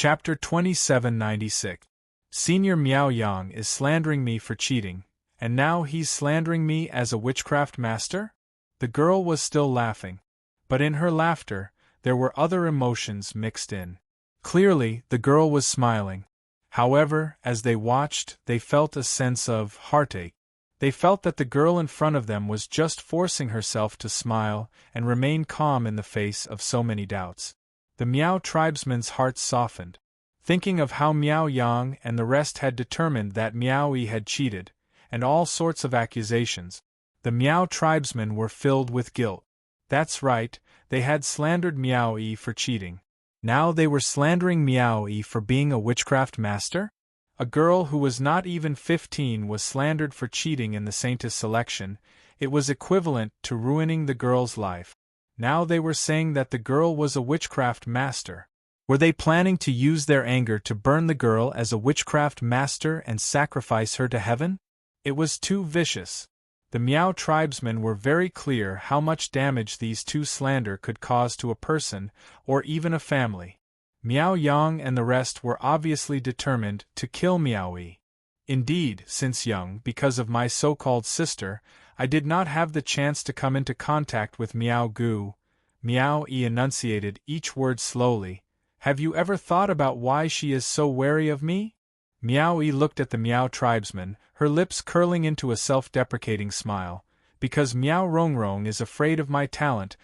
Chapter 2796. Senior Miao Yang is slandering me for cheating, and now he's slandering me as a witchcraft master? The girl was still laughing. But in her laughter, there were other emotions mixed in. Clearly, the girl was smiling. However, as they watched, they felt a sense of heartache. They felt that the girl in front of them was just forcing herself to smile and remain calm in the face of so many doubts. The Miao tribesman's heart softened. Thinking of how Miao Yang and the rest had determined that Miao Yi had cheated, and all sorts of accusations, the Miao tribesmen were filled with guilt. That's right, they had slandered Miao Yi for cheating. Now they were slandering Miao Yi for being a witchcraft master? A girl who was not even 15 was slandered for cheating in the Saintess selection. It was equivalent to ruining the girl's life. Now they were saying that the girl was a witchcraft master. Were they planning to use their anger to burn the girl as a witchcraft master and sacrifice her to heaven? It was too vicious. The Miao tribesmen were very clear how much damage these two slander could cause to a person, or even a family. Miao Yang and the rest were obviously determined to kill Miao Yi. Indeed, since young, because of my so-called sister, I did not have the chance to come into contact with Miao Gu. Miao Yi enunciated each word slowly. Have you ever thought about why she is so wary of me? Miao Yi looked at the Miao tribesman, her lips curling into a self-deprecating smile. Because Miao Rongrong is afraid of my talent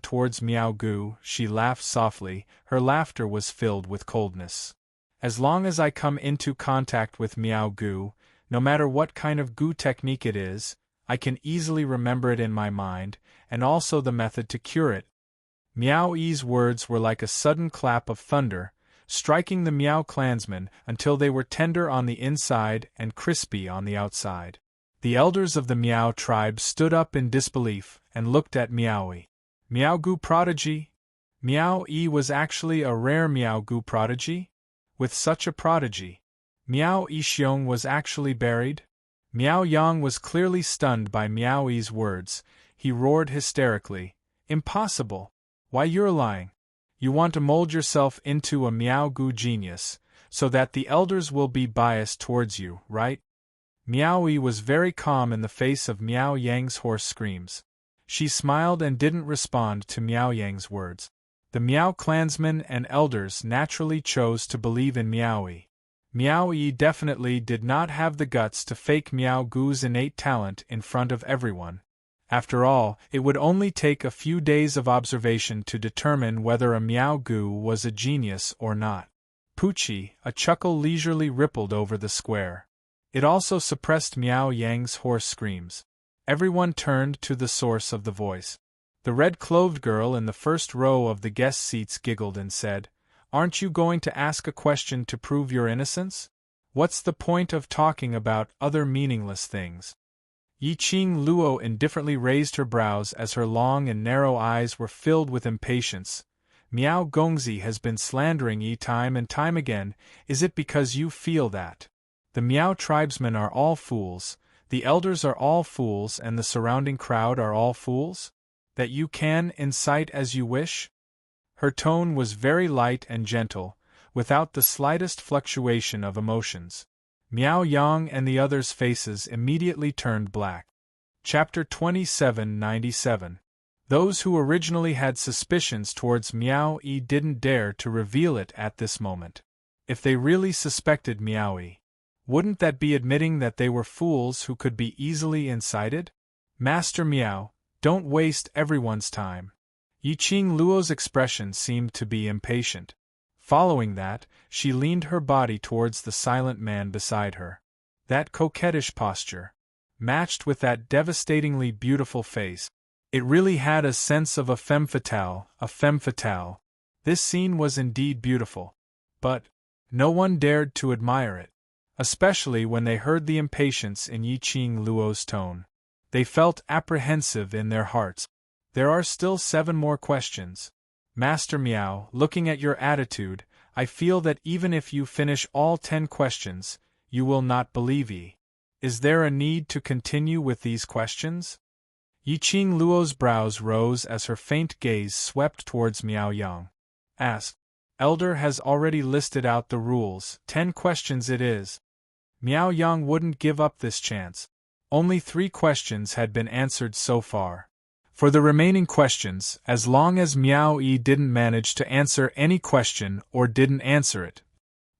towards Miao Gu, she laughed softly. Her laughter was filled with coldness. As long as I come into contact with Miao Gu, no matter what kind of Gu technique it is, I can easily remember it in my mind, and also the method to cure it. Miao Yi's words were like a sudden clap of thunder, striking the Miao clansmen until they were tender on the inside and crispy on the outside. The elders of the Miao tribe stood up in disbelief and looked at Miao Yi. Miao Gu prodigy? Miao Yi was actually a rare Miao Gu prodigy? With such a prodigy, Miao Yi Xiong was actually buried? Miao Yang was clearly stunned by Miao Yi's words. He roared hysterically. Impossible! Why, you're lying. You want to mold yourself into a Miao Gu genius, so that the elders will be biased towards you, right? Miao Yi was very calm in the face of Miao Yang's hoarse screams. She smiled and didn't respond to Miao Yang's words. The Miao clansmen and elders naturally chose to believe in Miao Yi. Miao Yi definitely did not have the guts to fake Miao Gu's innate talent in front of everyone. After all, it would only take a few days of observation to determine whether a Miao Gu was a genius or not. Poochie, a chuckle leisurely rippled over the square. It also suppressed Miao Yang's hoarse screams. Everyone turned to the source of the voice. The red-clothed girl in the first row of the guest seats giggled and said, "Aren't you going to ask a question to prove your innocence? What's the point of talking about other meaningless things?" Yiqing Luo indifferently raised her brows as her long and narrow eyes were filled with impatience. Miao Gongzi has been slandering Yi time and time again. Is it because you feel that the Miao tribesmen are all fools, the elders are all fools, and the surrounding crowd are all fools, that you can incite as you wish? Her tone was very light and gentle, without the slightest fluctuation of emotions. Miao Yang and the others' faces immediately turned black. Chapter 2797. Those who originally had suspicions towards Miao Yi didn't dare to reveal it at this moment. If they really suspected Miao Yi, wouldn't that be admitting that they were fools who could be easily incited? Master Miao, don't waste everyone's time. Yiqing Luo's expression seemed to be impatient. Following that, she leaned her body towards the silent man beside her. That coquettish posture, matched with that devastatingly beautiful face, it really had a sense of a femme fatale, a femme fatale. This scene was indeed beautiful. But no one dared to admire it, especially when they heard the impatience in Yiqing Luo's tone. They felt apprehensive in their hearts. There are still 7 more questions. Master Miao, looking at your attitude, I feel that even if you finish all 10 questions, you will not believe Yi. Is there a need to continue with these questions? Yiqing Luo's brows rose as her faint gaze swept towards Miao Yang. Ask. Elder has already listed out the rules. 10 questions it is. Miao Yang wouldn't give up this chance. Only 3 questions had been answered so far. For the remaining questions, as long as Miao Yi didn't manage to answer any question or didn't answer it,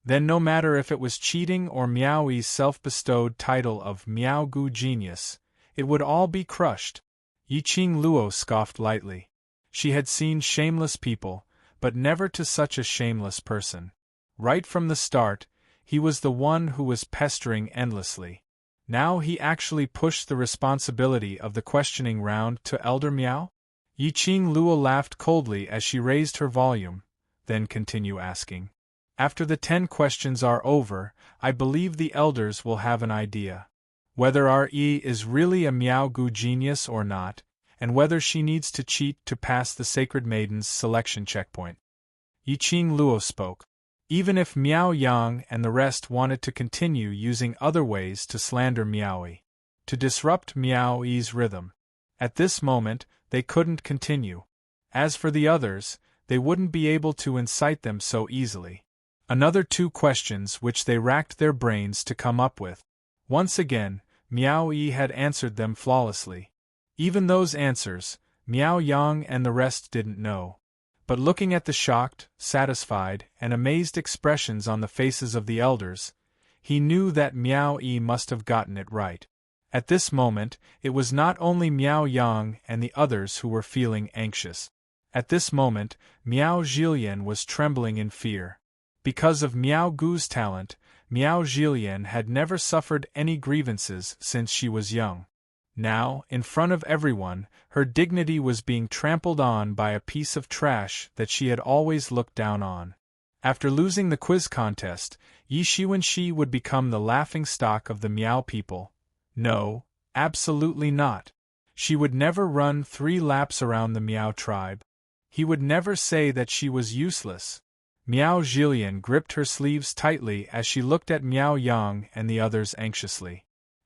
then no matter if it was cheating or Miao Yi's self-bestowed title of Miao Gu Genius, it would all be crushed. Yi Qing Luo scoffed lightly. She had seen shameless people, but never to such a shameless person. Right from the start, he was the one who was pestering endlessly. Now he actually pushed the responsibility of the questioning round to Elder Miao? Yi Qing Luo laughed coldly as she raised her volume, then continued asking. After the 10 questions are over, I believe the elders will have an idea. Whether our Yi is really a Miao Gu genius or not, and whether she needs to cheat to pass the Sacred Maiden's selection checkpoint. Yi Qing Luo spoke. Even if Miao Yang and the rest wanted to continue using other ways to slander Miao Yi, to disrupt Miao Yi's rhythm, at this moment they couldn't continue. As for the others, they wouldn't be able to incite them so easily. Another 2 questions which they racked their brains to come up with. Once again, Miao Yi had answered them flawlessly. Even those answers, Miao Yang and the rest didn't know. But looking at the shocked, satisfied, and amazed expressions on the faces of the elders, he knew that Miao Yi must have gotten it right. At this moment, it was not only Miao Yang and the others who were feeling anxious. At this moment, Miao Zhilian was trembling in fear. Because of Miao Gu's talent, Miao Zhilian had never suffered any grievances since she was young. Now, in front of everyone, her dignity was being trampled on by a piece of trash that she had always looked down on. After losing the quiz contest, Yi Shiwenshi would become the laughingstock of the Miao people. No, absolutely not. She would never run 3 laps around the Miao tribe. He would never say that she was useless. Miao Zhilian gripped her sleeves tightly as she looked at Miao Yang and the others anxiously.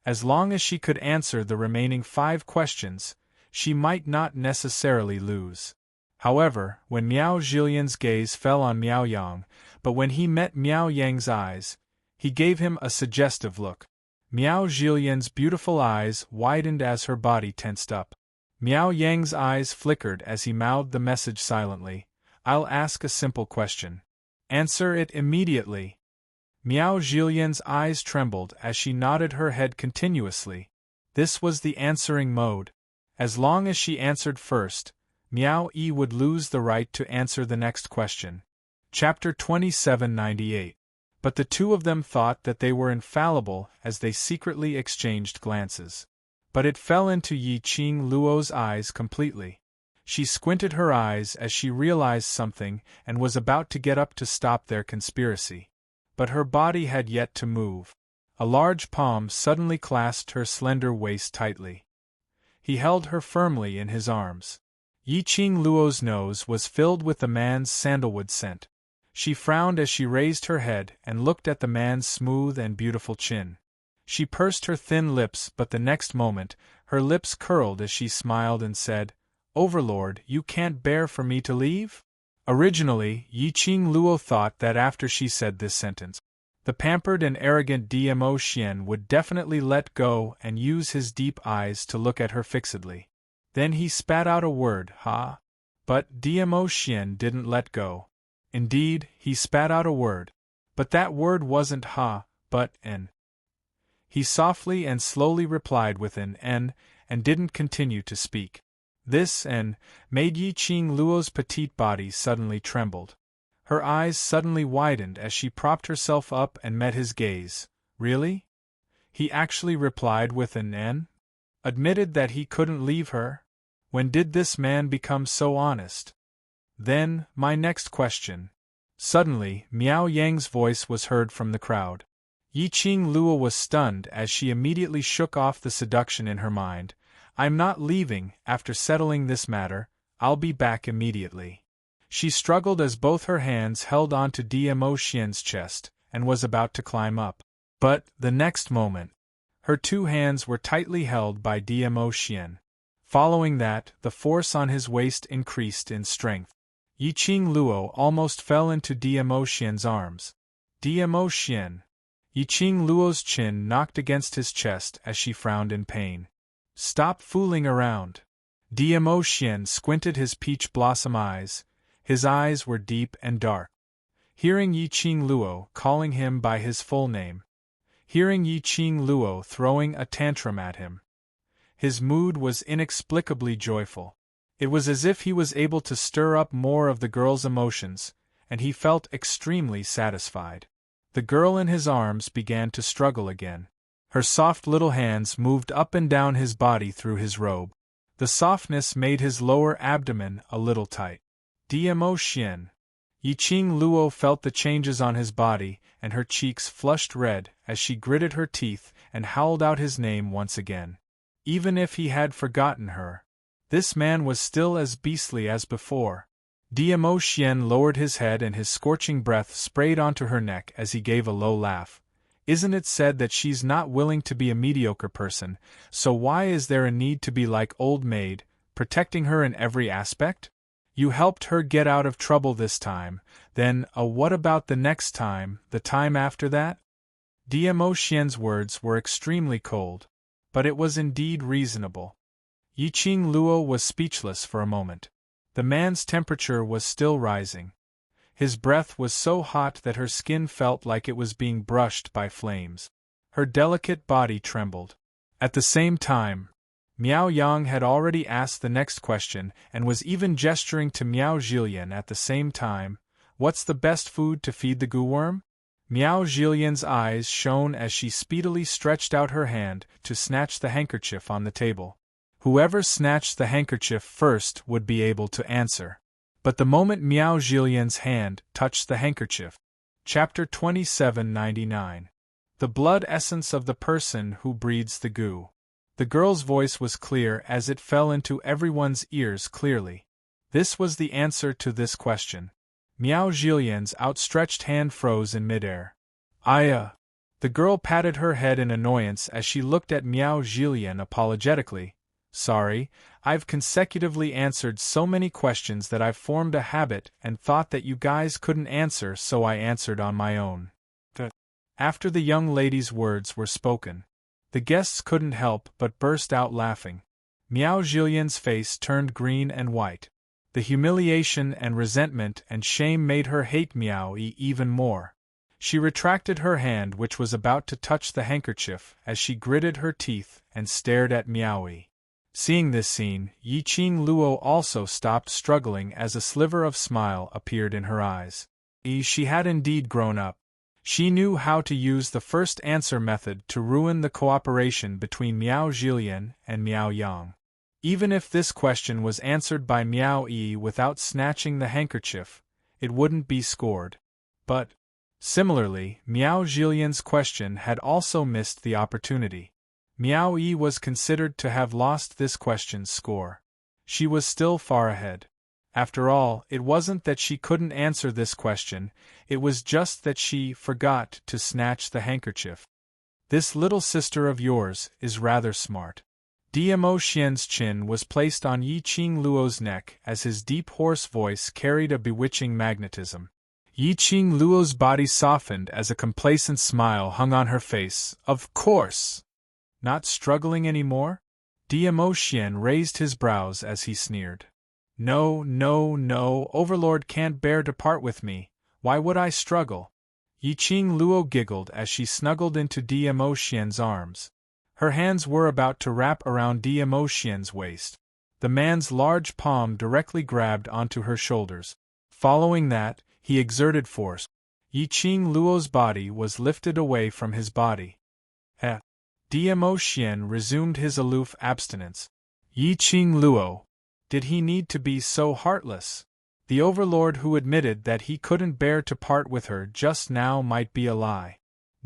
As long as she could answer the remaining 5 questions, she might not necessarily lose. However, when Miao Zhilian's gaze fell on Miao Yang, but when he met Miao Yang's eyes, he gave him a suggestive look. Miao Zhilian's beautiful eyes widened as her body tensed up. Miao Yang's eyes flickered as he mouthed the message silently. I'll ask a simple question. Answer it immediately. Miao Zhilian's eyes trembled as she nodded her head continuously. This was the answering mode. As long as she answered first, Miao Yi would lose the right to answer the next question. Chapter 2798. But the 2 of them thought that they were infallible as they secretly exchanged glances. But it fell into Yi Qing Luo's eyes completely. She squinted her eyes as she realized something and was about to get up to stop their conspiracy. But her body had yet to move. A large palm suddenly clasped her slender waist tightly. He held her firmly in his arms. Yi Qing Luo's nose was filled with the man's sandalwood scent. She frowned as she raised her head and looked at the man's smooth and beautiful chin. She pursed her thin lips, but the next moment, her lips curled as she smiled and said, "Overlord, you can't bear for me to leave?" Originally, Yi Qing Luo thought that after she said this sentence, the pampered and arrogant Dmo Xian would definitely let go and use his deep eyes to look at her fixedly. Then he spat out a word, "Ha!" But Dmo Xian didn't let go. Indeed, he spat out a word. But that word wasn't "ha," but "n." He softly and slowly replied with an "n," and didn't continue to speak. This "n" made Yi Qing Luo's petite body suddenly trembled. Her eyes suddenly widened as she propped herself up and met his gaze. Really? He actually replied with an "n"? Admitted that he couldn't leave her? When did this man become so honest? Then, my next question. Suddenly, Miao Yang's voice was heard from the crowd. Yi Qing Luo was stunned as she immediately shook off the seduction in her mind. I'm not leaving. After settling this matter, I'll be back immediately. She struggled as both her hands held onto Dmo Xian's chest, and was about to climb up. But, the next moment, her 2 hands were tightly held by Dmo Xian. Following that, the force on his waist increased in strength. Yiqing Luo almost fell into Dmo Xian's arms. Dmo Xian. Yiqing Luo's chin knocked against his chest as she frowned in pain. Stop fooling around. Dmo Xian squinted his peach blossom eyes. His eyes were deep and dark. Hearing Yiqing Luo calling him by his full name. Hearing Yiqing Luo throwing a tantrum at him. His mood was inexplicably joyful. It was as if he was able to stir up more of the girl's emotions, and he felt extremely satisfied. The girl in his arms began to struggle again. Her soft little hands moved up and down his body through his robe. The softness made his lower abdomen a little tight. Dmo Xian. Yiqing Luo felt the changes on his body, and her cheeks flushed red as she gritted her teeth and howled out his name once again. Even if he had forgotten her, this man was still as beastly as before. Dmo Xian lowered his head and his scorching breath sprayed onto her neck as he gave a low laugh. Isn't it said that she's not willing to be a mediocre person, so why is there a need to be like old maid, protecting her in every aspect? You helped her get out of trouble this time, then what about the next time, the time after that? Dmo Xian's words were extremely cold, but it was indeed reasonable. Yiqing Luo was speechless for a moment. The man's temperature was still rising. His breath was so hot that her skin felt like it was being brushed by flames. Her delicate body trembled. At the same time, Miao Yang had already asked the next question and was even gesturing to Miao Zhilian at the same time. What's the best food to feed the gooworm? Miao Zhilian's eyes shone as she speedily stretched out her hand to snatch the handkerchief on the table. Whoever snatched the handkerchief first would be able to answer. But the moment Miao Zhilian's hand touched the handkerchief. Chapter 2799. The blood essence of the person who breeds the goo. The girl's voice was clear as it fell into everyone's ears clearly. This was the answer to this question. Miao Zhilian's outstretched hand froze in midair. The girl patted her head in annoyance as she looked at Miao Zhilian apologetically. Sorry, I've consecutively answered so many questions that I've formed a habit and thought that you guys couldn't answer, so I answered on my own. After the young lady's words were spoken, the guests couldn't help but burst out laughing. Miao Zhilian's face turned green and white. The humiliation and resentment and shame made her hate Miao Yi even more. She retracted her hand, which was about to touch the handkerchief, as she gritted her teeth and stared at Miao Yi. Seeing this scene, Yiqing Luo also stopped struggling as a sliver of smile appeared in her eyes. She had indeed grown up. She knew how to use the first answer method to ruin the cooperation between Miao Zhilian and Miao Yang. Even if this question was answered by Miao Yi without snatching the handkerchief, it wouldn't be scored. But, similarly, Miao Zhilian's question had also missed the opportunity. Miao Yi was considered to have lost this question's score. She was still far ahead. After all, it wasn't that she couldn't answer this question, it was just that she forgot to snatch the handkerchief. This little sister of yours is rather smart. Dmo Xian's chin was placed on Yiqing Luo's neck as his deep hoarse voice carried a bewitching magnetism. Yiqing Luo's body softened as a complacent smile hung on her face. Of course! Not struggling anymore? Dmo Xian raised his brows as he sneered. No, Overlord can't bear to part with me, why would I struggle? Yiqing Luo giggled as she snuggled into Dmo Xian's arms. Her hands were about to wrap around Dmo Xian's waist. The man's large palm directly grabbed onto her shoulders. Following that, he exerted force. Yiqing Luo's body was lifted away from his body. Dmo Xian resumed his aloof abstinence. Yiqing Luo. Did he need to be so heartless? The Overlord who admitted that he couldn't bear to part with her just now might be a lie.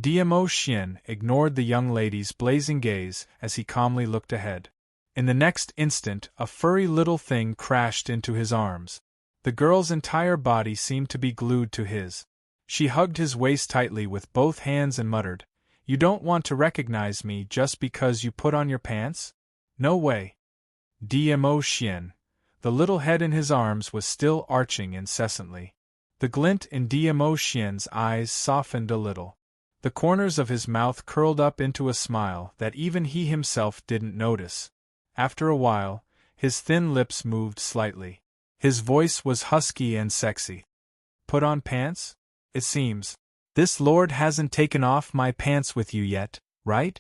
Dmo Xian ignored the young lady's blazing gaze as he calmly looked ahead. In the next instant, a furry little thing crashed into his arms. The girl's entire body seemed to be glued to his. She hugged his waist tightly with both hands and muttered, "You don't want to recognize me just because you put on your pants? No way." Dmo Xian. The little head in his arms was still arching incessantly. The glint in Diamo Xian's eyes softened a little. The corners of his mouth curled up into a smile that even he himself didn't notice. After a while, his thin lips moved slightly. His voice was husky and sexy. Put on pants? It seems. This lord hasn't taken off my pants with you yet, right?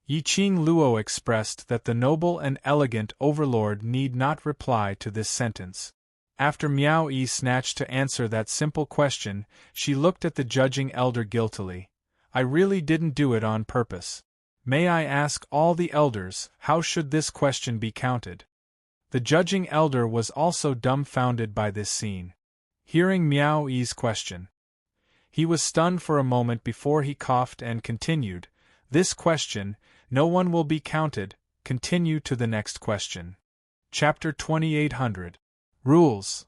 Yi Qing Luo expressed that the noble and elegant Overlord need not reply to this sentence. After Miao Yi snatched to answer that simple question, she looked at the judging elder guiltily. I really didn't do it on purpose. May I ask all the elders, how should this question be counted? The judging elder was also dumbfounded by this scene. Hearing Miao Yi's question, he was stunned for a moment before he coughed and continued, this question, no one will be counted, continue to the next question. Chapter 2800. Rules.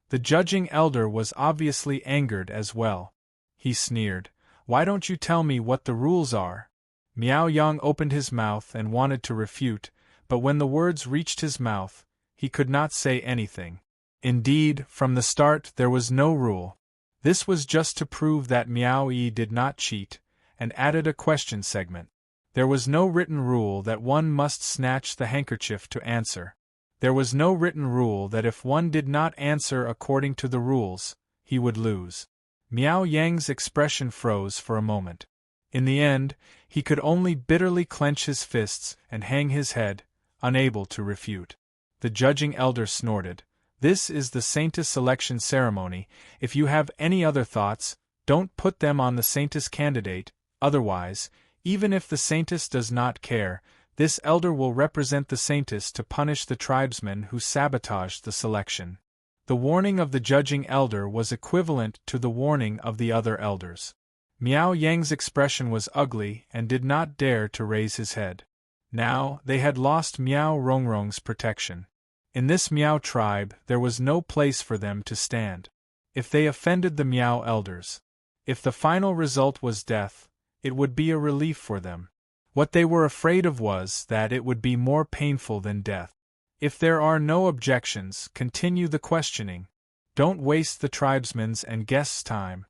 The judging elder was obviously angered as well. He sneered, why don't you tell me what the rules are? Miao Yang opened his mouth and wanted to refute, but when the words reached his mouth, he could not say anything. Indeed, from the start there was no rule. This was just to prove that Miao Yi did not cheat, and added a question segment. There was no written rule that one must snatch the handkerchief to answer. There was no written rule that if one did not answer according to the rules, he would lose. Miao Yang's expression froze for a moment. In the end, he could only bitterly clench his fists and hang his head, unable to refute. The judging elder snorted. This is the Saintess selection ceremony. If you have any other thoughts, don't put them on the Saintess candidate, otherwise, even if the Saintess does not care, this elder will represent the Saintess to punish the tribesmen who sabotaged the selection. The warning of the judging elder was equivalent to the warning of the other elders. Miao Yang's expression was ugly and did not dare to raise his head. Now, they had lost Miao Rongrong's protection. In this Miao tribe, there was no place for them to stand. If they offended the Miao elders, if the final result was death, it would be a relief for them. What they were afraid of was that it would be more painful than death. If there are no objections, continue the questioning. Don't waste the tribesmen's and guests' time.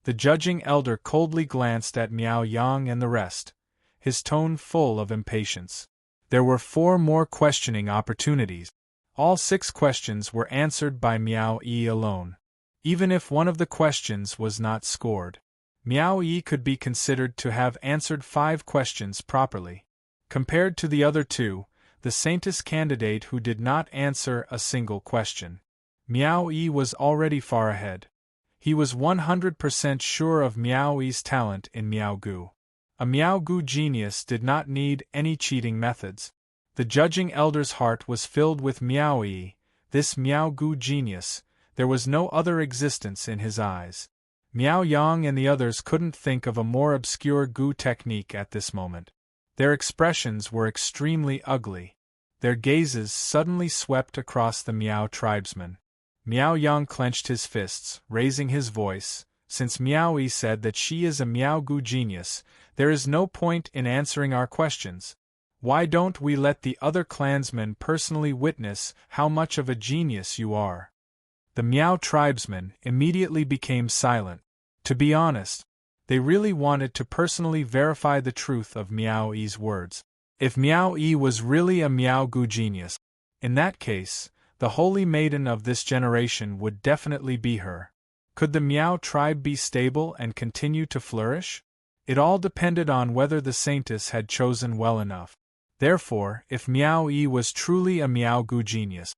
The judging elder coldly glanced at Miao Yang and the rest, his tone full of impatience. There were 4 more questioning opportunities. All 6 questions were answered by Miao Yi alone. Even if one of the questions was not scored, Miao Yi could be considered to have answered 5 questions properly. Compared to the other 2, the Saintess candidate who did not answer a single question, Miao Yi was already far ahead. He was 100% sure of Miao Yi's talent in Miao Gu. A Miao Gu genius did not need any cheating methods. The judging elder's heart was filled with Miao Yi, this Miao Gu genius. There was no other existence in his eyes. Miao Yang and the others couldn't think of a more obscure Gu technique at this moment. Their expressions were extremely ugly. Their gazes suddenly swept across the Miao tribesmen. Miao Yang clenched his fists, raising his voice. Since Miao Yi said that she is a Miao Gu genius, there is no point in answering our questions. Why don't we let the other clansmen personally witness how much of a genius you are? The Miao tribesmen immediately became silent. To be honest, they really wanted to personally verify the truth of Miao Yi's words. If Miao Yi was really a Miao Gu genius, in that case, the holy maiden of this generation would definitely be her. Could the Miao tribe be stable and continue to flourish? It all depended on whether the Saintess had chosen well enough. Therefore, if Miao Yi was truly a Miao Gu genius,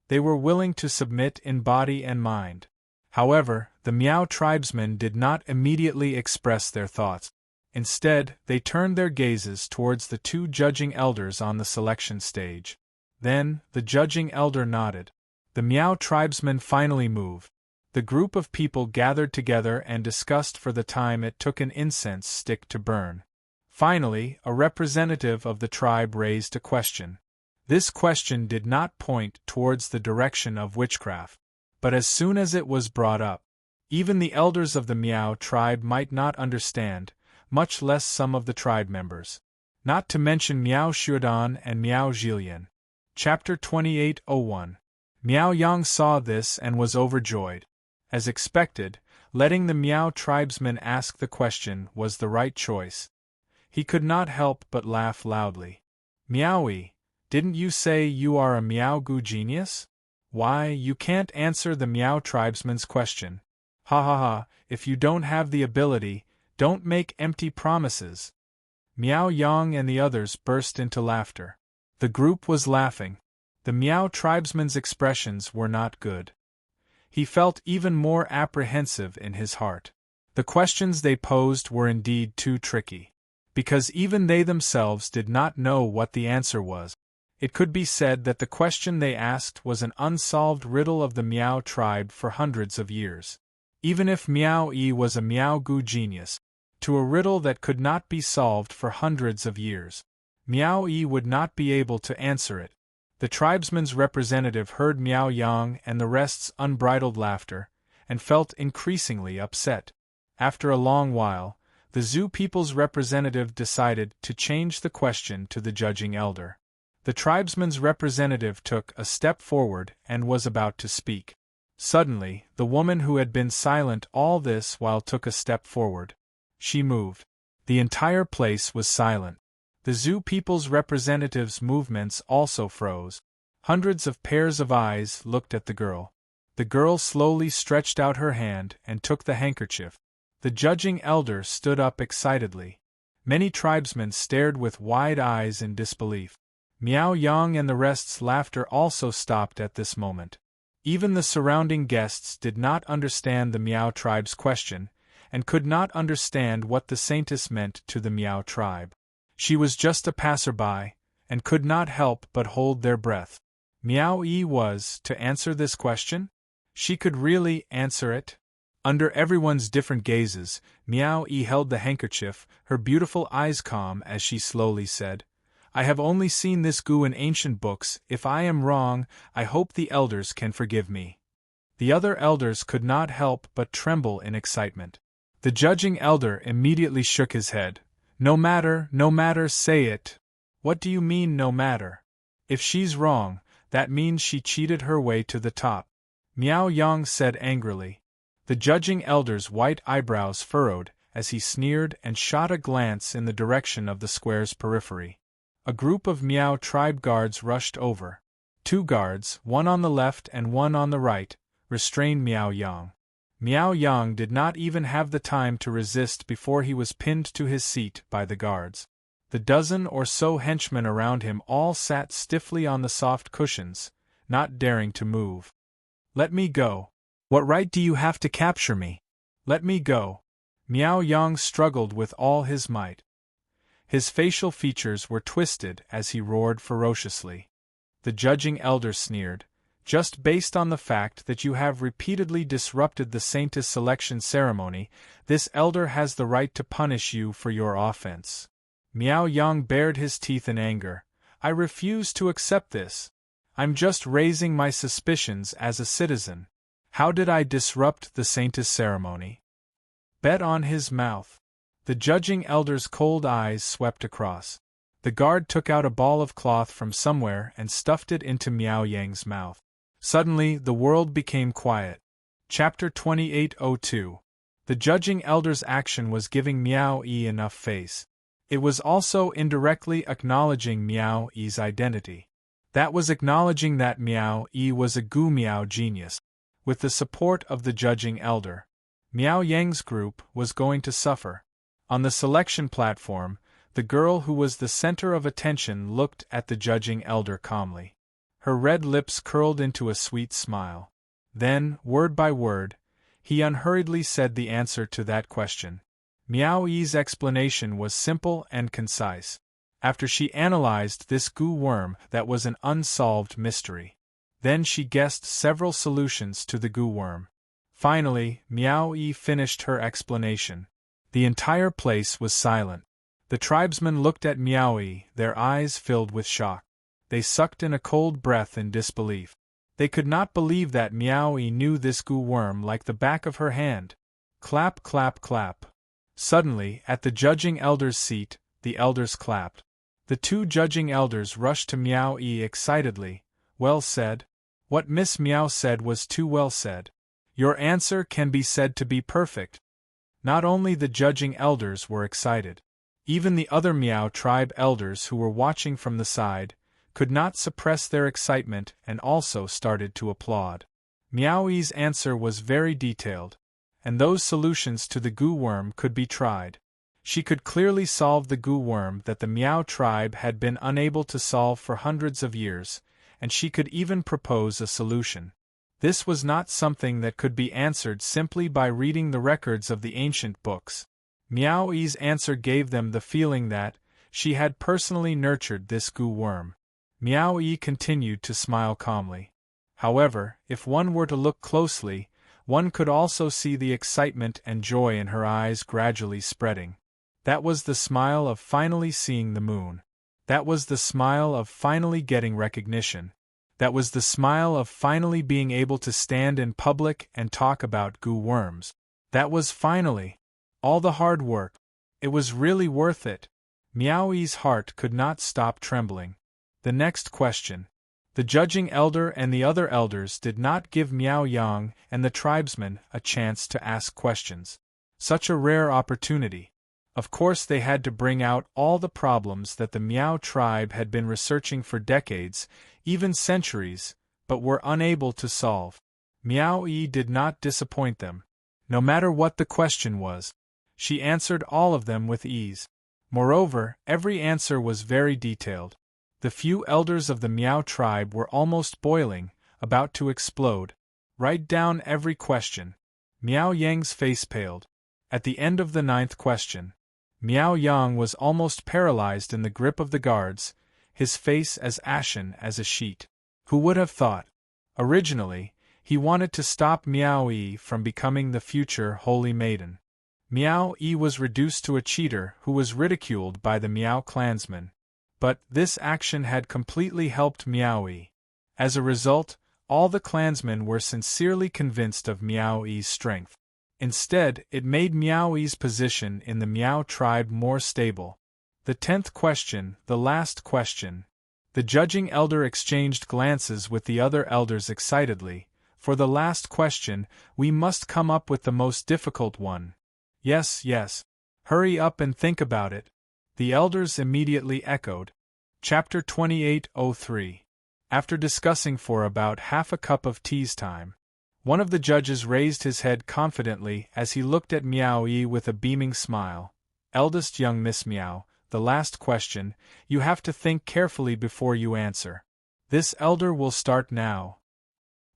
they were willing to submit in body and mind. However, the Miao tribesmen did not immediately express their thoughts. Instead, they turned their gazes towards the 2 judging elders on the selection stage. Then, the judging elder nodded. The Miao tribesmen finally moved. The group of people gathered together and discussed for the time it took an incense stick to burn. Finally, a representative of the tribe raised a question. This question did not point towards the direction of witchcraft. But as soon as it was brought up, even the elders of the Miao tribe might not understand, much less some of the tribe members. Not to mention Miao Shuodan and Miao Zhilian. Chapter 2801. Miao Yang saw this and was overjoyed. As expected, letting the Miao tribesman ask the question was the right choice. He could not help but laugh loudly. Miaowie, didn't you say you are a Miao Gu genius? Why, you can't answer the Miao tribesman's question. Ha ha ha, if you don't have the ability, don't make empty promises. Miao Yang and the others burst into laughter. The group was laughing. The Miao tribesman's expressions were not good. He felt even more apprehensive in his heart. The questions they posed were indeed too tricky. Because even they themselves did not know what the answer was. It could be said that the question they asked was an unsolved riddle of the Miao tribe for hundreds of years. Even if Miao Yi was a Miao Gu genius, to a riddle that could not be solved for hundreds of years, Miao Yi would not be able to answer it. The tribesman's representative heard Miao Yang and the rest's unbridled laughter, and felt increasingly upset. After a long while, the Zhou people's representative decided to change the question to the judging elder. The tribesman's representative took a step forward and was about to speak. Suddenly, the woman who had been silent all this while took a step forward. She moved. The entire place was silent. The Zhou people's representative's movements also froze. Hundreds of pairs of eyes looked at the girl. The girl slowly stretched out her hand and took the handkerchief. The judging elder stood up excitedly. Many tribesmen stared with wide eyes in disbelief. Miao Yang and the rest's laughter also stopped at this moment. Even the surrounding guests did not understand the Miao tribe's question, and could not understand what the saintess meant to the Miao tribe. She was just a passerby, and could not help but hold their breath. Miao Yi was to answer this question? She could really answer it? Under everyone's different gazes, Miao Yi held the handkerchief, her beautiful eyes calm as she slowly said, I have only seen this gu in ancient books. If I am wrong, I hope the elders can forgive me. The other elders could not help but tremble in excitement. The judging elder immediately shook his head. No matter, say it. What do you mean, no matter? If she's wrong, that means she cheated her way to the top. Miao Yang said angrily. The judging elder's white eyebrows furrowed as he sneered and shot a glance in the direction of the square's periphery. A group of Miao tribe guards rushed over. 2 guards, one on the left and one on the right, restrained Miao Yang. Miao Yang did not even have the time to resist before he was pinned to his seat by the guards. The dozen or so henchmen around him all sat stiffly on the soft cushions, not daring to move. Let me go. What right do you have to capture me? Let me go. Miao Yang struggled with all his might. His facial features were twisted as he roared ferociously. The judging elder sneered. Just based on the fact that you have repeatedly disrupted the saintess selection ceremony, this elder has the right to punish you for your offense. Miao Yang bared his teeth in anger. I refuse to accept this. I'm just raising my suspicions as a citizen. How did I disrupt the saintess ceremony? Bet on his mouth. The judging elder's cold eyes swept across. The guard took out a ball of cloth from somewhere and stuffed it into Miao Yang's mouth. Suddenly, the world became quiet. Chapter 2802. The judging elder's action was giving Miao Yi enough face. It was also indirectly acknowledging Miao Yi's identity. That was acknowledging that Miao Yi was a Gu Miao genius. With the support of the judging elder, Miao Yang's group was going to suffer. On the selection platform, the girl who was the center of attention looked at the judging elder calmly. Her red lips curled into a sweet smile. Then, word by word, he unhurriedly said the answer to that question. Miao Yi's explanation was simple and concise. After she analyzed this gu worm, that was an unsolved mystery. Then she guessed several solutions to the gu worm. Finally, Miao Yi finished her explanation. The entire place was silent. The tribesmen looked at Miao Yi, their eyes filled with shock. They sucked in a cold breath in disbelief. They could not believe that Miao Yi knew this gu worm like the back of her hand. Clap, clap, clap. Suddenly, at the judging elder's seat, the elders clapped. The 2 judging elders rushed to Miao Yi excitedly. Well said. What Miss Meow said was too well said. Your answer can be said to be perfect. Not only the judging elders were excited. Even the other Meow tribe elders who were watching from the side could not suppress their excitement and also started to applaud. Meowie's answer was very detailed, and those solutions to the goo worm could be tried. She could clearly solve the goo worm that the Meow tribe had been unable to solve for hundreds of years, and she could even propose a solution. This was not something that could be answered simply by reading the records of the ancient books. Meowie's answer gave them the feeling that she had personally nurtured this goo worm. Meowie continued to smile calmly. However, if one were to look closely, one could also see the excitement and joy in her eyes gradually spreading. That was the smile of finally seeing the moon. That was the smile of finally getting recognition. That was the smile of finally being able to stand in public and talk about goo worms. That was finally all the hard work. It was really worth it. Meowie's heart could not stop trembling. The next question. The judging elder and the other elders did not give Meow Yang and the tribesmen a chance to ask questions. Such a rare opportunity. Of course they had to bring out all the problems that the Meow tribe had been researching for decades, even centuries, but were unable to solve. Meowie did not disappoint them. No matter what the question was, she answered all of them with ease. Moreover, every answer was very detailed. The few elders of the Meow tribe were almost boiling, about to explode. Write down every question. Meow Yang's face paled. At the end of the 9th question, Meow Yang was almost paralyzed in the grip of the guards, his face as ashen as a sheet. Who would have thought? Originally, he wanted to stop Meowie from becoming the future Holy Maiden. Meowie was reduced to a cheater who was ridiculed by the Meow clansmen. But this action had completely helped Meowie. As a result, all the clansmen were sincerely convinced of Meowie's strength. Instead, it made Meowie's position in the Meow tribe more stable. The 10th question, the last question. The judging elder exchanged glances with the other elders excitedly. For the last question, we must come up with the most difficult one. Yes, yes. Hurry up and think about it. The elders immediately echoed. Chapter 28:03. After discussing for about half a cup of tea's time, one of the judges raised his head confidently as he looked at Meowie with a beaming smile. Eldest young Miss Meow, the last question, you have to think carefully before you answer. This elder will start now.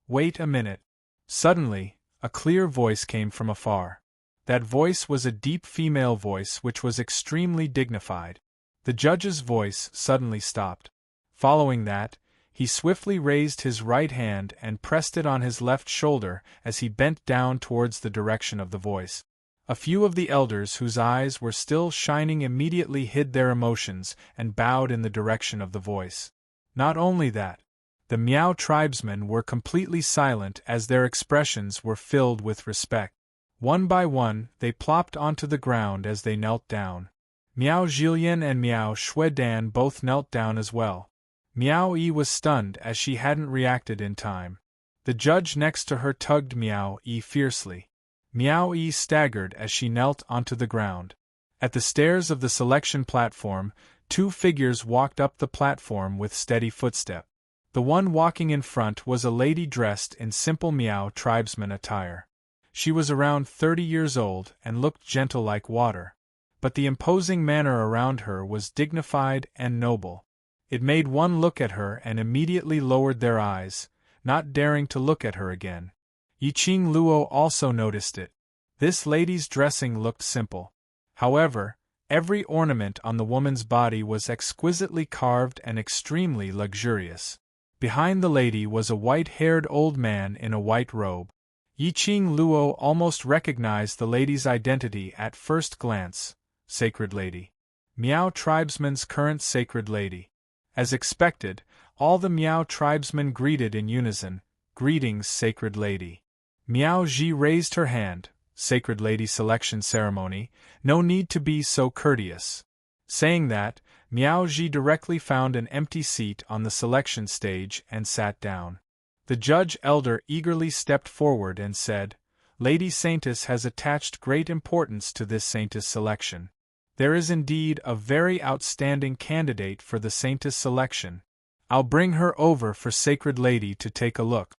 Wait a minute. Suddenly, a clear voice came from afar. That voice was a deep female voice which was extremely dignified. The judge's voice suddenly stopped. Following that, he swiftly raised his right hand and pressed it on his left shoulder as he bent down towards the direction of the voice. A few of the elders whose eyes were still shining immediately hid their emotions and bowed in the direction of the voice. Not only that, the Meow tribesmen were completely silent as their expressions were filled with respect. One by one, they plopped onto the ground as they knelt down. Meow Jillian and Meow Shuedan both knelt down as well. Meowie was stunned as she hadn't reacted in time. The judge next to her tugged Meowie fiercely. Meowie staggered as she knelt onto the ground. At the stairs of the selection platform, two figures walked up the platform with steady footstep. The one walking in front was a lady dressed in simple Meow tribesman attire. She was around 30 years old and looked gentle like water. But the imposing manner around her was dignified and noble. It made one look at her and immediately lowered their eyes, not daring to look at her again. Yiqing Luo also noticed it. This lady's dressing looked simple. However, every ornament on the woman's body was exquisitely carved and extremely luxurious. Behind the lady was a white-haired old man in a white robe. Yiqing Luo almost recognized the lady's identity at first glance. Sacred Lady. Meow tribesman's current sacred lady. As expected, all the Meow tribesmen greeted in unison, "Greetings, Sacred Lady." Meow Ji raised her hand, "Sacred Lady selection ceremony, no need to be so courteous." Saying that, Meow Ji directly found an empty seat on the selection stage and sat down. The judge elder eagerly stepped forward and said, Lady Saintess has attached great importance to this Saintess selection. There is indeed a very outstanding candidate for the Saintess selection. I'll bring her over for Sacred Lady to take a look.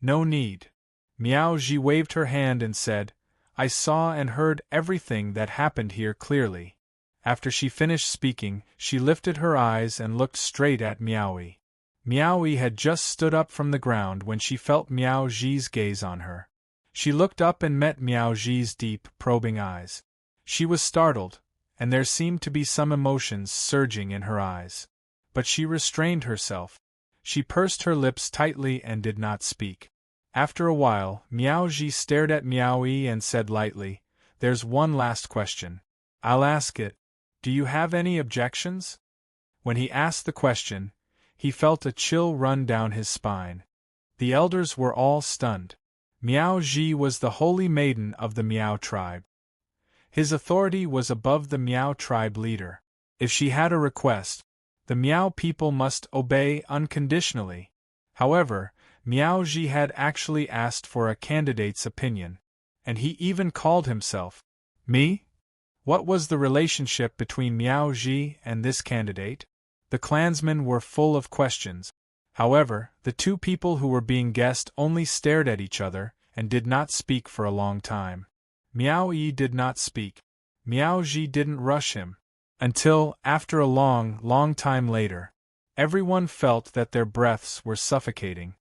No need. Miao Ji waved her hand and said, I saw and heard everything that happened here clearly. After she finished speaking, she lifted her eyes and looked straight at Miaoyi. Miaoyi had just stood up from the ground when she felt Miao Ji's gaze on her. She looked up and met Miao Ji's deep, probing eyes. She was startled, and there seemed to be some emotions surging in her eyes. But she restrained herself. She pursed her lips tightly and did not speak. After a while, Miao Ji stared at Miaoyi and said lightly, There's one last question. I'll ask it. Do you have any objections? When he asked the question, he felt a chill run down his spine. The elders were all stunned. Miao Ji was the holy maiden of the Miao tribe. His authority was above the Miao tribe leader. If she had a request, the Miao people must obey unconditionally. However, Miao Ji had actually asked for a candidate's opinion, and he even called himself me? What was the relationship between Miao Ji and this candidate? The clansmen were full of questions. However, the two people who were being guessed only stared at each other and did not speak for a long time. Miao Yi did not speak. Miao Ji didn't rush him. Until, after a long time later, everyone felt that their breaths were suffocating.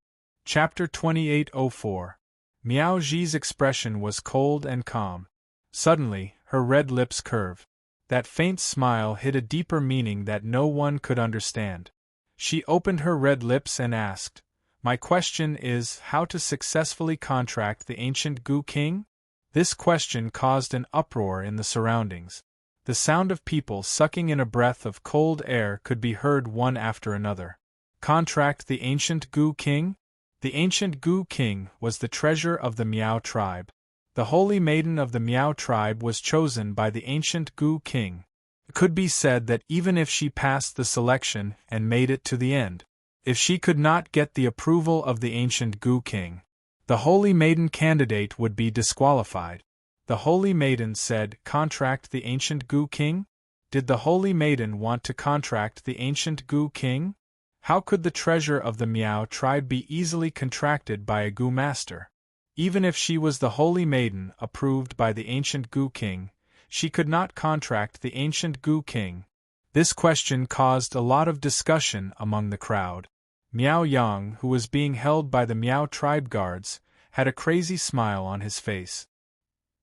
Chapter 2804. Miao Ji's expression was cold and calm. Suddenly, her red lips curved. That faint smile hid a deeper meaning that no one could understand. She opened her red lips and asked, My question is how to successfully contract the ancient Gu King? This question caused an uproar in the surroundings. The sound of people sucking in a breath of cold air could be heard one after another. Contract the ancient Gu King? The ancient Gu King was the treasure of the Miao tribe. The holy maiden of the Miao tribe was chosen by the ancient Gu King. It could be said that even if she passed the selection and made it to the end, if she could not get the approval of the ancient Gu King, the holy maiden candidate would be disqualified. The holy maiden said, Contract the ancient Gu King? Did the holy maiden want to contract the ancient Gu King? How could the treasure of the Miao tribe be easily contracted by a Gu master? Even if she was the holy maiden approved by the ancient Gu King, she could not contract the ancient Gu King. This question caused a lot of discussion among the crowd. Miao Yang, who was being held by the Miao tribe guards, had a crazy smile on his face.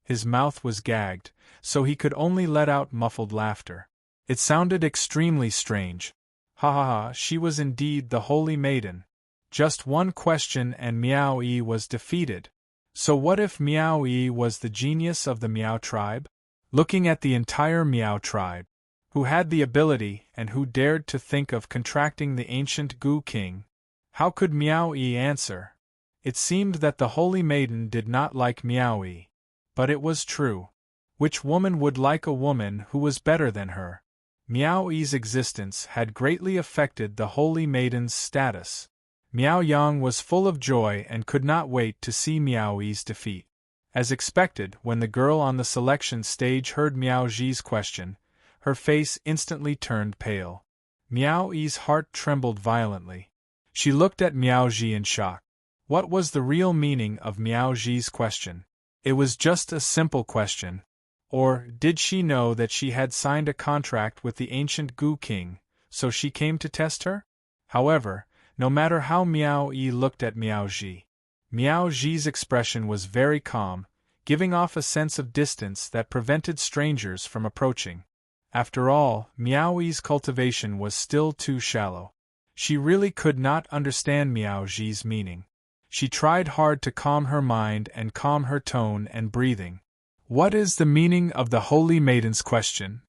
His mouth was gagged, so he could only let out muffled laughter. It sounded extremely strange. Ha ha ha, she was indeed the holy maiden. Just one question and Miao Yi was defeated. So what if Miao Yi was the genius of the Miao tribe? Looking at the entire Miao tribe, who had the ability and who dared to think of contracting the ancient Gu King, how could Miao Yi answer? It seemed that the holy maiden did not like Miao Yi. But it was true. Which woman would like a woman who was better than her? Miao Yi's existence had greatly affected the holy maiden's status. Miao Yang was full of joy and could not wait to see Miao Yi's defeat. As expected, when the girl on the selection stage heard Miao Ji's question, her face instantly turned pale. Miao Yi's heart trembled violently. She looked at Miao Ji in shock. What was the real meaning of Miao Ji's question? It was just a simple question. Or, did she know that she had signed a contract with the ancient Gu King, so she came to test her? However, no matter how Miao Yi looked at Miao Ji, Miao Ji's expression was very calm, giving off a sense of distance that prevented strangers from approaching. After all, Miao Yi's cultivation was still too shallow. She really could not understand Miao Ji's meaning. She tried hard to calm her mind and calm her tone and breathing. What is the meaning of the holy maiden's question?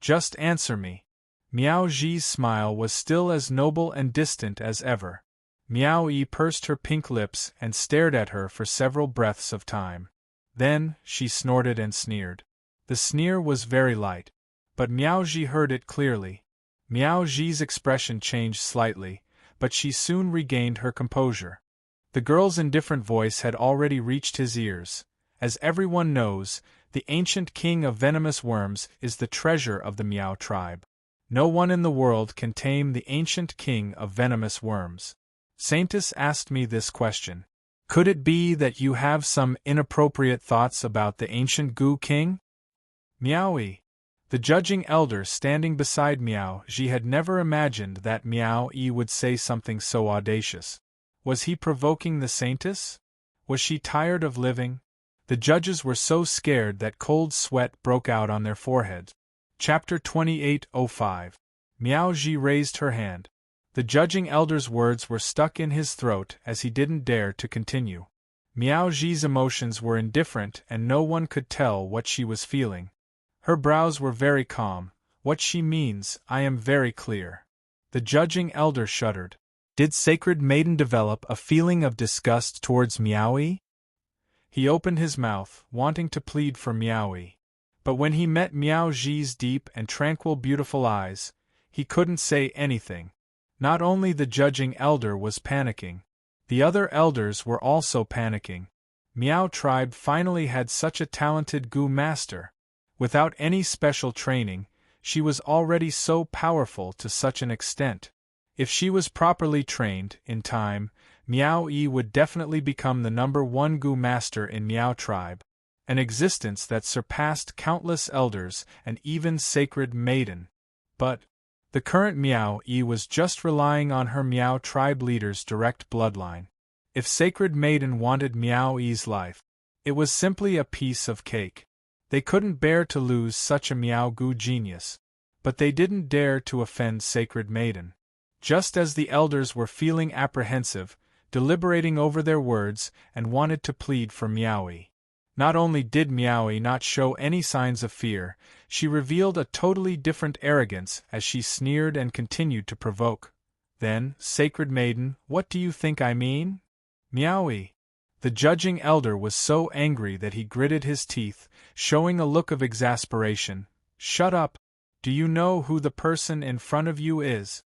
Just answer me. Miao Ji's smile was still as noble and distant as ever. Miao Yi pursed her pink lips and stared at her for several breaths of time. Then, she snorted and sneered. The sneer was very light, but Miao Ji heard it clearly. Miao Ji's expression changed slightly, but she soon regained her composure. The girl's indifferent voice had already reached his ears. As everyone knows, the ancient king of venomous worms is the treasure of the Meow tribe. No one in the world can tame the ancient king of venomous worms. Saintess asked me this question. Could it be that you have some inappropriate thoughts about the ancient Goo King? Meowie. The judging elder standing beside Miao Ji had never imagined that Miao Yi would say something so audacious. Was he provoking the saintess? Was she tired of living? The judges were so scared that cold sweat broke out on their foreheads. Chapter 28:05. Miao Ji raised her hand. The judging elder's words were stuck in his throat as he didn't dare to continue. Miao Ji's emotions were indifferent and no one could tell what she was feeling. Her brows were very calm. What she means, I am very clear. The judging elder shuddered. Did Sacred Maiden develop a feeling of disgust towards Miaowie? He opened his mouth, wanting to plead for Miaowie. But when he met Miao Ji's deep and tranquil beautiful eyes, he couldn't say anything. Not only the judging elder was panicking. The other elders were also panicking. Miao tribe finally had such a talented Goo master. Without any special training, she was already so powerful to such an extent. If she was properly trained, in time, Miao Yi would definitely become the #1 Goo master in Miao tribe, an existence that surpassed countless elders and even Sacred Maiden. But the current Miao Yi was just relying on her Miao tribe leader's direct bloodline. If Sacred Maiden wanted Miao Yi's life, it was simply a piece of cake. They couldn't bear to lose such a Miao Goo genius, but they didn't dare to offend Sacred Maiden. Just as the elders were feeling apprehensive, deliberating over their words, and wanted to plead for Miaowie. Not only did Miaowie not show any signs of fear, she revealed a totally different arrogance as she sneered and continued to provoke. Then, Sacred Maiden, what do you think I mean? Miaowie. The judging elder was so angry that he gritted his teeth, showing a look of exasperation. Shut up! Do you know who the person in front of you is?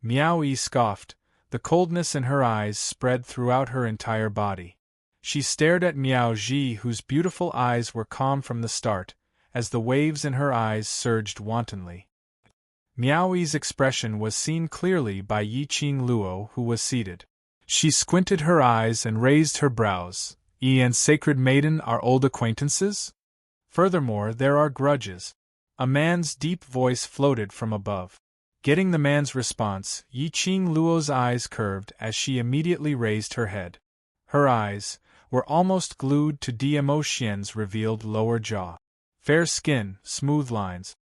Miaowie scoffed. The coldness in her eyes spread throughout her entire body. She stared at Miao Ji, whose beautiful eyes were calm from the start, as the waves in her eyes surged wantonly. Miaowie's expression was seen clearly by Yiqing Luo, who was seated. She squinted her eyes and raised her brows. Yi and Sacred Maiden are old acquaintances? Furthermore, there are grudges. A man's deep voice floated from above. Getting the man's response, Yiqing Luo's eyes curved as she immediately raised her head. Her eyes were almost glued to Dmo Xian's revealed lower jaw. Fair skin, smooth lines.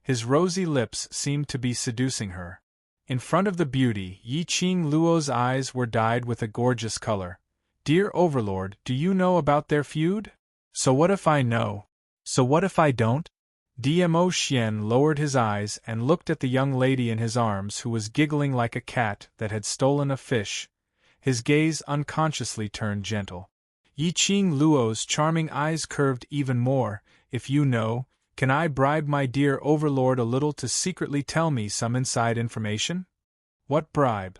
His rosy lips seemed to be seducing her. In front of the beauty, Yiqing Luo's eyes were dyed with a gorgeous color. Dear Overlord, do you know about their feud? So what if I know? So what if I don't? Dmo Xian lowered his eyes and looked at the young lady in his arms who was giggling like a cat that had stolen a fish. His gaze unconsciously turned gentle. Yiqing Luo's charming eyes curved even more. If you know, can I bribe my dear Overlord a little to secretly tell me some inside information? What bribe?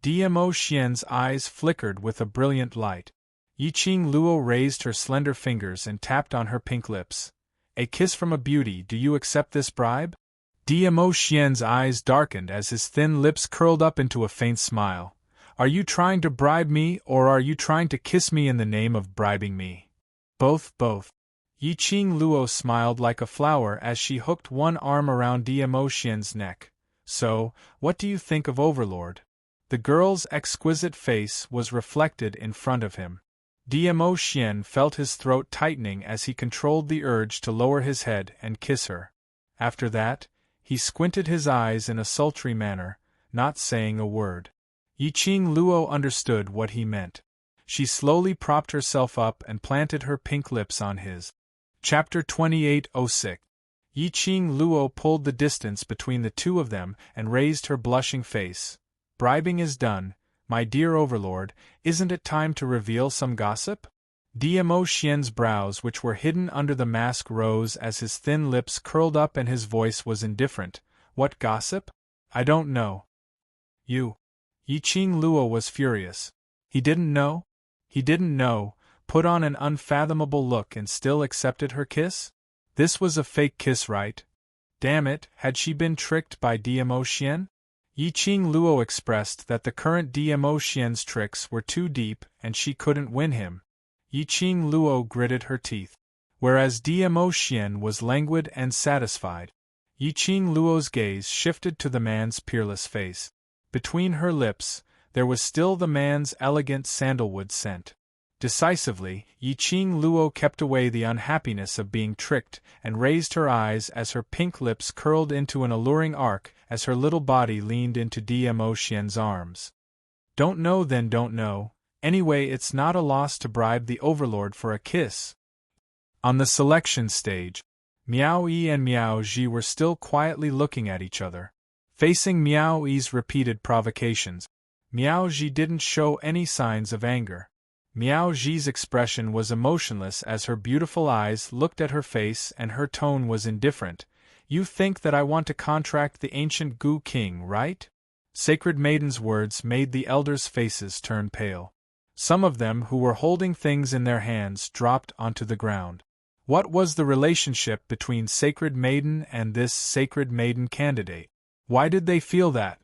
Dmo Xian's eyes flickered with a brilliant light. Yiqing Luo raised her slender fingers and tapped on her pink lips. A kiss from a beauty, do you accept this bribe? Dmo Xian's eyes darkened as his thin lips curled up into a faint smile. Are you trying to bribe me, or are you trying to kiss me in the name of bribing me? Both. Yiqing Luo smiled like a flower as she hooked one arm around Dmo Xian's neck. So, what do you think of Overlord? The girl's exquisite face was reflected in front of him. Dmo Xian felt his throat tightening as he controlled the urge to lower his head and kiss her. After that, he squinted his eyes in a sultry manner, not saying a word. Yiqing Luo understood what he meant. She slowly propped herself up and planted her pink lips on his. Chapter 28:06. Yiqing Luo pulled the distance between the two of them and raised her blushing face. Bribing is done. My dear Overlord, isn't it time to reveal some gossip? Dmo Xian's brows, which were hidden under the mask, rose as his thin lips curled up and his voice was indifferent. What gossip? I don't know. You. Yiqing Luo was furious. He didn't know? He didn't know, put on an unfathomable look and still accepted her kiss? This was a fake kiss, right? Damn it, had she been tricked by Dmo Xian? Yi Qing Luo expressed that the current Dmo Xian's tricks were too deep and she couldn't win him. Yi Qing Luo gritted her teeth. Whereas Dmo Xian was languid and satisfied. Yi Qing Luo's gaze shifted to the man's peerless face. Between her lips, there was still the man's elegant sandalwood scent. Decisively, Yi Qing Luo kept away the unhappiness of being tricked and raised her eyes as her pink lips curled into an alluring arc as her little body leaned into Dmo Xian's arms. Don't know then don't know, anyway it's not a loss to bribe the Overlord for a kiss. On the selection stage, Miao Yi and Miao Ji were still quietly looking at each other. Facing Miao Yi's repeated provocations, Miao Ji didn't show any signs of anger. Miao Ji's expression was emotionless as her beautiful eyes looked at her face and her tone was indifferent. You think that I want to contract the ancient Gu King, right? Sacred Maiden's words made the elders' faces turn pale. Some of them who were holding things in their hands dropped onto the ground. What was the relationship between Sacred Maiden and this Sacred Maiden candidate? Why did they feel that?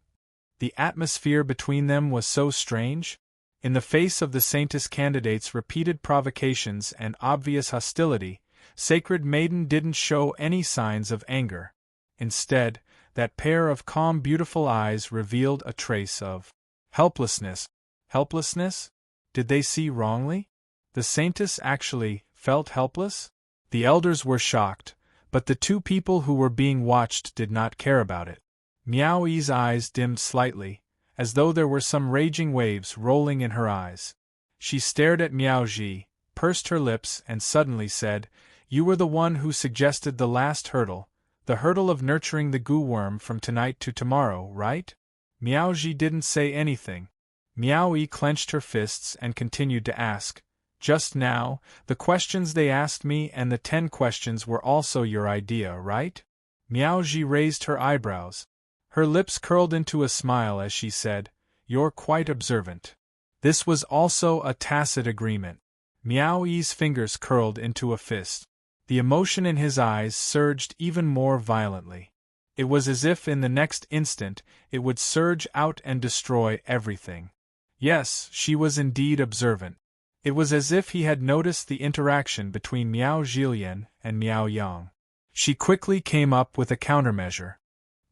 The atmosphere between them was so strange? In the face of the Saintess candidate's repeated provocations and obvious hostility, Sacred Maiden didn't show any signs of anger. Instead, that pair of calm, beautiful eyes revealed a trace of helplessness. Helplessness? Did they see wrongly? The Saintess actually felt helpless? The elders were shocked, but the two people who were being watched did not care about it. Miao Yi's eyes dimmed slightly, as though there were some raging waves rolling in her eyes. She stared at Miao Ji, pursed her lips and suddenly said, "You were the one who suggested the last hurdle, the hurdle of nurturing the Gu worm from tonight to tomorrow, right?" Miao Ji didn't say anything. Miao Yi clenched her fists and continued to ask, "Just now, the questions they asked me and the 10 questions were also your idea, right?" Miao Ji raised her eyebrows. Her lips curled into a smile as she said, "You're quite observant." This was also a tacit agreement. Miao Yi's fingers curled into a fist. The emotion in his eyes surged even more violently. It was as if in the next instant it would surge out and destroy everything. Yes, she was indeed observant. It was as if he had noticed the interaction between Miao Zhilian and Miao Yang. She quickly came up with a countermeasure.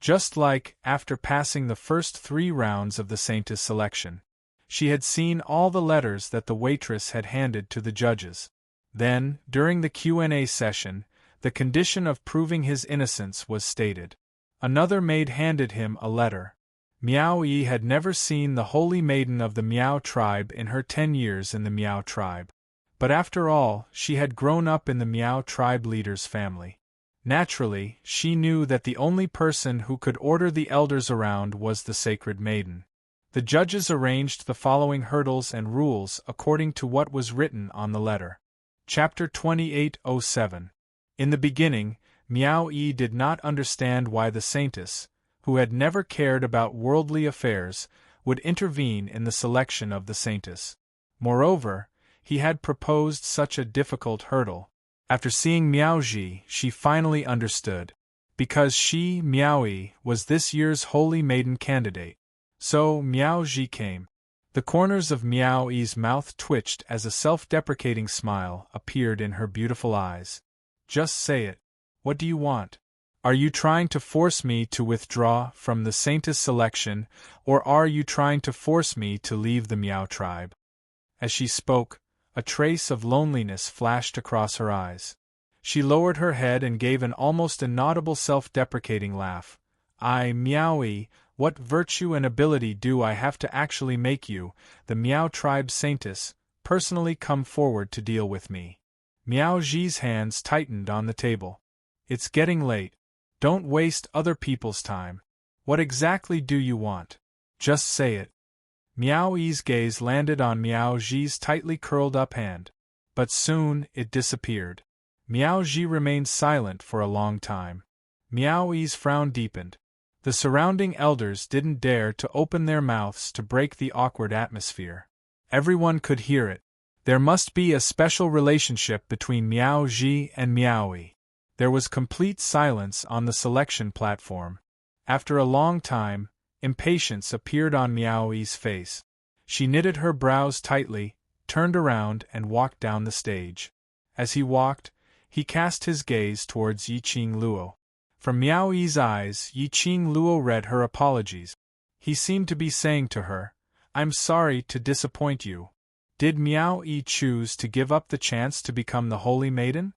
Just like, after passing the first 3 rounds of the Saintess selection, she had seen all the letters that the waitress had handed to the judges. Then, during the Q&A session, the condition of proving his innocence was stated. Another maid handed him a letter. Miao Yi had never seen the holy maiden of the Miao tribe in her 10 years in the Miao tribe. But after all, she had grown up in the Miao tribe leader's family. Naturally, she knew that the only person who could order the elders around was the Sacred Maiden. The judges arranged the following hurdles and rules according to what was written on the letter. Chapter 2807. In the beginning, Miao Yi did not understand why the Saintess, who had never cared about worldly affairs, would intervene in the selection of the Saintess. Moreover, he had proposed such a difficult hurdle. After seeing Miao Ji, she finally understood. Because she, Miao Yi, was this year's Holy Maiden candidate. So, Miao Ji came. The corners of Miao Yi's mouth twitched as a self-deprecating smile appeared in her beautiful eyes. Just say it. What do you want? Are you trying to force me to withdraw from the Saintess selection, or are you trying to force me to leave the Miao tribe? As she spoke, a trace of loneliness flashed across her eyes. She lowered her head and gave an almost inaudible self-deprecating laugh. Miao Yi, what virtue and ability do I have to actually make you, the Miao tribe Saintess, personally come forward to deal with me?" Miao Ji's hands tightened on the table. "It's getting late. Don't waste other people's time. What exactly do you want? Just say it." Miao Yi's gaze landed on Miao Ji's tightly curled up hand. But soon, it disappeared. Miao Ji remained silent for a long time. Miao Yi's frown deepened. The surrounding elders didn't dare to open their mouths to break the awkward atmosphere. Everyone could hear it. There must be a special relationship between Miao Ji and Miao Yi. There was complete silence on the selection platform. After a long time, impatience appeared on Miao Yi's face. She knitted her brows tightly, turned around and walked down the stage. As he walked, he cast his gaze towards Yiqing Luo. From Miao Yi's eyes, Yiqing Luo read her apologies. He seemed to be saying to her, "I'm sorry to disappoint you." Did Miao Yi choose to give up the chance to become the holy maiden?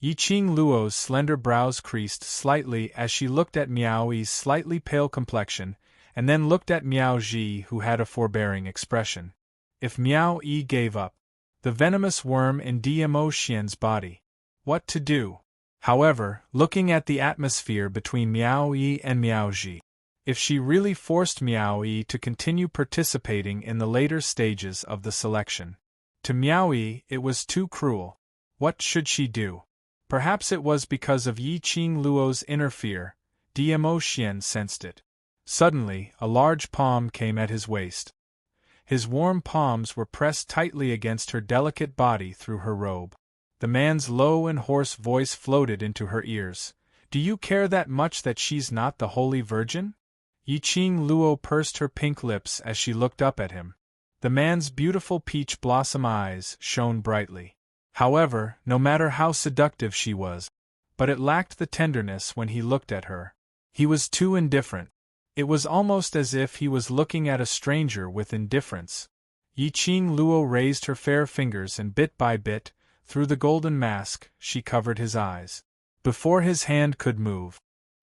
Yiqing Luo's slender brows creased slightly as she looked at Miao Yi's slightly pale complexion, and then looked at Miao Ji, who had a forbearing expression. If Miao Yi gave up the venomous worm in Dmo Xian's body, what to do? However, looking at the atmosphere between Miao Yi and Miao Ji, if she really forced Miao Yi to continue participating in the later stages of the selection, to Miao Yi it was too cruel. What should she do? Perhaps it was because of Yiqing Luo's inner fear. Dmo Xian sensed it. Suddenly, a large palm came at his waist. His warm palms were pressed tightly against her delicate body through her robe. The man's low and hoarse voice floated into her ears. "Do you care that much that she's not the Holy Virgin?" Yiqing Luo pursed her pink lips as she looked up at him. The man's beautiful peach blossom eyes shone brightly. However, no matter how seductive she was, but it lacked the tenderness when he looked at her. He was too indifferent. It was almost as if he was looking at a stranger with indifference. Yiqing Luo raised her fair fingers and bit by bit, through the golden mask, she covered his eyes. Before his hand could move,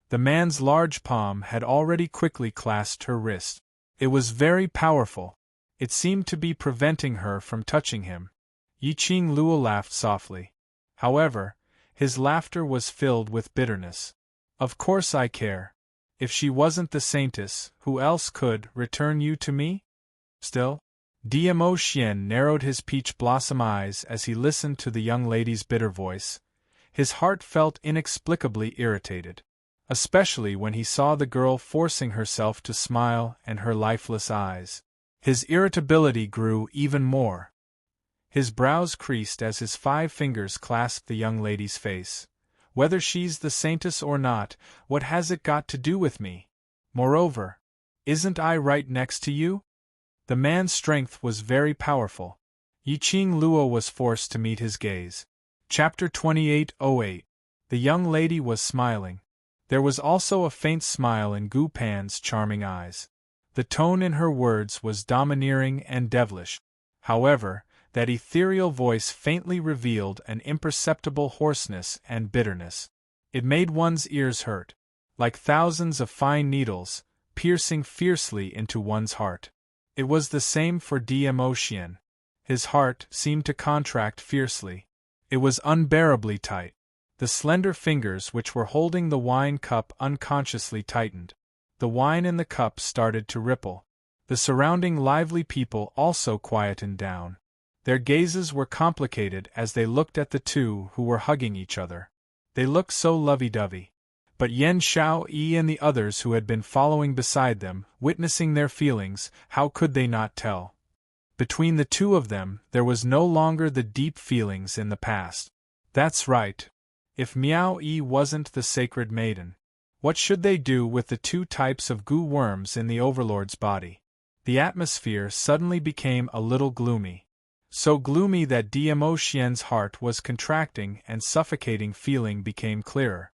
the man's large palm had already quickly clasped her wrist. It was very powerful. It seemed to be preventing her from touching him. Yiqing Luo laughed softly. However, his laughter was filled with bitterness. "Of course I care. If she wasn't the saintess, who else could return you to me?" Still, Dmo Xian narrowed his peach blossom eyes as he listened to the young lady's bitter voice. His heart felt inexplicably irritated, especially when he saw the girl forcing herself to smile and her lifeless eyes. His irritability grew even more. His brows creased as his 5 fingers clasped the young lady's face. "Whether she's the saintess or not, what has it got to do with me? Moreover, isn't I right next to you?" The man's strength was very powerful. Yiqing Luo was forced to meet his gaze. Chapter 28:08. The young lady was smiling. There was also a faint smile in Gu Pan's charming eyes. The tone in her words was domineering and devilish. However, that ethereal voice faintly revealed an imperceptible hoarseness and bitterness. It made one's ears hurt, like thousands of fine needles, piercing fiercely into one's heart. It was the same for Dmo Xian. His heart seemed to contract fiercely. It was unbearably tight. The slender fingers which were holding the wine cup unconsciously tightened. The wine in the cup started to ripple. The surrounding lively people also quietened down. Their gazes were complicated as they looked at the two who were hugging each other. They looked so lovey-dovey. But Yen Xiao Yi and the others who had been following beside them, witnessing their feelings, how could they not tell? Between the two of them, there was no longer the deep feelings in the past. That's right. If Miao Yi wasn't the sacred maiden, what should they do with the 2 types of goo worms in the Overlord's body? The atmosphere suddenly became a little gloomy. So gloomy that Dmo Xian's heart was contracting and suffocating feeling became clearer.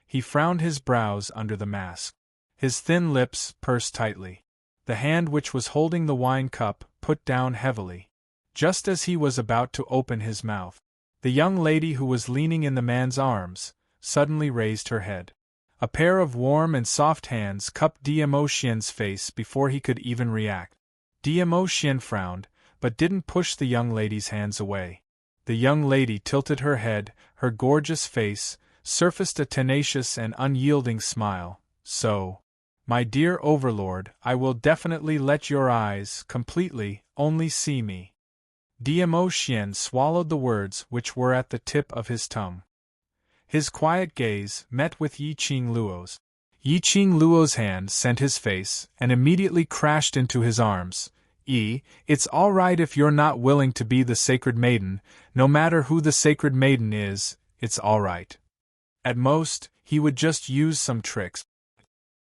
He frowned his brows under the mask. His thin lips pursed tightly. The hand which was holding the wine cup put down heavily. Just as he was about to open his mouth, the young lady who was leaning in the man's arms suddenly raised her head. A pair of warm and soft hands cupped Dmo Xian's face before he could even react. Dmo Xian frowned, but didn't push the young lady's hands away. The young lady tilted her head, her gorgeous face surfaced a tenacious and unyielding smile. "So, my dear Overlord, I will definitely let your eyes completely only see me." Dmo Xian swallowed the words which were at the tip of his tongue. His quiet gaze met with Yiqing Luo's. Yiqing Luo's hand sent his face and immediately crashed into his arms, It's all right if you're not willing to be the sacred maiden, no matter who the sacred maiden is, it's all right. At most, he would just use some tricks.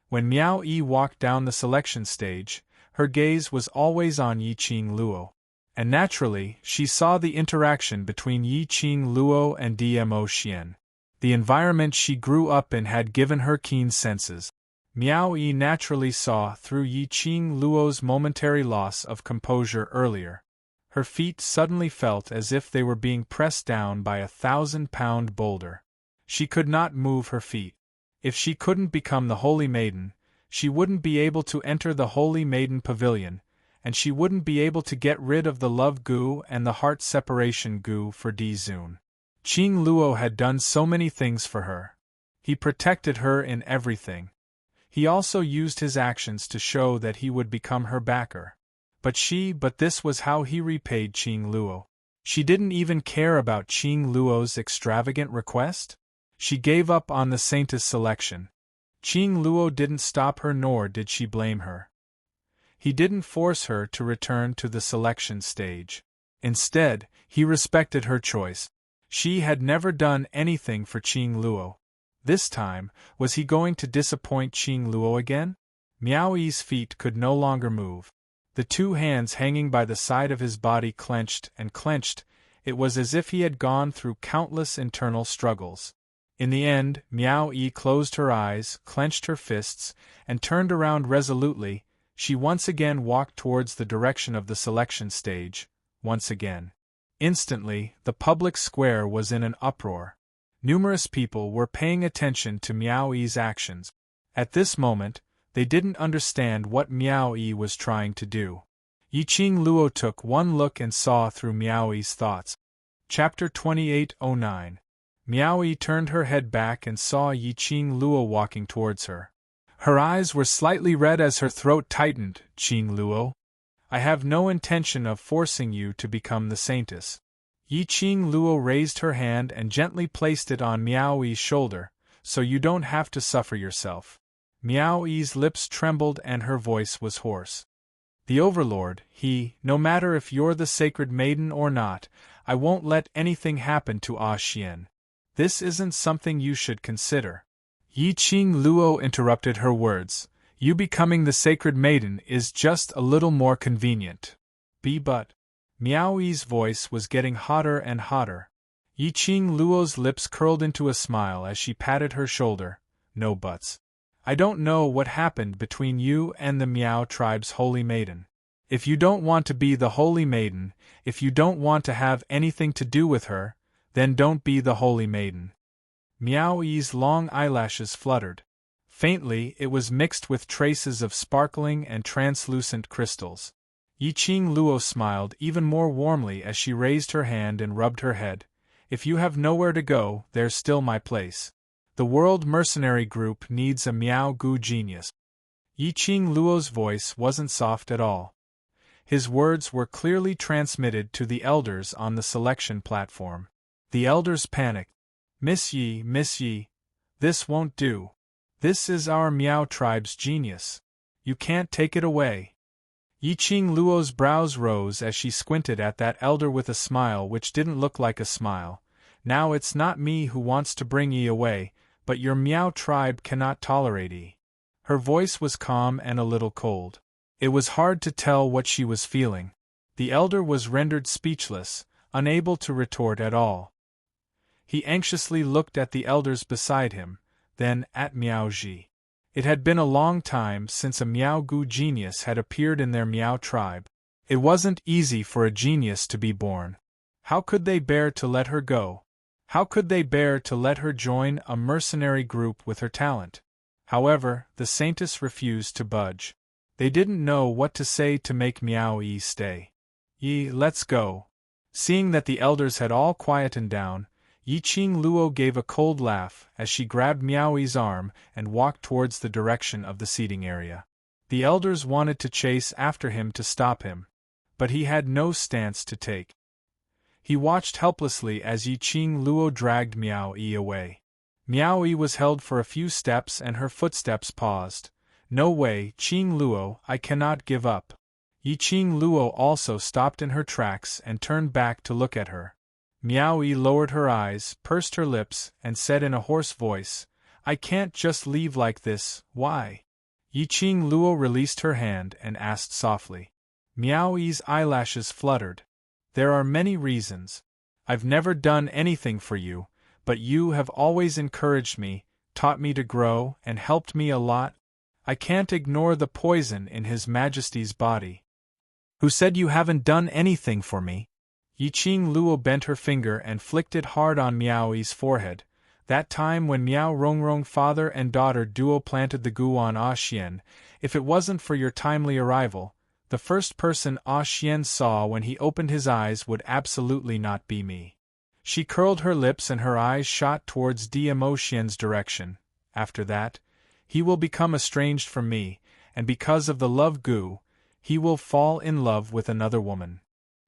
When Miao Yi walked down the selection stage, her gaze was always on Yi Qing Luo. And naturally, she saw the interaction between Yi Qing Luo and Dmo Xian. The environment she grew up in had given her keen senses. Miao Yi naturally saw through Yi Qing Luo's momentary loss of composure earlier. Her feet suddenly felt as if they were being pressed down by a 1,000-pound boulder. She could not move her feet. If she couldn't become the Holy Maiden, she wouldn't be able to enter the Holy Maiden Pavilion, and she wouldn't be able to get rid of the love goo and the heart separation goo for Di Zun. Qing Luo had done so many things for her. He protected her in everything. He also used his actions to show that he would become her backer. But this was how he repaid Qing Luo. She didn't even care about Qing Luo's extravagant request. She gave up on the Saintess selection. Qing Luo didn't stop her, nor did she blame her. He didn't force her to return to the selection stage. Instead, he respected her choice. She had never done anything for Qing Luo. This time, was he going to disappoint Qing Luo again? Miao Yi's feet could no longer move. The two hands hanging by the side of his body clenched and clenched. It was as if he had gone through countless internal struggles. In the end, Miao Yi closed her eyes, clenched her fists, and turned around resolutely. She once again walked towards the direction of the selection stage, once again. Instantly, the public square was in an uproar. Numerous people were paying attention to Miao Yi's actions. At this moment, they didn't understand what Miao Yi was trying to do. Yi Qing Luo took one look and saw through Miao Yi's thoughts. Chapter 2809. Miao Yi turned her head back and saw Yi Qing Luo walking towards her. Her eyes were slightly red as her throat tightened. Qing Luo, I have no intention of forcing you to become the Saintess. Yi Qing Luo raised her hand and gently placed it on Miao Yi's shoulder, so you don't have to suffer yourself. Miao Yi's lips trembled and her voice was hoarse. The Overlord, no matter if you're the sacred maiden or not, I won't let anything happen to Ah Xian. This isn't something you should consider. Yi Qing Luo interrupted her words. You becoming the sacred maiden is just a little more convenient. But Miao Yi's voice was getting hotter and hotter. Yi Qing Luo's lips curled into a smile as she patted her shoulder. No buts. I don't know what happened between you and the Miao tribe's Holy Maiden. If you don't want to be the Holy Maiden, if you don't want to have anything to do with her, then don't be the Holy Maiden. Miao Yi's long eyelashes fluttered. Faintly, it was mixed with traces of sparkling and translucent crystals. Yi Qing Luo smiled even more warmly as she raised her hand and rubbed her head. If you have nowhere to go, there's still my place. The World Mercenary Group needs a Miao Gu genius. Yi Qing Luo's voice wasn't soft at all. His words were clearly transmitted to the elders on the selection platform. The elders panicked. Miss Yi, this won't do. This is our Miao tribe's genius. You can't take it away. Yi Qing Luo's brows rose as she squinted at that elder with a smile which didn't look like a smile. Now it's not me who wants to bring Yi away, but your Miao tribe cannot tolerate Yi. Her voice was calm and a little cold. It was hard to tell what she was feeling. The elder was rendered speechless, unable to retort at all. He anxiously looked at the elders beside him, then at Miao Ji. It had been a long time since a Miao Gu genius had appeared in their Miao tribe. It wasn't easy for a genius to be born. How could they bear to let her go? How could they bear to let her join a mercenary group with her talent? However, the Saintess refused to budge. They didn't know what to say to make Miao Yi stay. Yi, let's go. Seeing that the elders had all quietened down, Yi Qing Luo gave a cold laugh as she grabbed Miao Yi's arm and walked towards the direction of the seating area. The elders wanted to chase after him to stop him, but he had no stance to take. He watched helplessly as Yi Qing Luo dragged Miao Yi away. Miao Yi was held for a few steps and her footsteps paused. No way, Qing Luo, I cannot give up. Yiqing Luo also stopped in her tracks and turned back to look at her. Miao Yi lowered her eyes, pursed her lips, and said in a hoarse voice, "I can't just leave like this, why?" Yiqing Luo released her hand and asked softly. Miao Yi's eyelashes fluttered. "There are many reasons. I've never done anything for you, but you have always encouraged me, taught me to grow, and helped me a lot. I can't ignore the poison in His Majesty's body." "Who said you haven't done anything for me?" Yiqing Luo bent her finger and flicked it hard on Miao Yi's forehead. "That time when Miao Rongrong father and daughter duo planted the gu on Ah Xian, if it wasn't for your timely arrival, the first person Ah Xian saw when he opened his eyes would absolutely not be me." She curled her lips and her eyes shot towards Mo Xian's direction. "After that, he will become estranged from me, and because of the love gu, he will fall in love with another woman."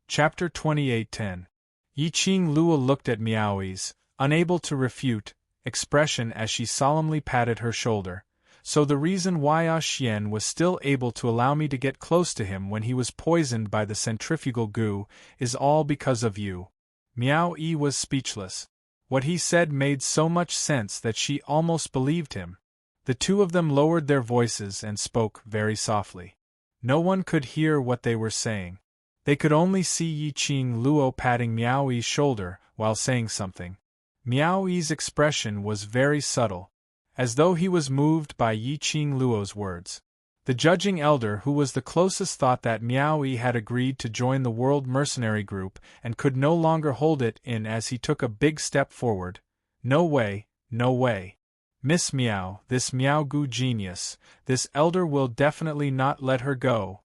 Chapter 28:10. Yiqing Luo looked at Miao Yi's, unable to refute, expression as she solemnly patted her shoulder. "So the reason why Ah Xian was still able to allow me to get close to him when he was poisoned by the centrifugal goo is all because of you." Miao Yi was speechless. What he said made so much sense that she almost believed him. The two of them lowered their voices and spoke very softly. No one could hear what they were saying. They could only see Yiqing Luo patting Miao Yi's shoulder while saying something. Miao Yi's expression was very subtle, as though he was moved by Yiqing Luo's words. The judging elder who was the closest thought that Miao Yi had agreed to join the World Mercenary Group and could no longer hold it in as he took a big step forward. "No way, no way. Miss Miao, this Miao Gu genius, this elder will definitely not let her go."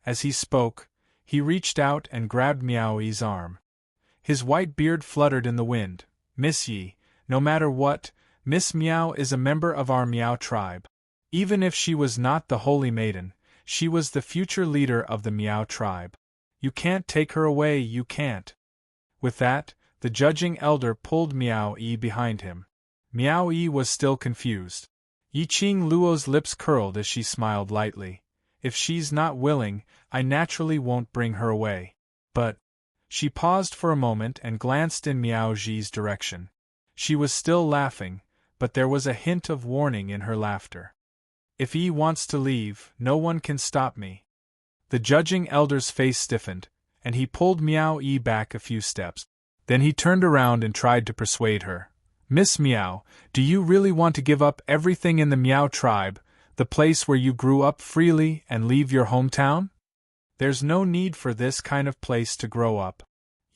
As he spoke, he reached out and grabbed Miao Yi's arm. His white beard fluttered in the wind. "Miss Yi, no matter what, Miss Miao is a member of our Miao tribe. Even if she was not the Holy Maiden, she was the future leader of the Miao tribe. You can't take her away, you can't." With that, the judging elder pulled Miao Yi behind him. Miao Yi was still confused. Yiqing Luo's lips curled as she smiled lightly. "If she's not willing, I naturally won't bring her away. But—" She paused for a moment and glanced in Miao Yi's direction. She was still laughing, but there was a hint of warning in her laughter. "If Yi wants to leave, no one can stop me." The judging elder's face stiffened, and he pulled Miao Yi back a few steps. Then he turned around and tried to persuade her. "Miss Miao, do you really want to give up everything in the Miao tribe, the place where you grew up freely, and leave your hometown?" "There's no need for this kind of place to grow up,"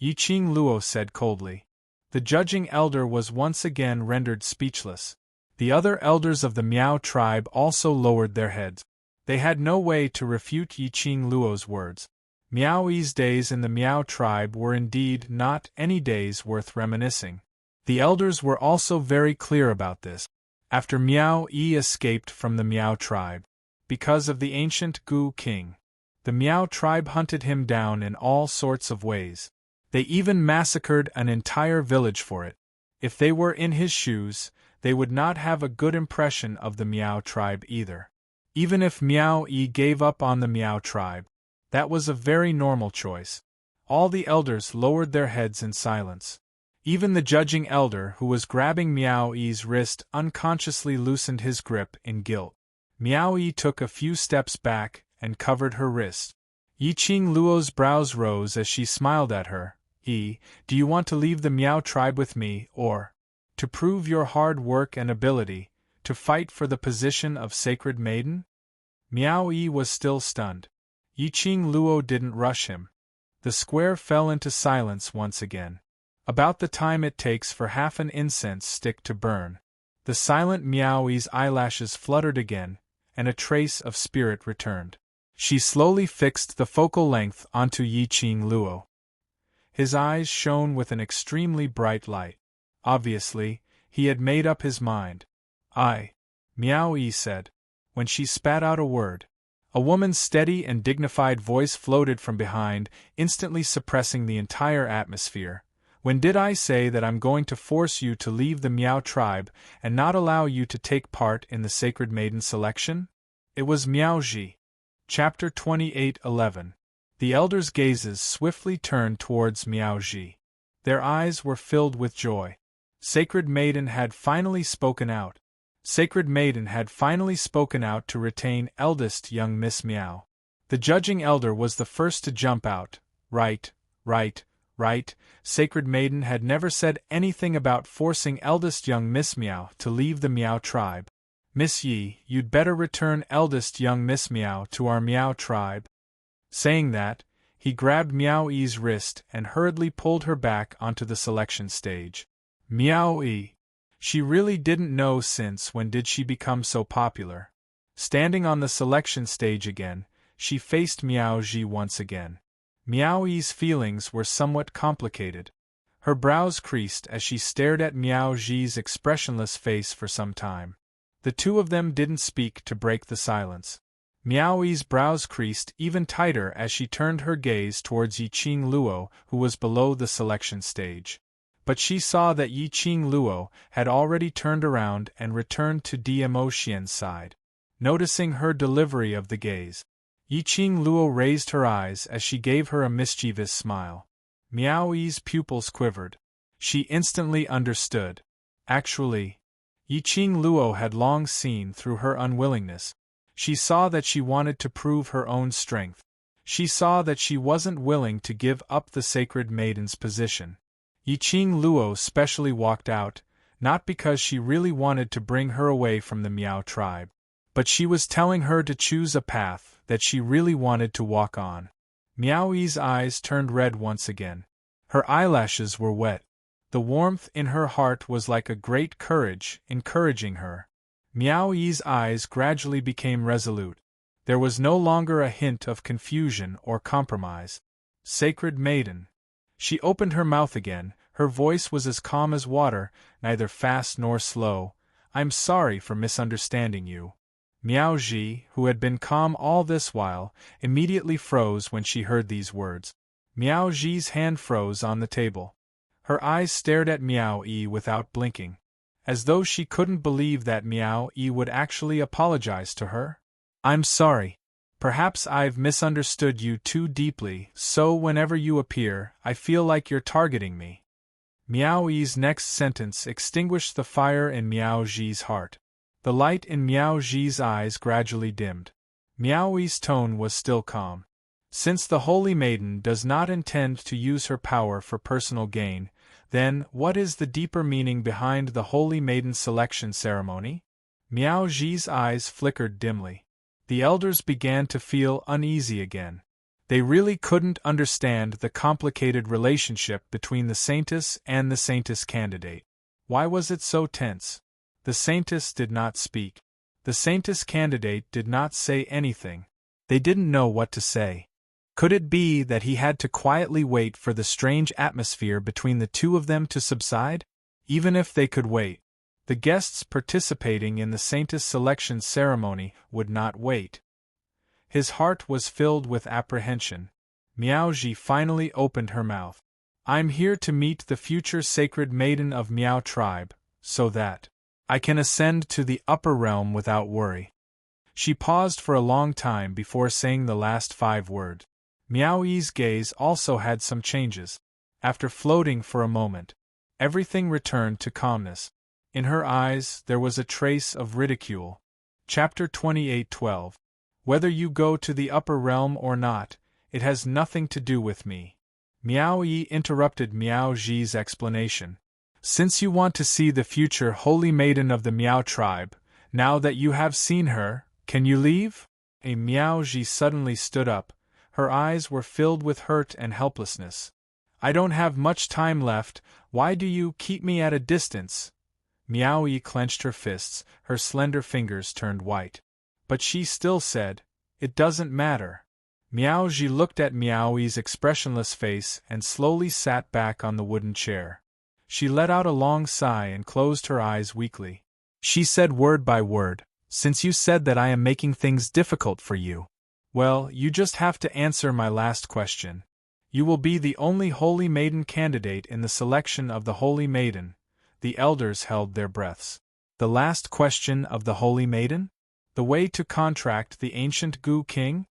Yiqing Luo said coldly. The judging elder was once again rendered speechless. The other elders of the Miao tribe also lowered their heads. They had no way to refute Yiqing Luo's words. Miao Yi's days in the Miao tribe were indeed not any days worth reminiscing. The elders were also very clear about this. After Miao Yi escaped from the Miao tribe, because of the ancient Gu king, the Miao tribe hunted him down in all sorts of ways. They even massacred an entire village for it. If they were in his shoes, they would not have a good impression of the Miao tribe either. Even if Miao Yi gave up on the Miao tribe, that was a very normal choice. All the elders lowered their heads in silence. Even the judging elder who was grabbing Miao Yi's wrist unconsciously loosened his grip in guilt. Miao Yi took a few steps back and covered her wrist. Yiqing Luo's brows rose as she smiled at her. "Yi, do you want to leave the Miao tribe with me, or to prove your hard work and ability, to fight for the position of Sacred Maiden?" Miao Yi was still stunned. Yiqing Luo didn't rush him. The square fell into silence once again. About the time it takes for half an incense stick to burn. The silent Miao Yi's eyelashes fluttered again, and a trace of spirit returned. She slowly fixed the focal length onto Yiqing Luo. His eyes shone with an extremely bright light. Obviously, he had made up his mind. Miao Yi said. When she spat out a word, a woman's steady and dignified voice floated from behind, instantly suppressing the entire atmosphere. "When did I say that I'm going to force you to leave the Miao tribe and not allow you to take part in the Sacred Maiden selection?" It was Miao Ji. Chapter 28:11. The elders' gazes swiftly turned towards Miao Ji. Their eyes were filled with joy. Sacred Maiden had finally spoken out. Sacred Maiden had finally spoken out to retain eldest young Miss Miao. The judging elder was the first to jump out. Right, right, right. Sacred Maiden had never said anything about forcing eldest young Miss Miao to leave the Miao tribe. Miss Yi, you'd better return eldest young Miss Miao to our Miao tribe. Saying that, he grabbed Miao Yi's wrist and hurriedly pulled her back onto the selection stage. Miao Yi. She really didn't know since when did she become so popular. Standing on the selection stage again, she faced Miao Ji once again. Miao Yi's feelings were somewhat complicated. Her brows creased as she stared at Miao Ji's expressionless face for some time. The two of them didn't speak to break the silence. Miao Yi's brows creased even tighter as she turned her gaze towards Yi Qing Luo, who was below the selection stage. But she saw that Yi Qing Luo had already turned around and returned to Dmo Xian's side. Noticing her delivery of the gaze, Yi Qing Luo raised her eyes as she gave her a mischievous smile. Miao Yi's pupils quivered. She instantly understood. Actually, Yi Qing Luo had long seen through her unwillingness. She saw that she wanted to prove her own strength. She saw that she wasn't willing to give up the Sacred Maiden's position. Yi Qing Luo specially walked out, not because she really wanted to bring her away from the Miao tribe, but she was telling her to choose a path that she really wanted to walk on. Miao Yi's eyes turned red once again. Her eyelashes were wet. The warmth in her heart was like a great courage, encouraging her. Miao Yi's eyes gradually became resolute. There was no longer a hint of confusion or compromise. Sacred Maiden. She opened her mouth again. Her voice was as calm as water, neither fast nor slow. I'm sorry for misunderstanding you. Miao Ji, who had been calm all this while, immediately froze when she heard these words. Miao Ji's hand froze on the table. Her eyes stared at Miao Yi without blinking, as though she couldn't believe that Miao Yi would actually apologize to her. I'm sorry. Perhaps I've misunderstood you too deeply, so whenever you appear, I feel like you're targeting me. Miao Yi's next sentence extinguished the fire in Miao Ji's heart. The light in Miao Ji's eyes gradually dimmed. Miao Yi's tone was still calm. Since the Holy Maiden does not intend to use her power for personal gain, then what is the deeper meaning behind the Holy Maiden's selection ceremony? Miao Ji's eyes flickered dimly. The elders began to feel uneasy again. They really couldn't understand the complicated relationship between the Saintess and the Saintess candidate. Why was it so tense? The Saintess did not speak. The Saintess candidate did not say anything. They didn't know what to say. Could it be that he had to quietly wait for the strange atmosphere between the two of them to subside? Even if they could wait, the guests participating in the Saintess selection ceremony would not wait. His heart was filled with apprehension. Miao Ji finally opened her mouth. I'm here to meet the future Sacred Maiden of Miao tribe, so that I can ascend to the upper realm without worry. She paused for a long time before saying the last 5 words. Miao Yi's gaze also had some changes. After floating for a moment, everything returned to calmness. In her eyes there was a trace of ridicule. Chapter 28:12. Whether you go to the upper realm or not, it has nothing to do with me. Miao Yi interrupted Miao Ji's explanation. Since you want to see the future Holy Maiden of the Miao tribe, now that you have seen her, can you leave? Miao Ji suddenly stood up. Her eyes were filled with hurt and helplessness. I don't have much time left, why do you keep me at a distance? Miao Yi clenched her fists, her slender fingers turned white. But she still said, it doesn't matter. Miao Ji looked at Miao Yi's expressionless face and slowly sat back on the wooden chair. She let out a long sigh and closed her eyes weakly. She said word by word, since you said that I am making things difficult for you. Well, you just have to answer my last question. You will be the only Holy Maiden candidate in the selection of the Holy Maiden. The elders held their breaths. The last question of the Holy Maiden? The way to contract the ancient Gu King?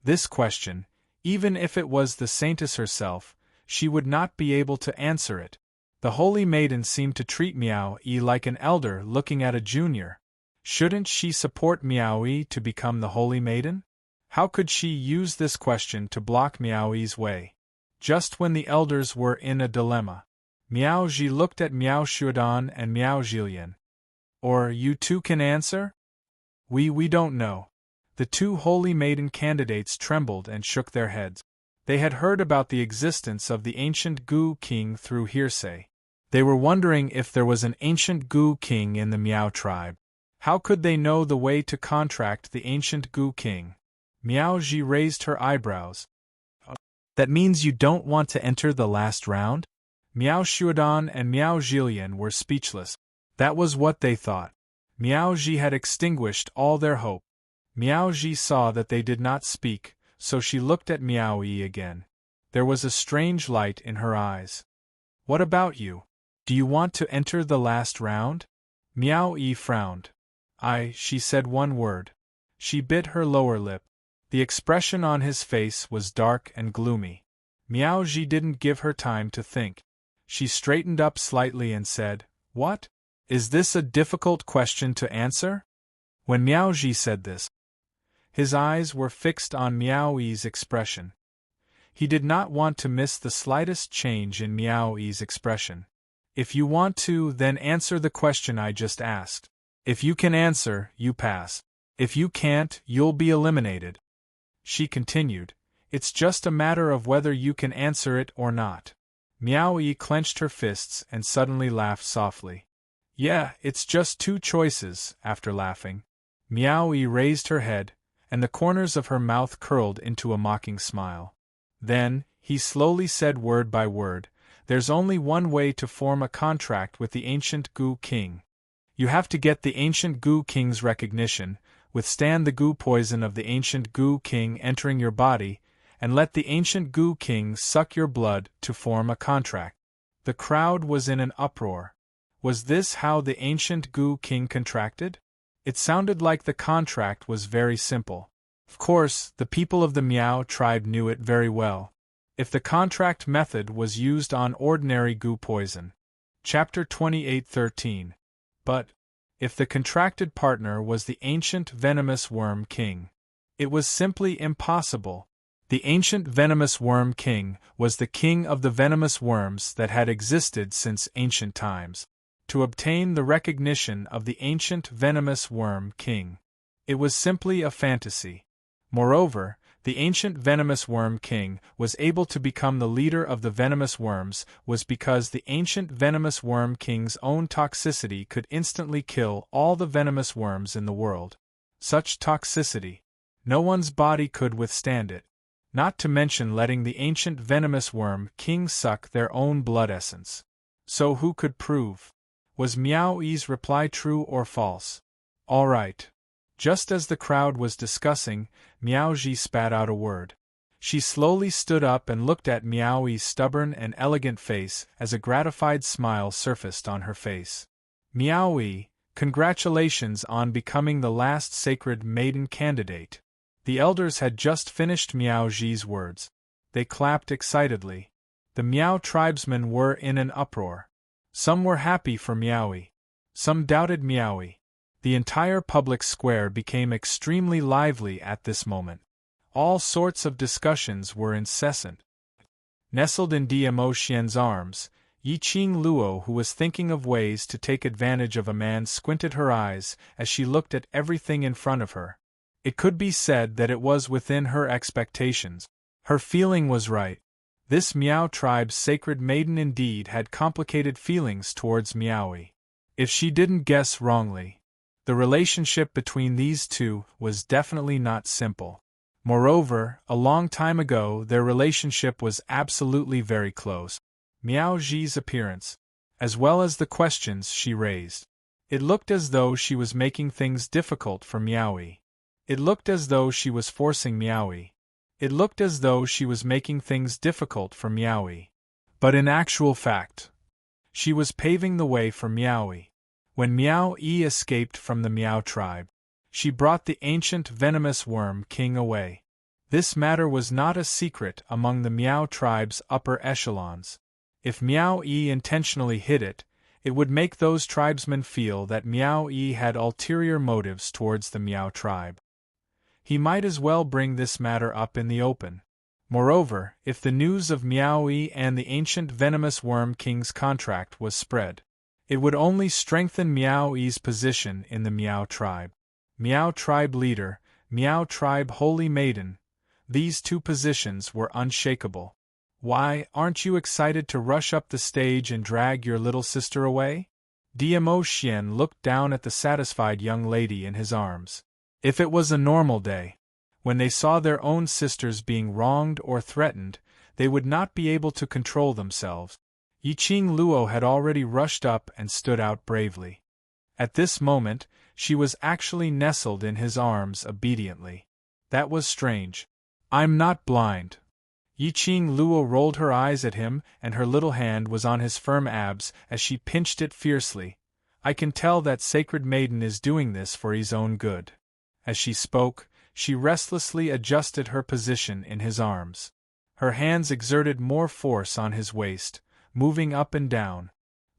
This question, even if it was the saintess herself, she would not be able to answer it. The holy maiden seemed to treat Miao-yi like an elder looking at a junior. Shouldn't she support Miao-yi to become the holy maiden? How could she use this question to block Miao-yi's way? Just when the elders were in a dilemma, Miao-ji looked at Miao Shuodan and Miao Jilian. Or you two can answer? We don't know. The two holy maiden candidates trembled and shook their heads. They had heard about the existence of the ancient Gu king through hearsay. They were wondering if there was an ancient Gu king in the Miao tribe. How could they know the way to contract the ancient Gu king? Miao Ji raised her eyebrows. That means you don't want to enter the last round? Miao Shuodan and Miao Jilian were speechless. That was what they thought. Miao Ji had extinguished all their hope. Miao Ji saw that they did not speak, so she looked at Miao-yi again. There was a strange light in her eyes. What about you? Do you want to enter the last round? Miao-yi frowned. She said one word. She bit her lower lip. The expression on his face was dark and gloomy. Miao Ji didn't give her time to think. She straightened up slightly and said, "What? Is this a difficult question to answer?" When Miao Ji said this, his eyes were fixed on Miao-yi's expression. He did not want to miss the slightest change in Miao-yi's expression. If you want to, then answer the question I just asked. If you can answer, you pass. If you can't, you'll be eliminated. She continued, "It's just a matter of whether you can answer it or not." Miao-yi clenched her fists and suddenly laughed softly. "Yeah, it's just two choices." After laughing, Miao-yi raised her head, and the corners of her mouth curled into a mocking smile. Then, he slowly said word by word, "There's only one way to form a contract with the ancient Gu king. You have to get the ancient Gu king's recognition, withstand the Gu poison of the ancient Gu king entering your body, and let the ancient Gu king suck your blood to form a contract." The crowd was in an uproar. Was this how the ancient Gu king contracted? It sounded like the contract was very simple. Of course, the people of the Miao tribe knew it very well. If the contract method was used on ordinary Gu poison. Chapter 28:13. But if the contracted partner was the ancient venomous worm king, it was simply impossible. The ancient venomous worm king was the king of the venomous worms that had existed since ancient times. To obtain the recognition of the ancient venomous worm king, it was simply a fantasy. Moreover, the ancient venomous worm king was able to become the leader of the venomous worms was because the ancient venomous worm king's own toxicity could instantly kill all the venomous worms in the world. Such toxicity, no one's body could withstand it, not to mention letting the ancient venomous worm king suck their own blood essence. So who could prove? Was Miao-yi's reply true or false? All right. Just as the crowd was discussing, Miao-ji spat out a word. She slowly stood up and looked at Miao-yi's stubborn and elegant face as a gratified smile surfaced on her face. "Miao-yi, congratulations on becoming the last sacred maiden candidate." The elders had just finished Miao-ji's words. They clapped excitedly. The Miao tribesmen were in an uproar. Some were happy for Miao-yi. Some doubted Miao-yi. The entire public square became extremely lively at this moment. All sorts of discussions were incessant. Nestled in Dmo Xian's arms, Yiqing Luo, who was thinking of ways to take advantage of a man, squinted her eyes as she looked at everything in front of her. It could be said that it was within her expectations. Her feeling was right. This Miao tribe's sacred maiden indeed had complicated feelings towards Miao-yi. If she didn't guess wrongly, the relationship between these two was definitely not simple. Moreover, a long time ago their relationship was absolutely very close. Miao-ji's appearance, as well as the questions she raised. It looked as though she was making things difficult for Miao-yi. It looked as though she was forcing Miao-yi. It looked as though she was making things difficult for Miao-yi. But in actual fact, she was paving the way for Miao-yi. When Miao-yi escaped from the Miao tribe, she brought the ancient venomous worm king away. This matter was not a secret among the Miao tribe's upper echelons. If Miao Yi intentionally hid it, it would make those tribesmen feel that Miao Yi had ulterior motives towards the Miao tribe. He might as well bring this matter up in the open. Moreover, if the news of Miao Yi and the ancient venomous Worm King's contract was spread, it would only strengthen Miao Yi's position in the Miao tribe. Miao tribe leader, Miao tribe holy maiden, these two positions were unshakable. Why, aren't you excited to rush up the stage and drag your little sister away? Dmo Xian looked down at the satisfied young lady in his arms. If it was a normal day, when they saw their own sisters being wronged or threatened, they would not be able to control themselves. Yiqing Luo had already rushed up and stood out bravely. At this moment, she was actually nestled in his arms obediently. That was strange. I'm not blind. Yiqing Luo rolled her eyes at him, and her little hand was on his firm abs as she pinched it fiercely. I can tell that sacred maiden is doing this for his own good. As she spoke, she restlessly adjusted her position in his arms. Her hands exerted more force on his waist, moving up and down.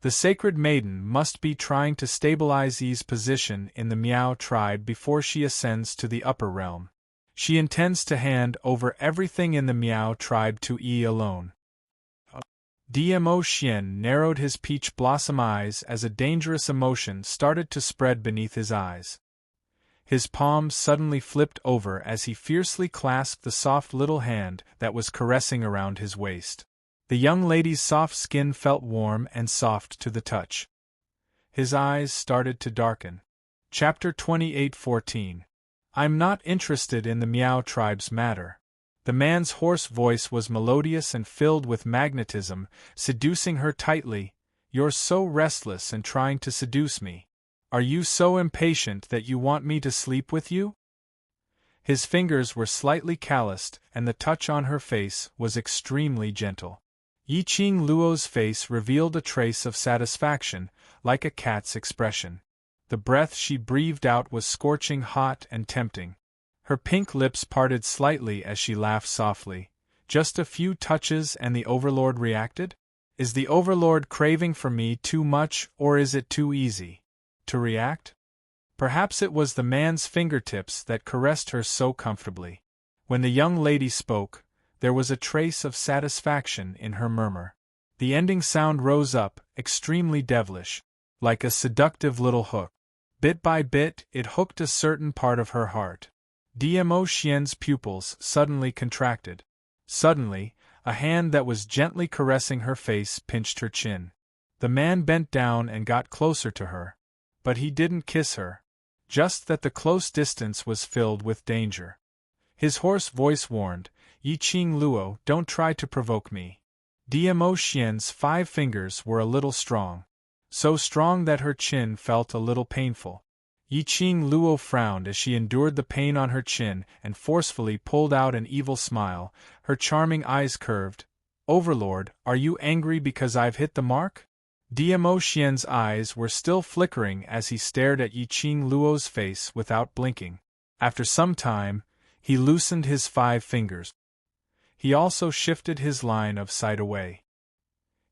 The sacred maiden must be trying to stabilize Yi's position in the Miao tribe before she ascends to the upper realm. She intends to hand over everything in the Miao tribe to Yi alone. Dmo Xian narrowed his peach blossom eyes as a dangerous emotion started to spread beneath his eyes. His palm suddenly flipped over as he fiercely clasped the soft little hand that was caressing around his waist. The young lady's soft skin felt warm and soft to the touch. His eyes started to darken. Chapter 28:14. I'm not interested in the Miao tribe's matter. The man's hoarse voice was melodious and filled with magnetism, seducing her tightly. You're so restless and trying to seduce me. Are you so impatient that you want me to sleep with you? His fingers were slightly calloused, and the touch on her face was extremely gentle. Yiqing Luo's face revealed a trace of satisfaction, like a cat's expression. The breath she breathed out was scorching hot and tempting. Her pink lips parted slightly as she laughed softly. Just a few touches and the Overlord reacted? Is the Overlord craving for me too much, or is it too easy to react? Perhaps it was the man's fingertips that caressed her so comfortably. When the young lady spoke, there was a trace of satisfaction in her murmur. The ending sound rose up, extremely devilish, like a seductive little hook. Bit by bit, it hooked a certain part of her heart. Dmo Xian's pupils suddenly contracted. Suddenly, a hand that was gently caressing her face pinched her chin. The man bent down and got closer to her. But he didn't kiss her. Just that the close distance was filled with danger. His hoarse voice warned, Yiqing Luo, don't try to provoke me. Dmo Xian's 5 fingers were a little strong. So strong that her chin felt a little painful. Yiqing Luo frowned as she endured the pain on her chin and forcefully pulled out an evil smile, her charming eyes curved. Overlord, are you angry because I've hit the mark? Dmo Xian's eyes were still flickering as he stared at Yiqing Luo's face without blinking. After some time, he loosened his 5 fingers. He also shifted his line of sight away.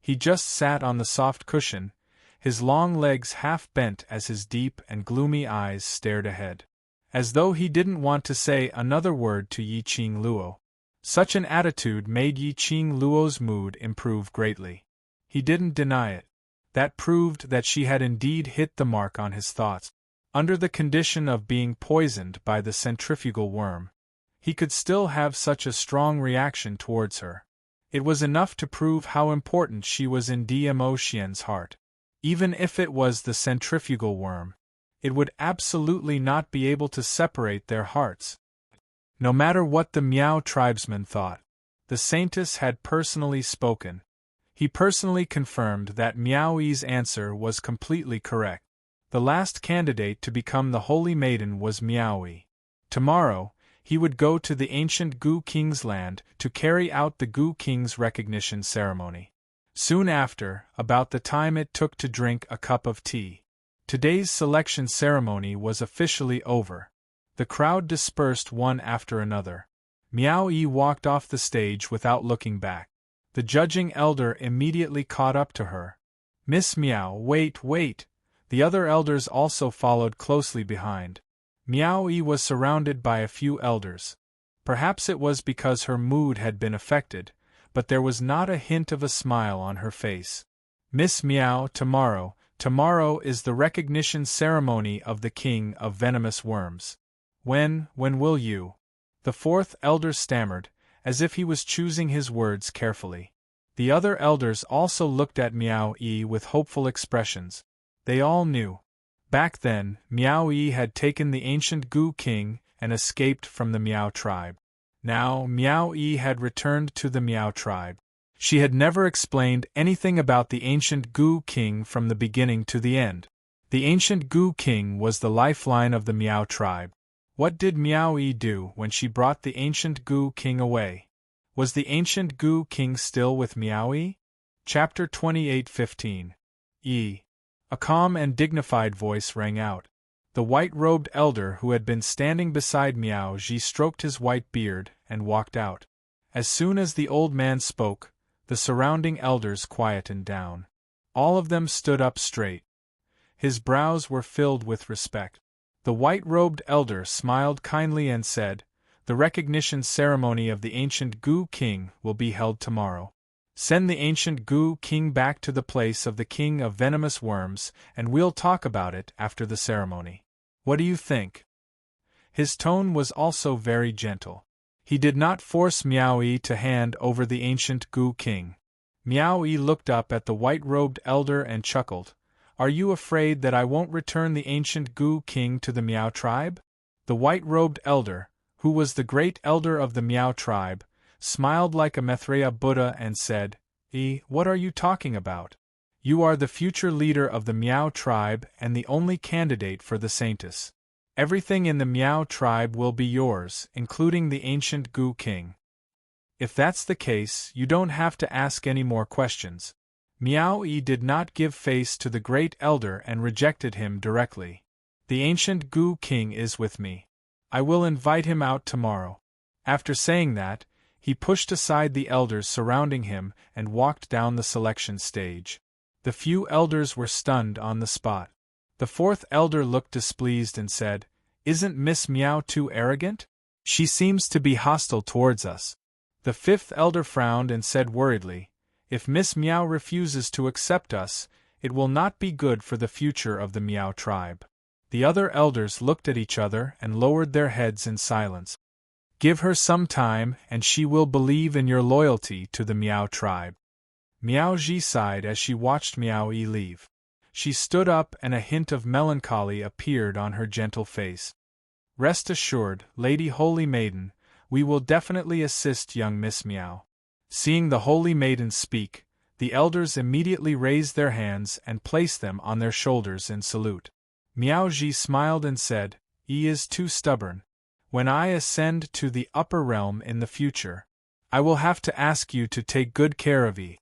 He just sat on the soft cushion, his long legs half bent as his deep and gloomy eyes stared ahead. As though he didn't want to say another word to Yiqing Luo. Such an attitude made Yiqing Luo's mood improve greatly. He didn't deny it. That proved that she had indeed hit the mark on his thoughts. Under the condition of being poisoned by the centrifugal worm, he could still have such a strong reaction towards her. It was enough to prove how important she was in Dmo Xian's heart. Even if it was the centrifugal worm, it would absolutely not be able to separate their hearts. No matter what the Miao tribesmen thought, the Saintess had personally spoken. He personally confirmed that Miao Yi's answer was completely correct. The last candidate to become the Holy Maiden was Miao Yi. Tomorrow, he would go to the ancient Gu King's land to carry out the Gu King's recognition ceremony. Soon after, about the time it took to drink a cup of tea, today's selection ceremony was officially over. The crowd dispersed one after another. Miao Yi walked off the stage without looking back. The judging elder immediately caught up to her. Miss Miao, wait, wait! The other elders also followed closely behind. Miao Yi was surrounded by a few elders. Perhaps it was because her mood had been affected, but there was not a hint of a smile on her face. Miss Miao, tomorrow is the recognition ceremony of the King of Venomous Worms. When will you? The fourth elder stammered, as if he was choosing his words carefully. The other elders also looked at Miao Yi with hopeful expressions. They all knew. Back then, Miao Yi had taken the ancient Gu King and escaped from the Miao tribe. Now, Miao Yi had returned to the Miao tribe. She had never explained anything about the ancient Gu King from the beginning to the end. The ancient Gu King was the lifeline of the Miao tribe. What did Miao Yi do when she brought the ancient Gu King away? Was the ancient Gu King still with Miao Yi? Chapter 28:15. A calm and dignified voice rang out. The white-robed elder who had been standing beside Miao Ji stroked his white beard and walked out. As soon as the old man spoke, the surrounding elders quietened down. All of them stood up straight. His brows were filled with respect. The white-robed elder smiled kindly and said, "The recognition ceremony of the ancient Gu King will be held tomorrow. Send the ancient Gu King back to the place of the King of Venomous Worms, and we'll talk about it after the ceremony. What do you think?" His tone was also very gentle. He did not force Miao Yi to hand over the ancient Gu King. Miao Yi looked up at the white-robed elder and chuckled. "Are you afraid that I won't return the ancient Gu King to the Miao tribe?" The white-robed elder, who was the great elder of the Miao tribe, smiled like a Maitreya Buddha and said, What are you talking about? You are the future leader of the Miao tribe and the only candidate for the saintess. Everything in the Miao tribe will be yours, including the ancient Gu King. If that's the case, you don't have to ask any more questions." Miao Yi did not give face to the great elder and rejected him directly. "The ancient Gu King is with me. I will invite him out tomorrow." After saying that, he pushed aside the elders surrounding him and walked down the selection stage. The few elders were stunned on the spot. The fourth elder looked displeased and said, "Isn't Miss Miao too arrogant? She seems to be hostile towards us." The fifth elder frowned and said worriedly, "If Miss Miao refuses to accept us, it will not be good for the future of the Miao tribe." The other elders looked at each other and lowered their heads in silence. "Give her some time and she will believe in your loyalty to the Miao tribe." Miao Ji sighed as she watched Miao Yi leave. She stood up and a hint of melancholy appeared on her gentle face. "Rest assured, Lady Holy Maiden, we will definitely assist young Miss Miao." Seeing the Holy Maiden speak, the elders immediately raised their hands and placed them on their shoulders in salute. Miao Ji smiled and said, "He is too stubborn. When I ascend to the upper realm in the future, I will have to ask you to take good care of Yi."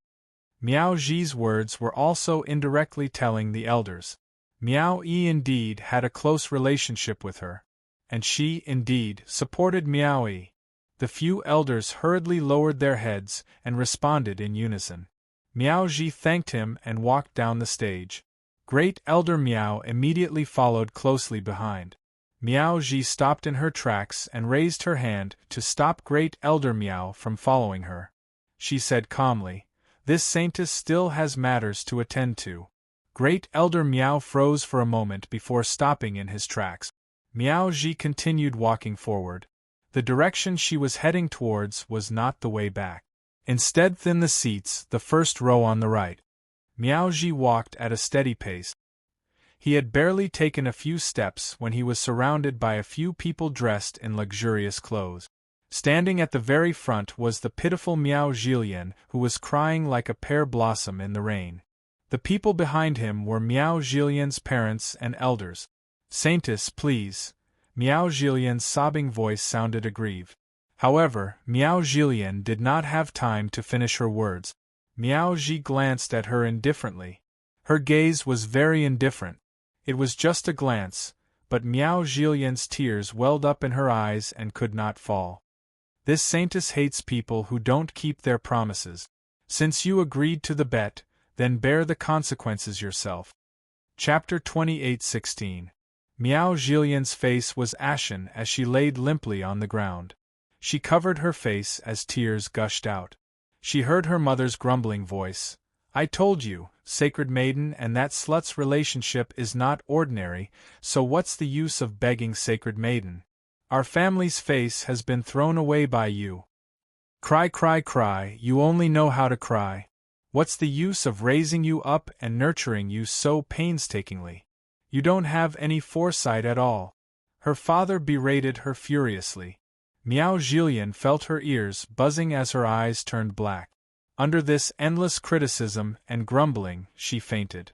Miao Ji's words were also indirectly telling the elders. Miao Yi indeed had a close relationship with her, and she, indeed, supported Miao Yi. The few elders hurriedly lowered their heads and responded in unison. Miao Ji thanked him and walked down the stage. Great Elder Miao immediately followed closely behind. Miao Ji stopped in her tracks and raised her hand to stop Great Elder Miao from following her. She said calmly, "This saintess still has matters to attend to." Great Elder Miao froze for a moment before stopping in his tracks. Miao Ji continued walking forward. The direction she was heading towards was not the way back. Instead, in the seats, the first row on the right. Miao Ji walked at a steady pace. He had barely taken a few steps when he was surrounded by a few people dressed in luxurious clothes. Standing at the very front was the pitiful Miao Jillian, who was crying like a pear blossom in the rain. The people behind him were Miao Jillian's parents and elders. "Saintess, please." Miao Jillian's sobbing voice sounded aggrieved. However, Miao Jillian did not have time to finish her words. Miao Ji glanced at her indifferently. Her gaze was very indifferent. It was just a glance, but Miao Jillian's tears welled up in her eyes and could not fall. This saintess hates people who don't keep their promises. Since you agreed to the bet, then bear the consequences yourself. Chapter 28:16. Miao Zhilian's face was ashen as she laid limply on the ground. She covered her face as tears gushed out. She heard her mother's grumbling voice. I told you, sacred maiden, and that slut's relationship is not ordinary, so what's the use of begging, sacred maiden? Our family's face has been thrown away by you. Cry, cry, cry, you only know how to cry. What's the use of raising you up and nurturing you so painstakingly? You don't have any foresight at all. Her father berated her furiously. Miao Zhilian felt her ears buzzing as her eyes turned black. Under this endless criticism and grumbling, she fainted.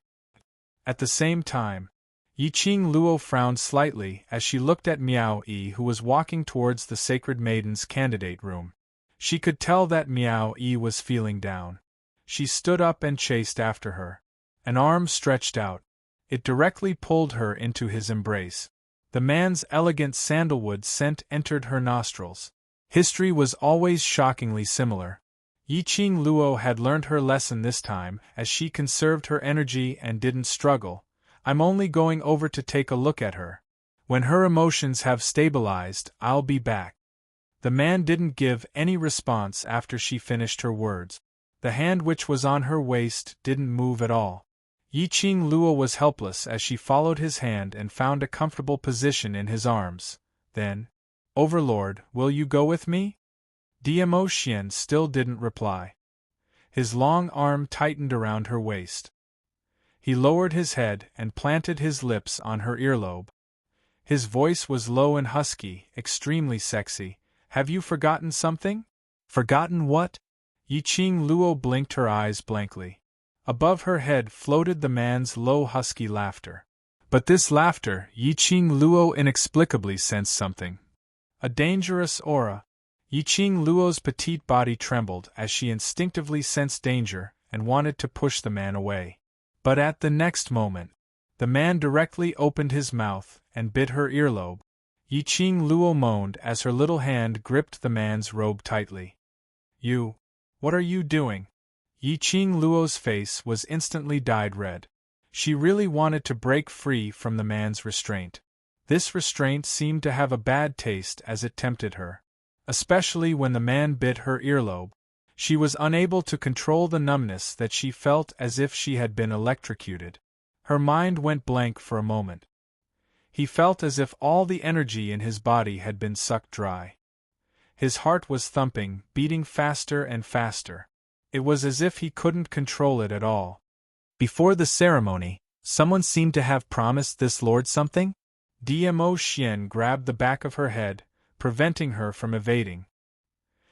At the same time, Yiqing Luo frowned slightly as she looked at Miao Yi, who was walking towards the sacred maiden's candidate room. She could tell that Miao Yi was feeling down. She stood up and chased after her. An arm stretched out. It directly pulled her into his embrace. The man's elegant sandalwood scent entered her nostrils. History was always shockingly similar. Yiqing Luo had learned her lesson this time, as she conserved her energy and didn't struggle. I'm only going over to take a look at her. When her emotions have stabilized, I'll be back. The man didn't give any response after she finished her words. The hand which was on her waist didn't move at all. Yiqing Luo was helpless as she followed his hand and found a comfortable position in his arms. Then, Overlord, will you go with me? Diamo Xian still didn't reply. His long arm tightened around her waist. He lowered his head and planted his lips on her earlobe. His voice was low and husky, extremely sexy. Have you forgotten something? Forgotten what? Yiqing Luo blinked her eyes blankly. Above her head floated the man's low husky laughter. But this laughter, Yiqing Luo inexplicably sensed something. A dangerous aura. Yiqing Luo's petite body trembled as she instinctively sensed danger and wanted to push the man away. But at the next moment, the man directly opened his mouth and bit her earlobe. Yiqing Luo moaned as her little hand gripped the man's robe tightly. What are you doing? Yiqing Luo's face was instantly dyed red. She really wanted to break free from the man's restraint. This restraint seemed to have a bad taste as it tempted her. Especially when the man bit her earlobe. She was unable to control the numbness that she felt, as if she had been electrocuted. Her mind went blank for a moment. He felt as if all the energy in his body had been sucked dry. His heart was thumping, beating faster and faster. It was as if he couldn't control it at all. Before the ceremony, someone seemed to have promised this lord something? Diamo Xian grabbed the back of her head, preventing her from evading.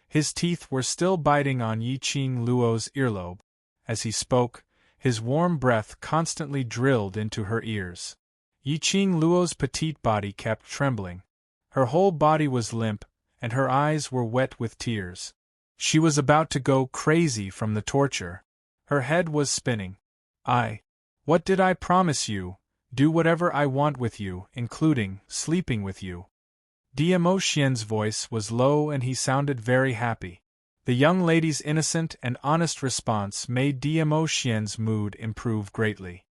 His teeth were still biting on Yiqing Luo's earlobe. As he spoke, his warm breath constantly drilled into her ears. Yiqing Luo's petite body kept trembling. Her whole body was limp, and her eyes were wet with tears. She was about to go crazy from the torture. Her head was spinning. What did I promise you? Do whatever I want with you, including sleeping with you. Diamo Xian's voice was low and he sounded very happy. The young lady's innocent and honest response made Diamo Xian's mood improve greatly.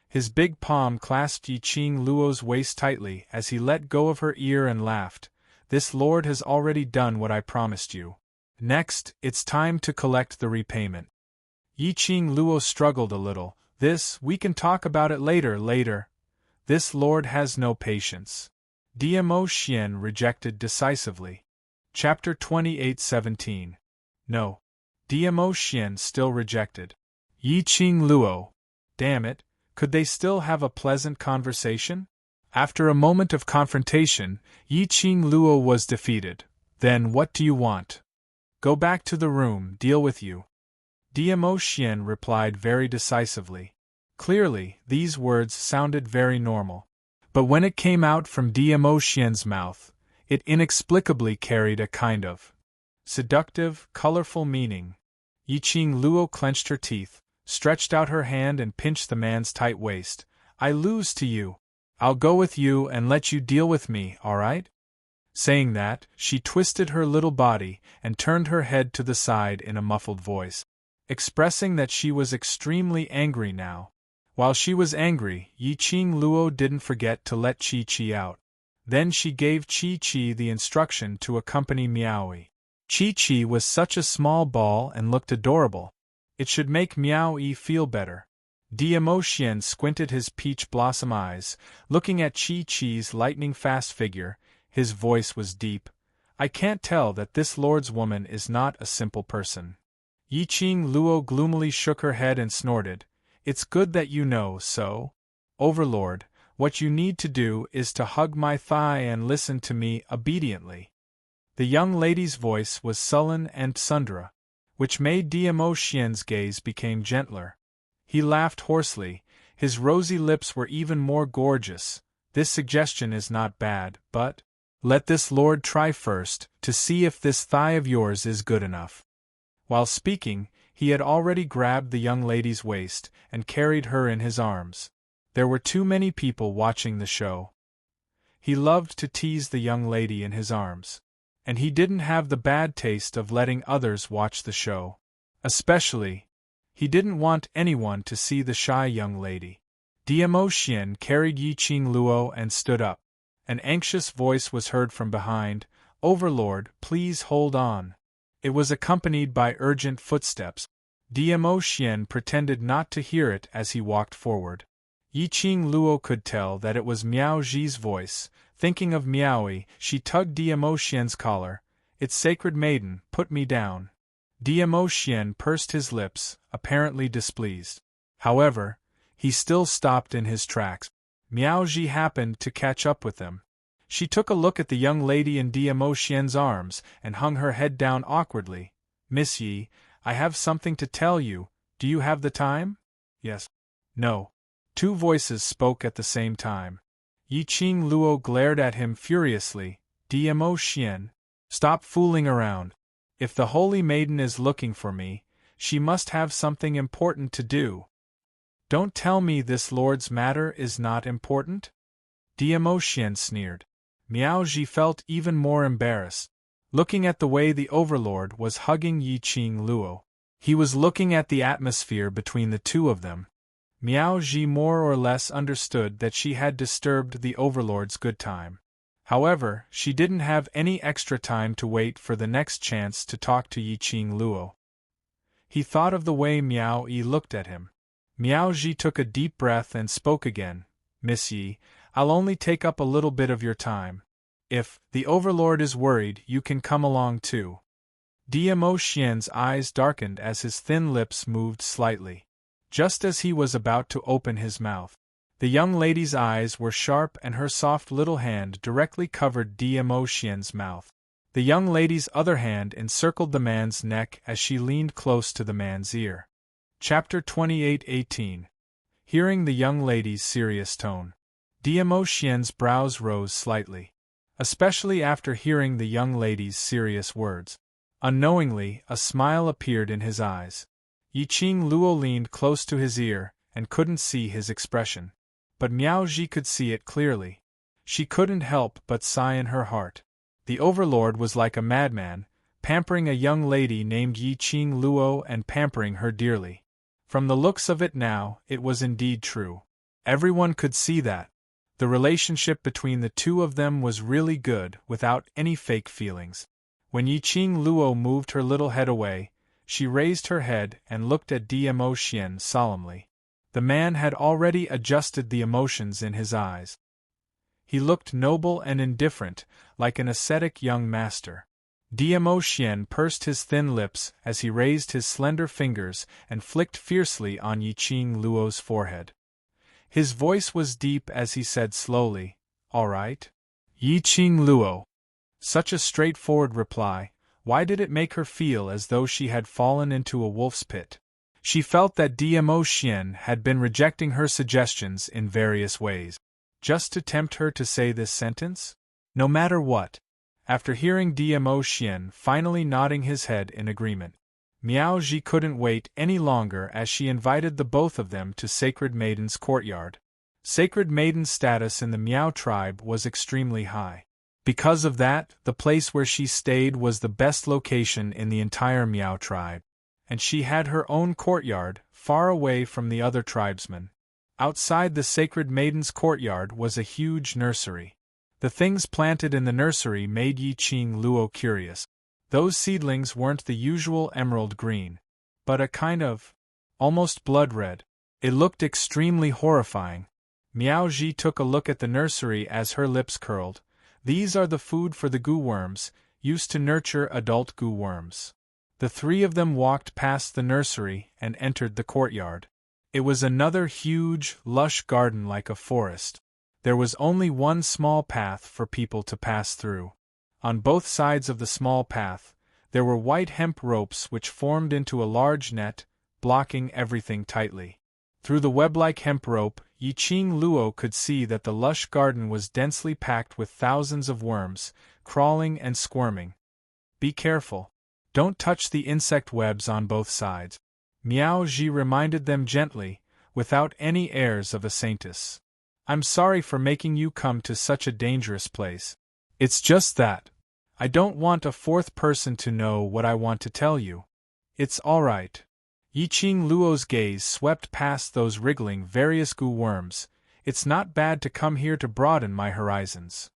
His big palm clasped Yiqing Luo's waist tightly as he let go of her ear and laughed. This lord has already done what I promised you. Next, it's time to collect the repayment. Yiqing Luo struggled a little. We can talk about it later. This lord has no patience. Diamo Xian rejected decisively. Chapter 28:17. No. Diamo Xian still rejected. Yiqing Luo. Damn it, could they still have a pleasant conversation? After a moment of confrontation, Yiqing Luo was defeated. Then what do you want? Go back to the room, deal with you. Diamo Xian replied very decisively. Clearly, these words sounded very normal. But when it came out from Diamo Xian's mouth, it inexplicably carried a kind of seductive, colorful meaning. Yiqing Luo clenched her teeth, stretched out her hand and pinched the man's tight waist. I lose to you. I'll go with you and let you deal with me, all right? Saying that, she twisted her little body and turned her head to the side in a muffled voice, expressing that she was extremely angry now. While she was angry, Yiqing Luo didn't forget to let Chi-Chi out. Then she gave Chi-Chi the instruction to accompany Miaoyi. Chi-Chi was such a small ball and looked adorable. It should make Miaoyi feel better. Diemo squinted his peach blossom eyes, looking at Chi-Chi's lightning-fast figure. His voice was deep. I can't tell that this lord's woman is not a simple person. Yiqing Luo gloomily shook her head and snorted. It's good that you know so. Overlord, what you need to do is to hug my thigh and listen to me obediently. The young lady's voice was sullen and tsundere, which made Diemo Xian's gaze become gentler. He laughed hoarsely. His rosy lips were even more gorgeous. This suggestion is not bad, but let this lord try first, to see if this thigh of yours is good enough. While speaking, he had already grabbed the young lady's waist and carried her in his arms. There were too many people watching the show. He loved to tease the young lady in his arms. And he didn't have the bad taste of letting others watch the show. Especially, he didn't want anyone to see the shy young lady. Diemo Xian carried Yiqing Luo and stood up. An anxious voice was heard from behind. Overlord, please hold on. It was accompanied by urgent footsteps. Diemo Xian pretended not to hear it as he walked forward. Yiqing Luo could tell that it was Miao Zhi's voice. Thinking of Miaoyi, she tugged Diemo Xian's collar. It's sacred maiden, put me down. Diemo Xian pursed his lips, apparently displeased. However, he still stopped in his tracks. Miao Zhi happened to catch up with them. She took a look at the young lady in Diemo Xian's arms and hung her head down awkwardly. Miss Yi, I have something to tell you. Do you have the time? Yes. No. Two voices spoke at the same time. Yiqing Luo glared at him furiously. Diemo Xian, stop fooling around. If the holy maiden is looking for me, she must have something important to do. Don't tell me this lord's matter is not important? Diemo Xian sneered. Miao Zhi felt even more embarrassed. Looking at the way the Overlord was hugging Yiqing Luo, he was looking at the atmosphere between the two of them. Miao Zhi more or less understood that she had disturbed the Overlord's good time. However, she didn't have any extra time to wait for the next chance to talk to Yiqing Luo. He thought of the way Miao Yi looked at him. Miao Zhi took a deep breath and spoke again. Miss Yi, I'll only take up a little bit of your time. If the Overlord is worried, you can come along too. Diemo Xian's eyes darkened as his thin lips moved slightly. Just as he was about to open his mouth, the young lady's eyes were sharp and her soft little hand directly covered Diemo Xian's mouth. The young lady's other hand encircled the man's neck as she leaned close to the man's ear. Chapter 28:18. Hearing the young lady's serious tone, Diemo Xian's brows rose slightly. Especially after hearing the young lady's serious words. Unknowingly, a smile appeared in his eyes. Yiqing Luo leaned close to his ear and couldn't see his expression. But Miao Zhi could see it clearly. She couldn't help but sigh in her heart. The Overlord was like a madman, pampering a young lady named Yiqing Luo and pampering her dearly. From the looks of it now, it was indeed true. Everyone could see that. The relationship between the two of them was really good, without any fake feelings. When Yiqing Luo moved her little head away, she raised her head and looked at Diemo Xian solemnly. The man had already adjusted the emotions in his eyes. He looked noble and indifferent, like an ascetic young master. Diemo Xian pursed his thin lips as he raised his slender fingers and flicked fiercely on Yiqing Luo's forehead. His voice was deep as he said slowly, "All right?" Yiqing Luo. Such a straightforward reply. Why did it make her feel as though she had fallen into a wolf's pit? She felt that Diemo Xian had been rejecting her suggestions in various ways. Just to tempt her to say this sentence? No matter what. After hearing Diemo Xian finally nodding his head in agreement, Miao Zhi couldn't wait any longer as she invited the both of them to Sacred Maiden's courtyard. Sacred Maiden's status in the Miao tribe was extremely high. Because of that, the place where she stayed was the best location in the entire Miao tribe. And she had her own courtyard, far away from the other tribesmen. Outside the Sacred Maiden's courtyard was a huge nursery. The things planted in the nursery made Yi Qing Luo curious. Those seedlings weren't the usual emerald green, but a kind of almost blood red. It looked extremely horrifying. Miao Ji took a look at the nursery as her lips curled. These are the food for the goo worms, used to nurture adult goo worms. The three of them walked past the nursery and entered the courtyard. It was another huge, lush garden like a forest. There was only one small path for people to pass through. On both sides of the small path, there were white hemp ropes which formed into a large net, blocking everything tightly. Through the web-like hemp rope, Yi Qing Luo could see that the lush garden was densely packed with thousands of worms, crawling and squirming. Be careful. Don't touch the insect webs on both sides. Miao Ji reminded them gently, without any airs of a saintess. I'm sorry for making you come to such a dangerous place. It's just that I don't want a fourth person to know what I want to tell you. It's all right. Yi Qing Luo's gaze swept past those wriggling various goo worms. It's not bad to come here to broaden my horizons.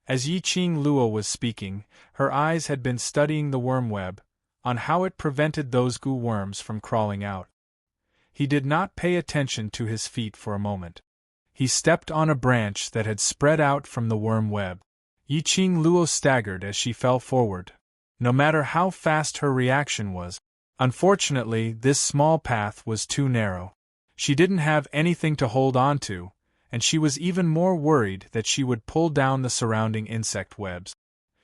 As Yi Qing Luo was speaking, her eyes had been studying the worm web, on how it prevented those goo worms from crawling out. He did not pay attention to his feet for a moment. He stepped on a branch that had spread out from the worm web. Yi Qing Luo staggered as she fell forward. No matter how fast her reaction was, unfortunately, this small path was too narrow. She didn't have anything to hold on to, and she was even more worried that she would pull down the surrounding insect webs.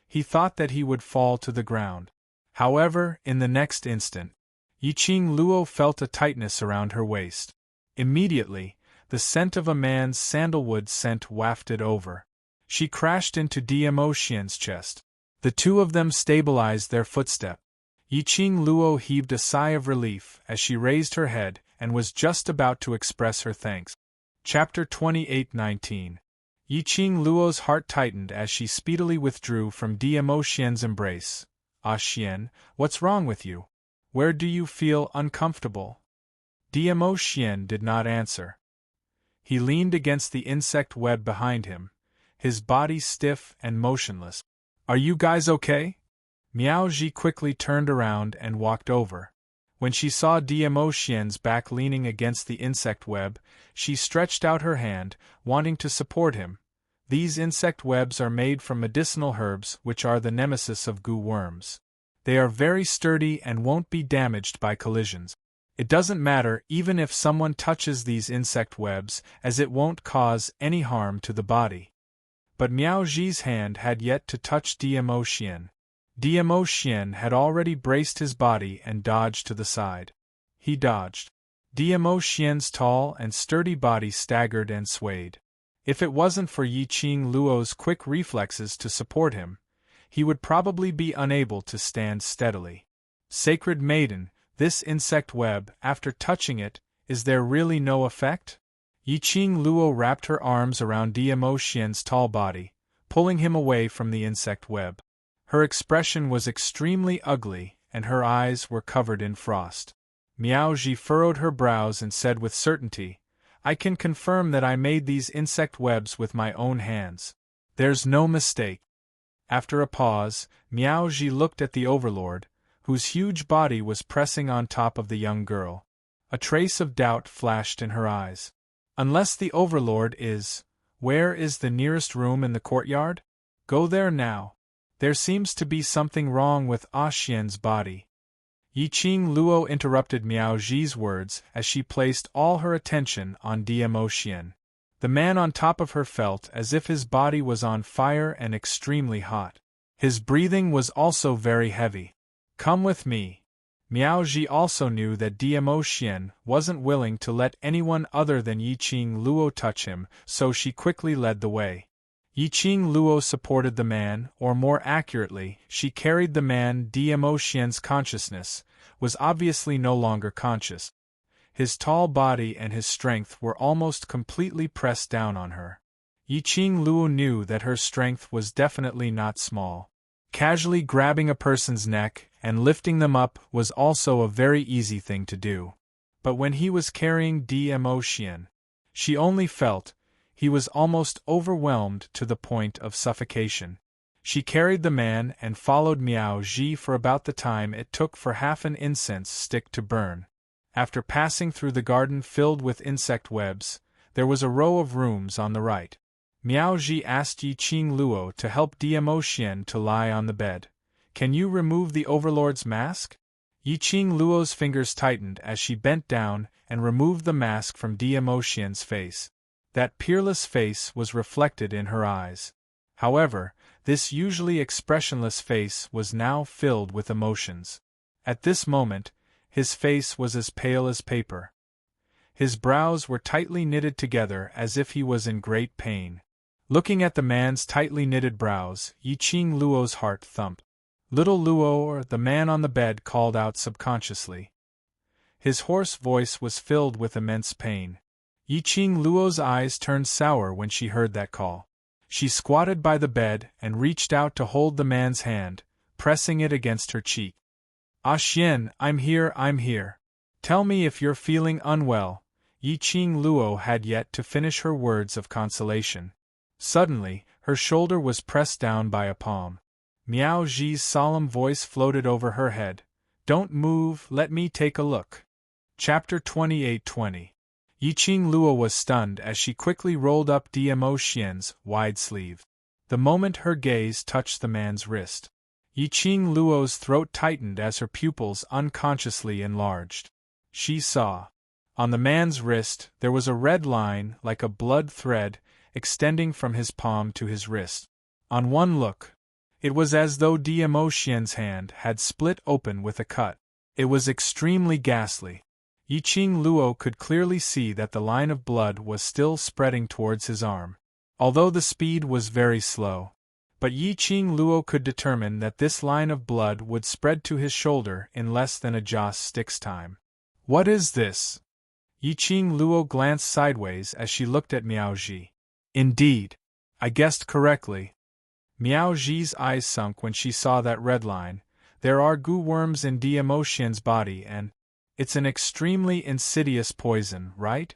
He thought that he would fall to the ground. However, in the next instant, Yi Qing Luo felt a tightness around her waist. Immediately, the scent of a man's sandalwood scent wafted over. She crashed into Dmo Xian's chest. The two of them stabilized their footstep. Yi Qing Luo heaved a sigh of relief as she raised her head and was just about to express her thanks. Chapter 28:19. Yi Qing Luo's heart tightened as she speedily withdrew from Dmo Xian's embrace. Ah Xian, what's wrong with you? Where do you feel uncomfortable? Dmo Xian did not answer. He leaned against the insect web behind him, his body stiff and motionless. Are you guys okay? Miao Ji quickly turned around and walked over. When she saw Dmo Xian's back leaning against the insect web, she stretched out her hand, wanting to support him. These insect webs are made from medicinal herbs which are the nemesis of goo worms. They are very sturdy and won't be damaged by collisions. It doesn't matter even if someone touches these insect webs, as it won't cause any harm to the body. But Miao Ji's hand had yet to touch Dmo Xian. Dmo Xian had already braced his body and dodged to the side. He dodged. Dmo Xian's tall and sturdy body staggered and swayed. If it wasn't for Yi Qing Luo's quick reflexes to support him, he would probably be unable to stand steadily. Sacred Maiden, this insect web, after touching it, is there really no effect? Yi Qing Luo wrapped her arms around Dmo Xian's tall body, pulling him away from the insect web. Her expression was extremely ugly, and her eyes were covered in frost. Miao Ji furrowed her brows and said with certainty, I can confirm that I made these insect webs with my own hands. There's no mistake. After a pause, Miao Ji looked at the Overlord, whose huge body was pressing on top of the young girl. A trace of doubt flashed in her eyes. Unless the Overlord is, where is the nearest room in the courtyard? Go there now. There seems to be something wrong with Ah Xian's body. Yi Qing Luo interrupted Miao Ji's words as she placed all her attention on Dmo Xian. The man on top of her felt as if his body was on fire and extremely hot. His breathing was also very heavy. Come with me. Miao Ji also knew that Dmo Xian wasn't willing to let anyone other than Yi Qing Luo touch him, so she quickly led the way. Yi Qing Luo supported the man, or more accurately, she carried the man. Dmo Xian's consciousness was obviously no longer conscious. His tall body and his strength were almost completely pressed down on her. Yiqing Luo knew that her strength was definitely not small. Casually grabbing a person's neck and lifting them up was also a very easy thing to do. But when he was carrying Dmo Xian, she only felt he was almost overwhelmed to the point of suffocation. She carried the man and followed Miao Ji for about the time it took for half an incense stick to burn. After passing through the garden filled with insect webs, there was a row of rooms on the right. Miao Ji asked Yiqing Luo to help Dmo Xian to lie on the bed. "Can you remove the Overlord's mask?" Yiqing Luo's fingers tightened as she bent down and removed the mask from Dmo Xian's face. That peerless face was reflected in her eyes. However, this usually expressionless face was now filled with emotions. At this moment, his face was as pale as paper. His brows were tightly knitted together as if he was in great pain. Looking at the man's tightly knitted brows, Yiqing Luo's heart thumped. "Little Luo," the man on the bed called out subconsciously. His hoarse voice was filled with immense pain. Yiqing Luo's eyes turned sour when she heard that call. She squatted by the bed and reached out to hold the man's hand, pressing it against her cheek. "Ah Xian, I'm here. Tell me if you're feeling unwell." Yiqing Luo had yet to finish her words of consolation. Suddenly, her shoulder was pressed down by a palm. Miao Ji's solemn voice floated over her head. "Don't move, let me take a look." Chapter 28:20. Yiqing Luo was stunned as she quickly rolled up Dmo Xian's wide sleeve. The moment her gaze touched the man's wrist, Yiqing Luo's throat tightened as her pupils unconsciously enlarged. She saw. On the man's wrist there was a red line like a blood thread extending from his palm to his wrist. On one look, it was as though Dmo Xian's hand had split open with a cut. It was extremely ghastly. Yiqing Luo could clearly see that the line of blood was still spreading towards his arm, although the speed was very slow. But Yiqing Luo could determine that this line of blood would spread to his shoulder in less than a joss stick's time. "What is this?" Yiqing Luo glanced sideways as she looked at Miao Ji. "Indeed, I guessed correctly." Miao Ji's eyes sunk when she saw that red line. "There are goo worms in Dmo Xian's body and it's an extremely insidious poison, right?"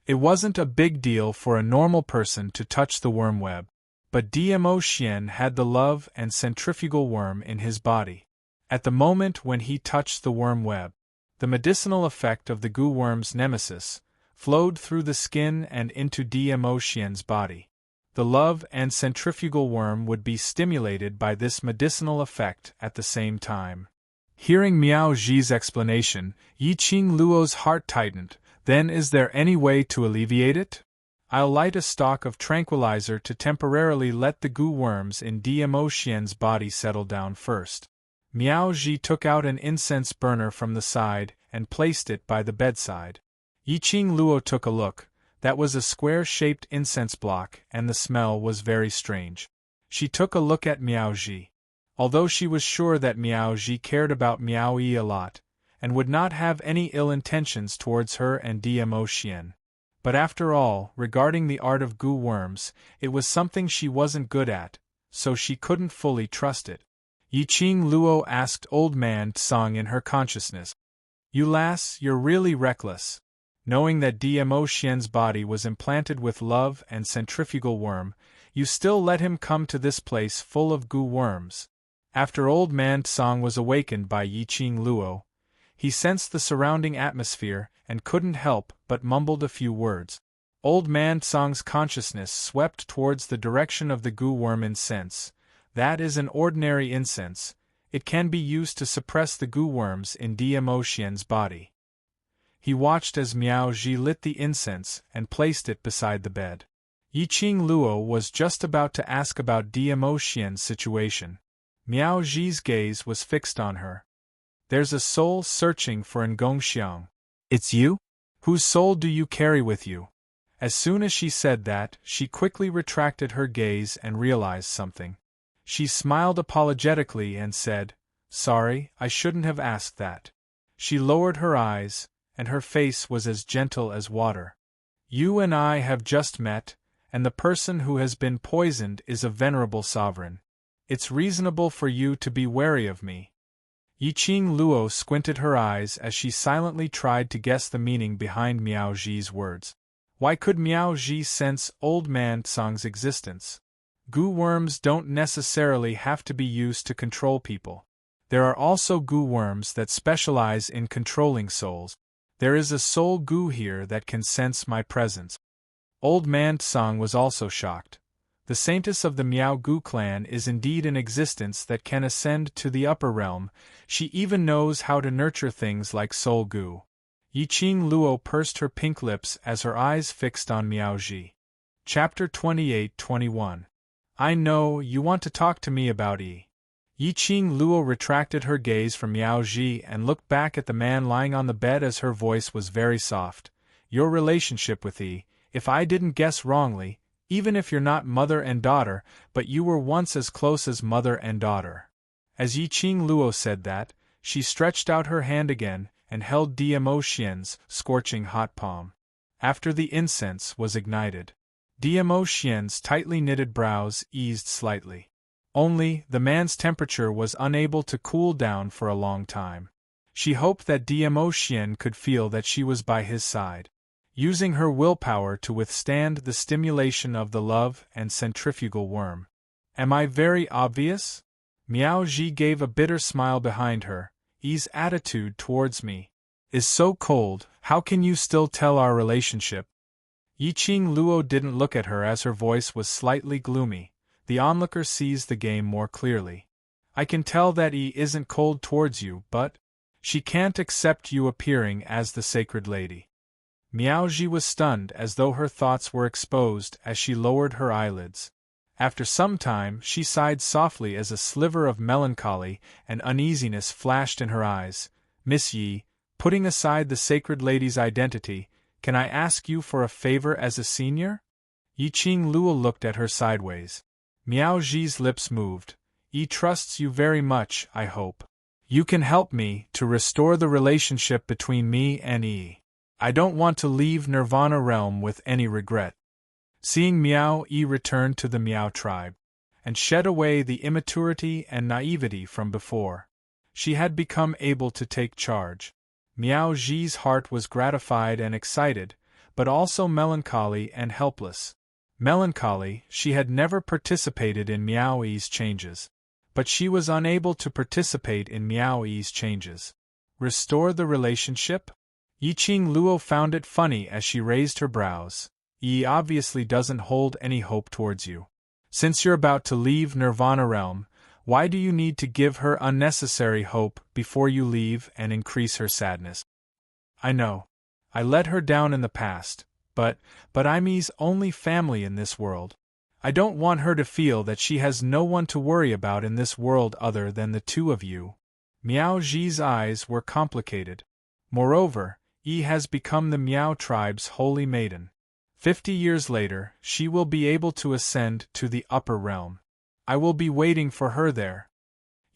It wasn't a big deal for a normal person to touch the worm web, but Dmo Xian had the love and centrifugal worm in his body. At the moment when he touched the worm web, the medicinal effect of the goo worm's nemesis flowed through the skin and into Dmo Xian's body. The love and centrifugal worm would be stimulated by this medicinal effect at the same time. Hearing Miao Ji's explanation, Yiqing Luo's heart tightened. "Then is there any way to alleviate it? I'll light a stalk of tranquilizer to temporarily let the goo worms in Dmo Xian's body settle down first." Miao Ji took out an incense burner from the side and placed it by the bedside. Yiqing Luo took a look. That was a square-shaped incense block and the smell was very strange. She took a look at Miao Ji. Although she was sure that Miao Ji cared about Miao Yi a lot, and would not have any ill intentions towards her and Dmo Xian. But after all, regarding the art of goo worms, it was something she wasn't good at, so she couldn't fully trust it. Yiqing Luo asked Old Man Tsang in her consciousness. "You lass, you're really reckless. Knowing that Dmo Xian's body was implanted with love and centrifugal worm, you still let him come to this place full of goo worms." After Old Man Tsang was awakened by Yiqing Luo, he sensed the surrounding atmosphere and couldn't help but mumbled a few words. Old Man Tsang's consciousness swept towards the direction of the goo worm incense. That is an ordinary incense. It can be used to suppress the goo worms in Dmo Xian's body. He watched as Miao Ji lit the incense and placed it beside the bed. Yiqing Luo was just about to ask about Dmo Xian's situation. Miao Ji's gaze was fixed on her. "There's a soul searching for Ngongxiang. It's you? Whose soul do you carry with you?" As soon as she said that, she quickly retracted her gaze and realized something. She smiled apologetically and said, "Sorry, I shouldn't have asked that." She lowered her eyes, and her face was as gentle as water. "You and I have just met, and the person who has been poisoned is a venerable sovereign. It's reasonable for you to be wary of me. Yiqing Luo squinted her eyes as she silently tried to guess the meaning behind Miao Ji's words. Why could Miao Ji sense Old Man Tsang's existence? Gu worms don't necessarily have to be used to control people. There are also gu worms that specialize in controlling souls. There is a soul gu here that can sense my presence. Old Man Tsang was also shocked. The saintess of the Miao Gu clan is indeed an existence that can ascend to the upper realm. She even knows how to nurture things like soul gu. Yiqing Luo pursed her pink lips as her eyes fixed on Miao Ji. Chapter 28-21. I know, you want to talk to me about Yi. Yiqing Luo retracted her gaze from Miao Ji and looked back at the man lying on the bed as her voice was very soft. Your relationship with Yi, if I didn't guess wrongly, even if you're not mother and daughter, but you were once as close as mother and daughter. As Yiqing Luo said that, she stretched out her hand again and held Dmo Xian's scorching hot palm. After the incense was ignited, Dmo Xian's tightly knitted brows eased slightly. Only, the man's temperature was unable to cool down for a long time. She hoped that Dmo Xian could feel that she was by his side, using her willpower to withstand the stimulation of the love and centrifugal worm. Am I very obvious? Miao Ji gave a bitter smile behind her. Yi's attitude towards me is so cold, how can you still tell our relationship? Yiqing Luo didn't look at her as her voice was slightly gloomy. The onlooker sees the game more clearly. I can tell that Yi isn't cold towards you, but she can't accept you appearing as the sacred lady. Miao Ji was stunned as though her thoughts were exposed as she lowered her eyelids. After some time she sighed softly as a sliver of melancholy and uneasiness flashed in her eyes. Miss Yi, putting aside the sacred lady's identity, can I ask you for a favor as a senior? Yiqing Luo looked at her sideways. Miao Ji's lips moved. Yi trusts you very much, I hope. You can help me to restore the relationship between me and Yi. I don't want to leave Nirvana realm with any regret. Seeing Miao, Yi returned to the Miao tribe, and shed away the immaturity and naivety from before. She had become able to take charge. Miao Ji's heart was gratified and excited, but also melancholy and helpless. Melancholy, she had never participated in Miao Yi's changes, but she was unable to participate in Miao Yi's changes. Restore the relationship? Yiqing Luo found it funny as she raised her brows. Yi obviously doesn't hold any hope towards you. Since you're about to leave Nirvana realm, why do you need to give her unnecessary hope before you leave and increase her sadness? I know. I let her down in the past, but I'm Yi's only family in this world. I don't want her to feel that she has no one to worry about in this world other than the two of you. Miao Ji's eyes were complicated. Moreover, Yi has become the Miao tribe's holy maiden. 50 years later, she will be able to ascend to the upper realm. I will be waiting for her there.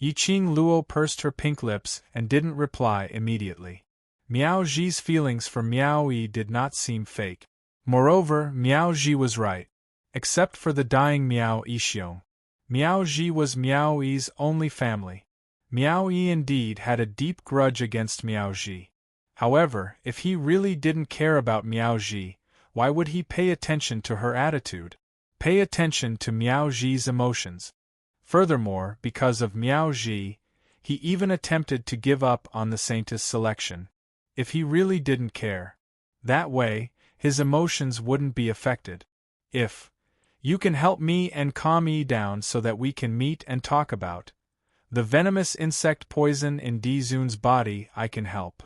Yiqing Luo pursed her pink lips and didn't reply immediately. Miao Ji's feelings for Miao Yi did not seem fake. Moreover, Miao Ji was right. Except for the dying Miao Yixiong, Miao Ji was Miao Yi's only family. Miao Yi indeed had a deep grudge against Miao Ji. However, if he really didn't care about Miao Ji, why would he pay attention to her attitude? Pay attention to Miao Ji's emotions. Furthermore, because of Miao Ji, he even attempted to give up on the saintess selection. If he really didn't care, that way, his emotions wouldn't be affected. If you can help me and calm Yi down so that we can meet and talk about the venomous insect poison in Dizun's body, I can help.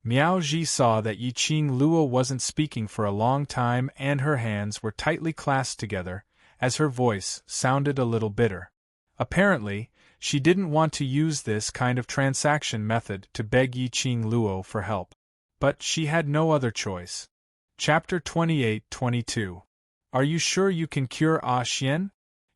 Miao Ji saw that Yiqing Luo wasn't speaking for a long time and her hands were tightly clasped together, as her voice sounded a little bitter. Apparently, she didn't want to use this kind of transaction method to beg Yiqing Luo for help. But she had no other choice. Chapter 28-22. Are you sure you can cure Ah Xian?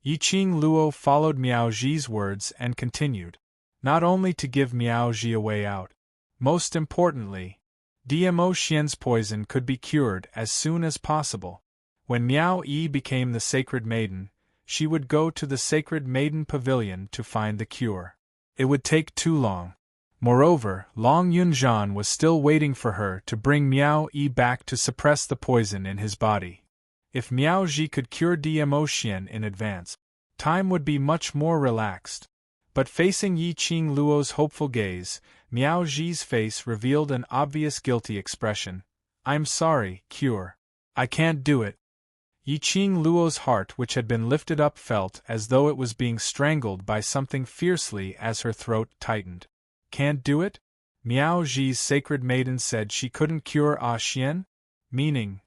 Yiqing Luo followed Miao Ji's words and continued. Not only to give Miao Ji a way out. Most importantly, Dmo Xian's poison could be cured as soon as possible. When Miao Yi became the Sacred Maiden, she would go to the Sacred Maiden Pavilion to find the cure. It would take too long. Moreover, Long Yunzhan was still waiting for her to bring Miao Yi back to suppress the poison in his body. If Miao Ji could cure Diamo Xian in advance, time would be much more relaxed. But facing Yi Qing Luo's hopeful gaze, Miao Ji's face revealed an obvious guilty expression. "I'm sorry, cure. I can't do it." Yi Qing Luo's heart, which had been lifted up, felt as though it was being strangled by something fiercely as her throat tightened. "Can't do it?" Miao Ji's Sacred Maiden said she couldn't cure Ah Xian? Meaning,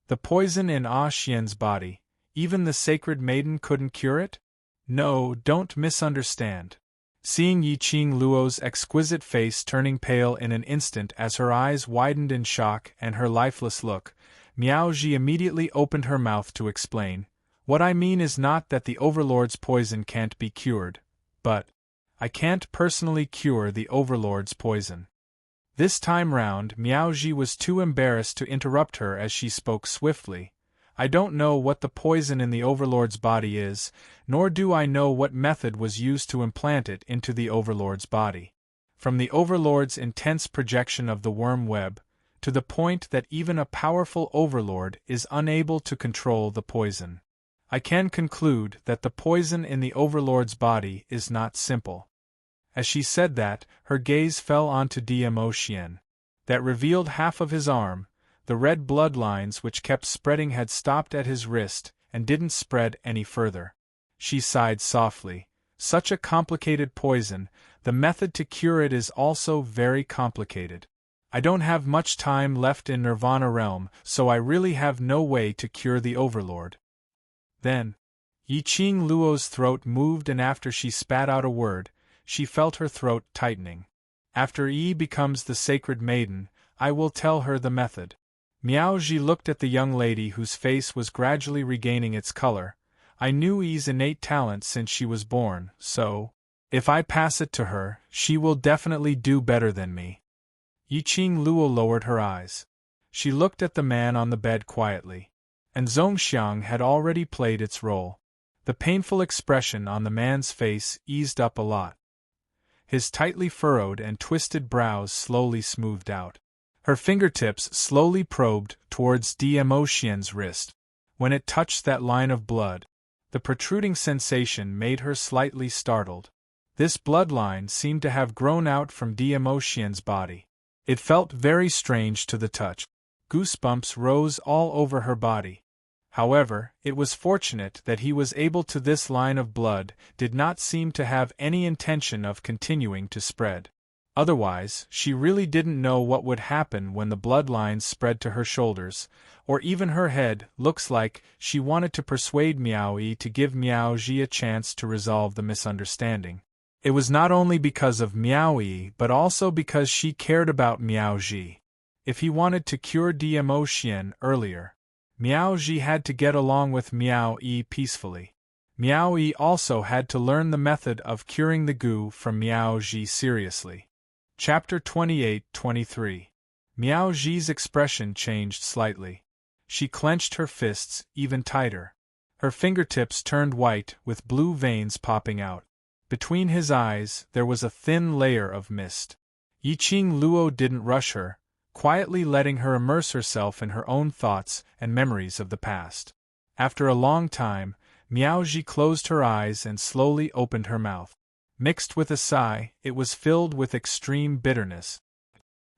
the poison in Ah Xian's body, even the Sacred Maiden couldn't cure it? No, don't misunderstand. Seeing Yi Qing Luo's exquisite face turning pale in an instant as her eyes widened in shock and her lifeless look, Miao Ji immediately opened her mouth to explain. "What I mean is not that the Overlord's poison can't be cured, but I can't personally cure the Overlord's poison." This time round, Miao Ji was too embarrassed to interrupt her as she spoke swiftly. "I don't know what the poison in the Overlord's body is, nor do I know what method was used to implant it into the Overlord's body. From the Overlord's intense projection of the worm web, to the point that even a powerful Overlord is unable to control the poison, I can conclude that the poison in the Overlord's body is not simple." As she said that, her gaze fell onto Diamo Xian. That revealed half of his arm. The red bloodlines which kept spreading had stopped at his wrist and didn't spread any further. She sighed softly. "Such a complicated poison, the method to cure it is also very complicated. I don't have much time left in Nirvana realm, so I really have no way to cure the Overlord." Then, Yi Qing Luo's throat moved, and after she spat out a word, she felt her throat tightening. "After Yi becomes the Sacred Maiden, I will tell her the method." Miao Ji looked at the young lady whose face was gradually regaining its color. "I knew Yi's innate talent since she was born, so, if I pass it to her, she will definitely do better than me." Yi Qing Luo lowered her eyes. She looked at the man on the bed quietly. And Zhongxiang had already played its role. The painful expression on the man's face eased up a lot. His tightly furrowed and twisted brows slowly smoothed out. Her fingertips slowly probed towards Diamo Xian's wrist. When it touched that line of blood, the protruding sensation made her slightly startled. This bloodline seemed to have grown out from Diamo Xian's body. It felt very strange to the touch. Goosebumps rose all over her body. However, it was fortunate that he was able to. This line of blood did not seem to have any intention of continuing to spread. Otherwise, she really didn't know what would happen when the bloodlines spread to her shoulders, or even her head. Looks like she wanted to persuade Miao Yi to give Miao Ji a chance to resolve the misunderstanding. It was not only because of Miao Yi but also because she cared about Miao Ji. If he wanted to cure Diamo Xian earlier, Miao Ji had to get along with Miao Yi peacefully. Miao Yi also had to learn the method of curing the goo from Miao Ji seriously. Chapter 28-23. Miao Ji's expression changed slightly. She clenched her fists even tighter. Her fingertips turned white with blue veins popping out. Between his eyes there was a thin layer of mist. Yi Qing Luo didn't rush her, quietly letting her immerse herself in her own thoughts and memories of the past. After a long time, Miao Ji closed her eyes and slowly opened her mouth. Mixed with a sigh, it was filled with extreme bitterness.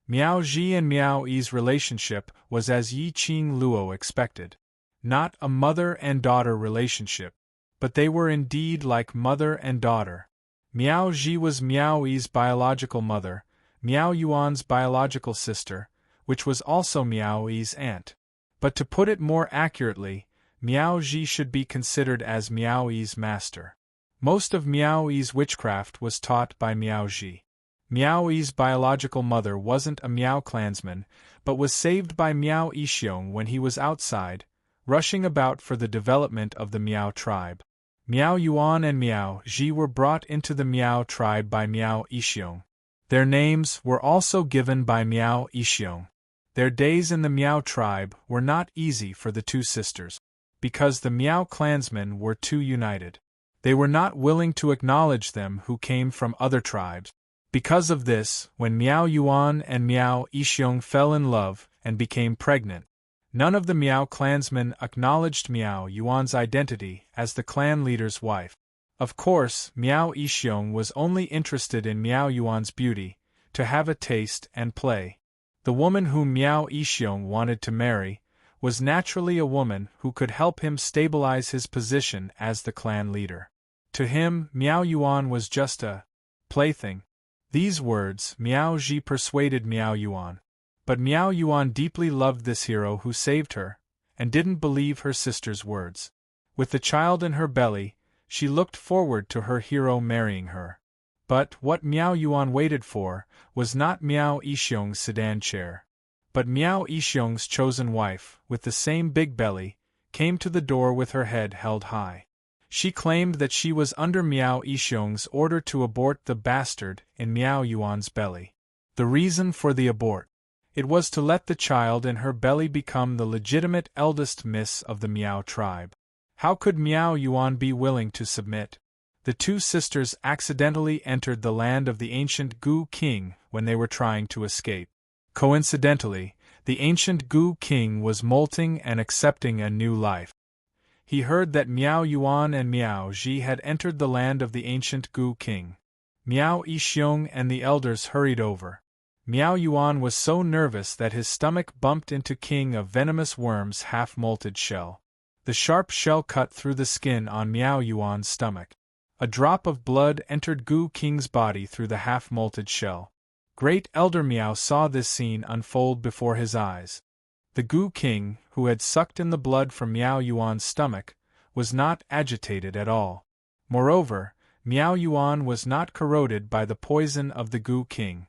Miao Ji and Miao Yi's relationship was as Yi Qing Luo expected. Not a mother and daughter relationship, but they were indeed like mother and daughter. Miao Ji was Miao Yi's biological mother, Miao Yuan's biological sister, which was also Miao Yi's aunt. But to put it more accurately, Miao Ji should be considered as Miao Yi's master. Most of Miao Yi's witchcraft was taught by Miao Ji. Miao Yi's biological mother wasn't a Miao clansman, but was saved by Miao Yixiong when he was outside, rushing about for the development of the Miao tribe. Miao Yuan and Miao Ji were brought into the Miao tribe by Miao Yixiong. Their names were also given by Miao Yixiong. Their days in the Miao tribe were not easy for the two sisters. because the Miao clansmen were too united. They were not willing to acknowledge them who came from other tribes. Because of this, when Miao Yuan and Miao Yixiong fell in love and became pregnant, none of the Miao clansmen acknowledged Miao Yuan's identity as the clan leader's wife. Of course, Miao Yixiong was only interested in Miao Yuan's beauty, to have a taste and play. The woman whom Miao Yixiong wanted to marry was naturally a woman who could help him stabilize his position as the clan leader. To him, Miao Yuan was just a plaything. These words, Miao Ji, persuaded Miao Yuan. But Miao Yuan deeply loved this hero who saved her, and didn't believe her sister's words. With the child in her belly, she looked forward to her hero marrying her. But what Miao Yuan waited for was not Miao Yixiong's sedan chair. But Miao Yixiong's chosen wife, with the same big belly, came to the door with her head held high. She claimed that she was under Miao Yixiong's order to abort the bastard in Miao Yuan's belly. The reason for the abort: it was to let the child in her belly become the legitimate eldest miss of the Miao tribe. How could Miao Yuan be willing to submit? The two sisters accidentally entered the land of the ancient Gu king when they were trying to escape. Coincidentally, the ancient Gu king was molting and accepting a new life. He heard that Miao Yuan and Miao Ji had entered the land of the ancient Gu king. Miao Yixiong and the elders hurried over. Miao Yuan was so nervous that his stomach bumped into King of Venomous Worm's half-molted shell. The sharp shell cut through the skin on Miao Yuan's stomach. A drop of blood entered Gu King's body through the half-molted shell. Great Elder Miao saw this scene unfold before his eyes. The Gu King, who had sucked in the blood from Miao Yuan's stomach, was not agitated at all. Moreover, Miao Yuan was not corroded by the poison of the Gu King.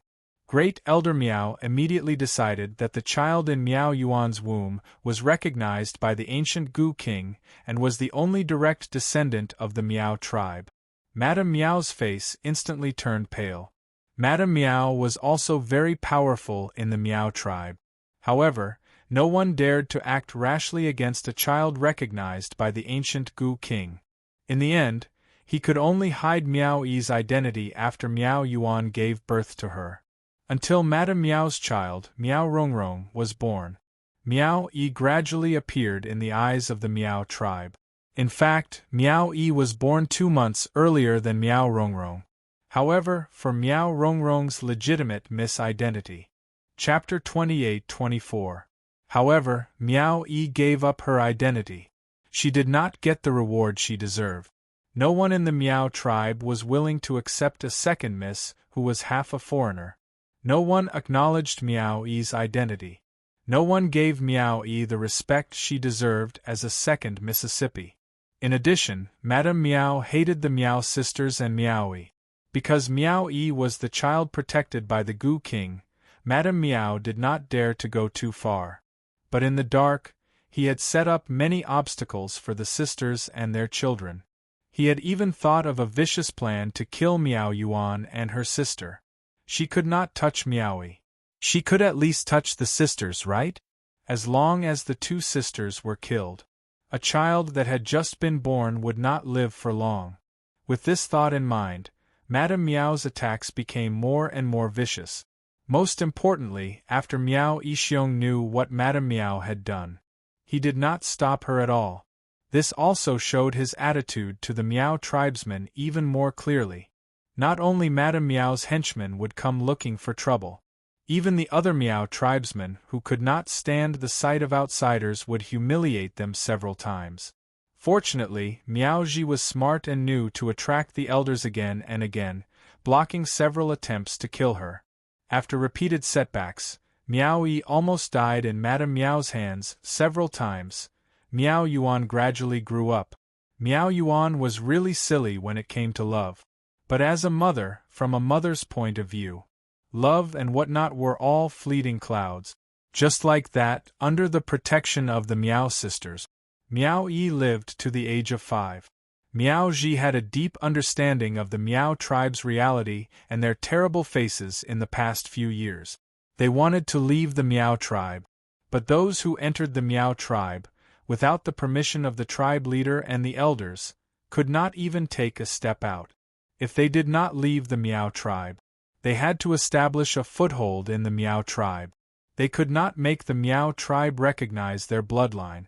Great Elder Miao immediately decided that the child in Miao Yuan's womb was recognized by the ancient Gu King and was the only direct descendant of the Miao tribe. Madame Miao's face instantly turned pale. Madame Miao was also very powerful in the Miao tribe. However, no one dared to act rashly against a child recognized by the ancient Gu King. In the end, he could only hide Miao Yi's identity after Miao Yuan gave birth to her. Until Madame Miao's child, Miao Rongrong, was born, Miao Yi gradually appeared in the eyes of the Miao tribe. In fact, Miao Yi was born 2 months earlier than Miao Rongrong. However, for Miao Rongrong's legitimate misidentity. Chapter 28-24. However, Miao Yi gave up her identity. She did not get the reward she deserved. No one in the Miao tribe was willing to accept a second miss who was half a foreigner. No one acknowledged Miao Yi's identity. No one gave Miao Yi the respect she deserved as a second Mississippi. In addition, Madame Miao hated the Miao sisters and Miao Yi. Because Miao Yi was the child protected by the Gu King, Madame Miao did not dare to go too far. But in the dark, he had set up many obstacles for the sisters and their children. He had even thought of a vicious plan to kill Miao Yuan and her sister. She could not touch Miao Yi. She could at least touch the sisters, right? As long as the two sisters were killed. A child that had just been born would not live for long. With this thought in mind, Madame Miao's attacks became more and more vicious. Most importantly, after Miao Yixiong knew what Madame Miao had done, he did not stop her at all. This also showed his attitude to the Miao tribesmen even more clearly. Not only Madame Miao's henchmen would come looking for trouble. Even the other Miao tribesmen who could not stand the sight of outsiders would humiliate them several times. Fortunately, Miao Ji was smart and knew to attract the elders again and again, blocking several attempts to kill her. After repeated setbacks, Miao Yi almost died in Madame Miao's hands several times. Miao Yuan gradually grew up. Miao Yuan was really silly when it came to love. But as a mother, from a mother's point of view, love and whatnot were all fleeting clouds. Just like that, under the protection of the Miao sisters, Miao Yi lived to the age of 5. Miao Ji had a deep understanding of the Miao tribe's reality and their terrible faces in the past few years. They wanted to leave the Miao tribe. But those who entered the Miao tribe, without the permission of the tribe leader and the elders, could not even take a step out. If they did not leave the Miao tribe, they had to establish a foothold in the Miao tribe. They could not make the Miao tribe recognize their bloodline.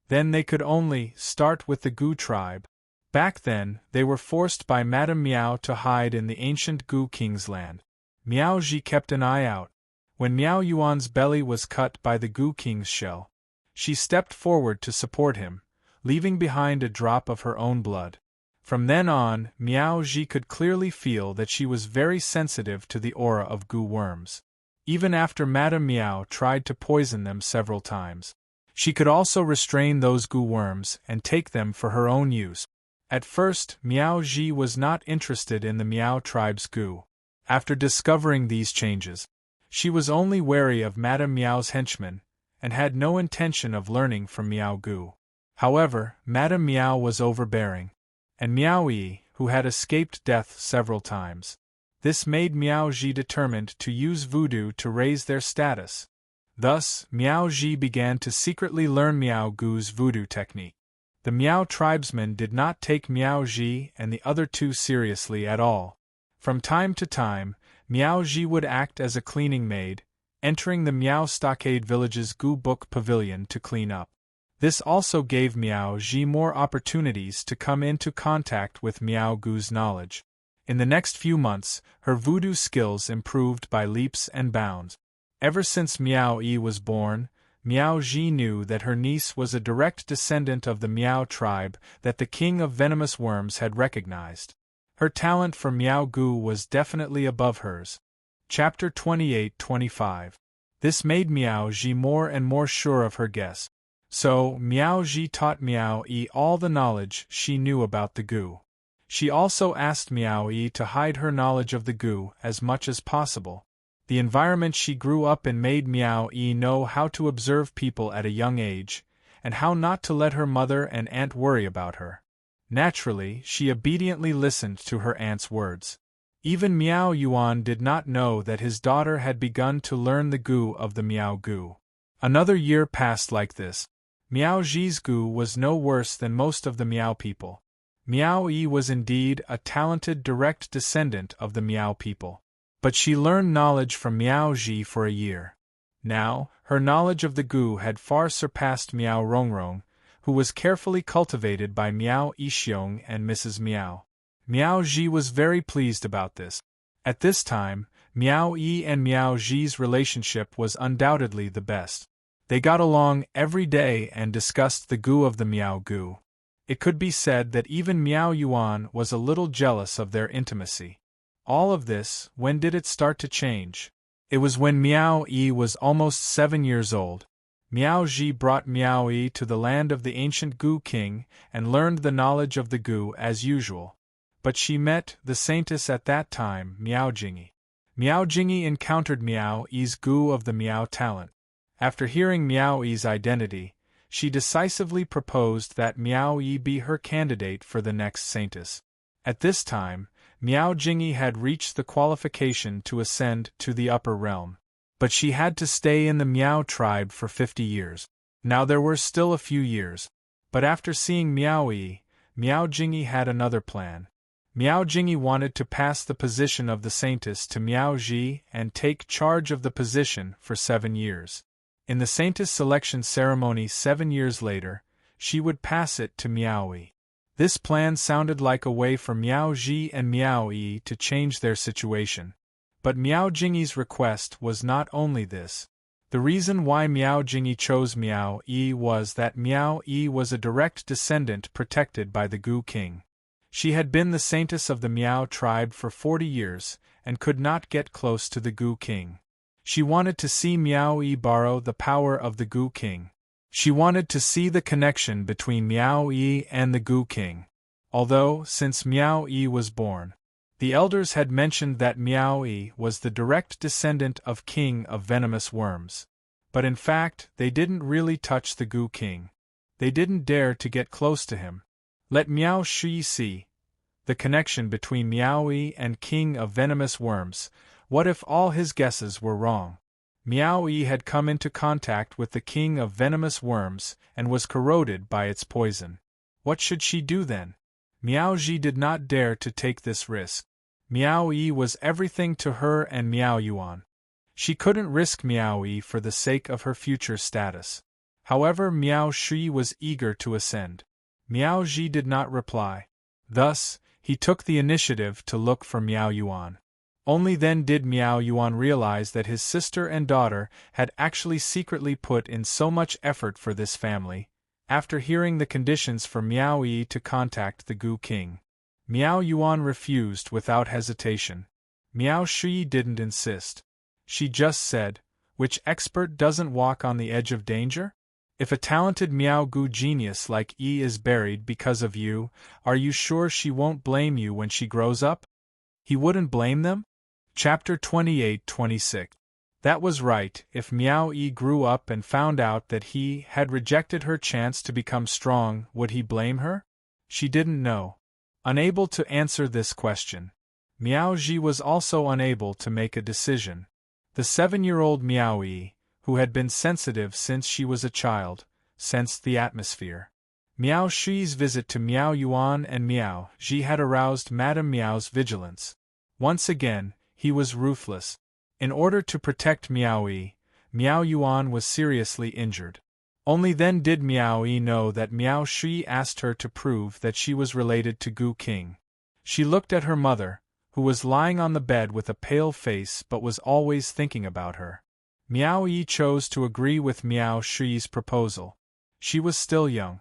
Then they could only start with the Gu tribe. Back then, they were forced by Madame Miao to hide in the ancient Gu king's land. Miao Ji kept an eye out. When Miao Yuan's belly was cut by the Gu king's shell, she stepped forward to support him, leaving behind a drop of her own blood. From then on, Miao Ji could clearly feel that she was very sensitive to the aura of Gu worms. Even after Madame Miao tried to poison them several times, she could also restrain those Gu worms and take them for her own use. At first, Miao Ji was not interested in the Miao tribe's Gu. After discovering these changes, she was only wary of Madame Miao's henchmen, and had no intention of learning from Miao Gu. However, Madame Miao was overbearing, and Miao Yi, who had escaped death several times. This made Miao Ji determined to use voodoo to raise their status. Thus, Miao Ji began to secretly learn Miao Gu's voodoo technique. The Miao tribesmen did not take Miao Ji and the other two seriously at all. From time to time, Miao Ji would act as a cleaning maid, entering the Miao Stockade village's Gu Book pavilion to clean up. This also gave Miao Ji more opportunities to come into contact with Miao Gu's knowledge. In the next few months, her voodoo skills improved by leaps and bounds. Ever since Miao Yi was born, Miao Ji knew that her niece was a direct descendant of the Miao tribe that the king of venomous worms had recognized. Her talent for Miao Gu was definitely above hers. Chapter 28-25. This made Miao Ji more and more sure of her guess. So, Miao Ji taught Miao Yi all the knowledge she knew about the Gu. She also asked Miao Yi to hide her knowledge of the Gu as much as possible. The environment she grew up in made Miao Yi know how to observe people at a young age, and how not to let her mother and aunt worry about her. Naturally, she obediently listened to her aunt's words. Even Miao Yuan did not know that his daughter had begun to learn the Gu of the Miao Gu. Another year passed like this. Miao Ji's Gu was no worse than most of the Miao people. Miao Yi was indeed a talented direct descendant of the Miao people. But she learned knowledge from Miao Ji for a year. Now, her knowledge of the Gu had far surpassed Miao Rongrong, who was carefully cultivated by Miao Yixiong and Mrs. Miao. Miao Ji was very pleased about this. At this time, Miao Yi and Miao Ji's relationship was undoubtedly the best. They got along every day and discussed the Gu of the Miao Gu. It could be said that even Miao Yuan was a little jealous of their intimacy. All of this, when did it start to change? It was when Miao Yi was almost 7 years old. Miao Ji brought Miao Yi to the land of the ancient Gu king and learned the knowledge of the Gu as usual. But she met the saintess at that time, Miao Jingyi. Miao Jingyi encountered Miao Yi's Gu of the Miao talent. After hearing Miao Yi's identity, she decisively proposed that Miao Yi be her candidate for the next saintess. At this time, Miao Jingyi had reached the qualification to ascend to the upper realm. But she had to stay in the Miao tribe for 50 years. Now there were still a few years. But after seeing Miao Yi, Miao Jingyi had another plan. Miao Jingyi wanted to pass the position of the saintess to Miao Ji and take charge of the position for 7 years. In the saintess selection ceremony 7 years later, she would pass it to Miao Yi. This plan sounded like a way for Miao Ji and Miao Yi to change their situation. But Miao Jingyi's request was not only this. The reason why Miao Jingyi chose Miao Yi was that Miao Yi was a direct descendant protected by the Gu king. She had been the saintess of the Miao tribe for 40 years, and could not get close to the Gu king. She wanted to see Miao Yi borrow the power of the Gu king. She wanted to see the connection between Miao Yi and the Gu king. Although, since Miao Yi was born, the elders had mentioned that Miao Yi was the direct descendant of King of Venomous Worms. But in fact, they didn't really touch the Gu king. They didn't dare to get close to him. Let Miao Shi see the connection between Miao Yi and King of Venomous Worms. What if all his guesses were wrong? Miao Yi had come into contact with the king of venomous worms and was corroded by its poison. What should she do then? Miao Ji did not dare to take this risk. Miao Yi was everything to her and Miao Yuan. She couldn't risk Miao Yi for the sake of her future status. However, Miao Shi was eager to ascend. Miao Ji did not reply. Thus, he took the initiative to look for Miao Yuan. Only then did Miao Yuan realize that his sister and daughter had actually secretly put in so much effort for this family. After hearing the conditions for Miao Yi to contact the Gu King, Miao Yuan refused without hesitation. Miao Shi didn't insist. She just said, "Which expert doesn't walk on the edge of danger? If a talented Miao Gu genius like Yi is buried because of you, are you sure she won't blame you when she grows up?" He wouldn't blame them? Chapter 28-26. That was right. If Miao Yi grew up and found out that he had rejected her chance to become strong, would he blame her? She didn't know. Unable to answer this question, Miao Ji was also unable to make a decision. The 7-year-old Miao Yi, who had been sensitive since she was a child, sensed the atmosphere. Miao Shi's visit to Miao Yuan and Miao Ji had aroused Madame Miao's vigilance. Once again, he was ruthless. In order to protect Miao Yi, Miao Yuan was seriously injured. Only then did Miao Yi know that Miao Shi asked her to prove that she was related to Gu King. She looked at her mother, who was lying on the bed with a pale face but was always thinking about her. Miao Yi chose to agree with Miao Shi's proposal. She was still young.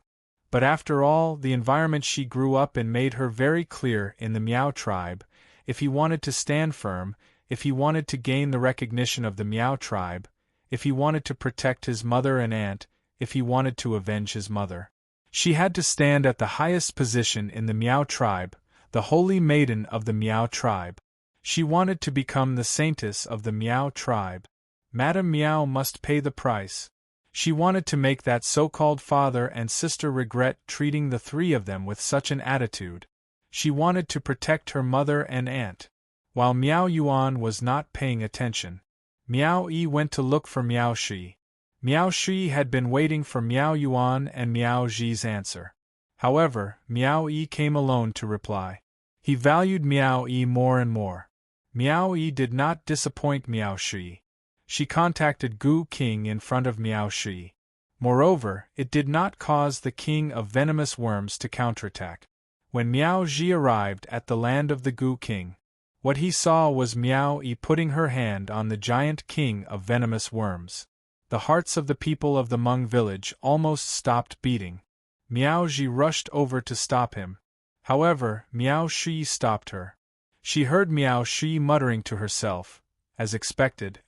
But after all, the environment she grew up in made her very clear in the Miao tribe. If he wanted to stand firm, if he wanted to gain the recognition of the Miao tribe, if he wanted to protect his mother and aunt, if he wanted to avenge his mother, she had to stand at the highest position in the Miao tribe, the holy maiden of the Miao tribe. She wanted to become the saintess of the Miao tribe. Madame Miao must pay the price. She wanted to make that so-called father and sister regret treating the three of them with such an attitude. She wanted to protect her mother and aunt. While Miao Yuan was not paying attention, Miao Yi went to look for Miao Shi. Miao Shi had been waiting for Miao Yuan and Miao Ji's answer. However, Miao Yi came alone to reply. He valued Miao Yi more and more. Miao Yi did not disappoint Miao Shi. She contacted Gu King in front of Miao Shi. Moreover, it did not cause the king of venomous worms to counterattack. When Miao Ji arrived at the land of the Gu King, what he saw was Miao Yi putting her hand on the giant king of venomous worms. The hearts of the people of the Hmong village almost stopped beating. Miao Ji rushed over to stop him. However, Miao Shi stopped her. She heard Miao Shi muttering to herself, as expected,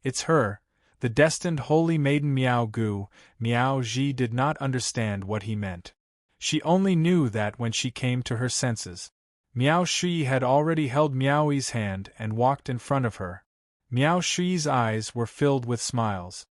"It's her, the destined holy maiden Miao Gu." Miao Ji did not understand what he meant. She only knew that when she came to her senses, Miao Shi had already held Miao Yi's hand and walked in front of her. Miao Shi's eyes were filled with smiles.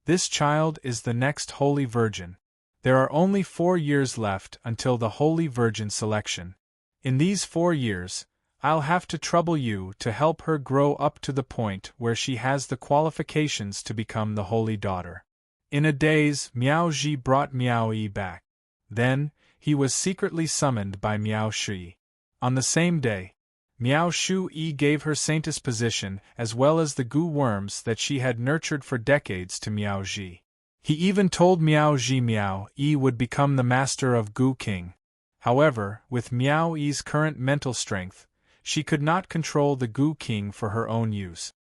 This child is the next Holy Virgin. There are only 4 years left until the Holy Virgin selection. In these 4 years, I'll have to trouble you to help her grow up to the point where she has the qualifications to become the Holy Daughter. In a daze, Miao Ji brought Miao Yi back. Then, he was secretly summoned by Miao Shi. On the same day, Miao Shu Yi gave her saintess position as well as the Gu worms that she had nurtured for decades to Miao Ji. He even told Miao Ji Miao Yi would become the master of Gu King. However, with Miao Yi's current mental strength, she could not control the Gu King for her own use.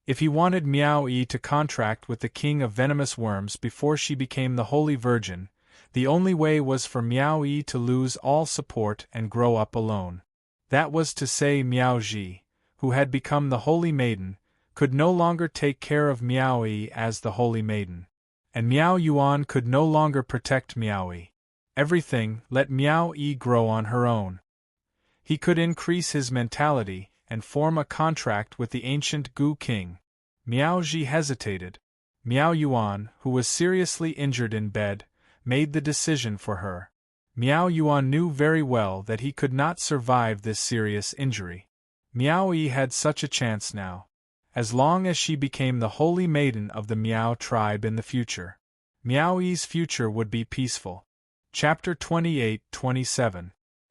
If he wanted Miao Yi to contract with the king of venomous worms before she became the Holy Virgin, the only way was for Miao Yi to lose all support and grow up alone. That was to say, Miao Ji, who had become the Holy Maiden, could no longer take care of Miao Yi as the Holy Maiden. And Miao Yuan could no longer protect Miao Yi. Everything, let Miao Yi grow on her own. He could increase his mentality and form a contract with the ancient Gu King. Miao Ji hesitated. Miao Yuan, who was seriously injured in bed, made the decision for her. Miao Yuan knew very well that he could not survive this serious injury. Miao Yi had such a chance now. as long as she became the holy maiden of the Miao tribe in the future. Miao Yi's future would be peaceful. Chapter 28-27.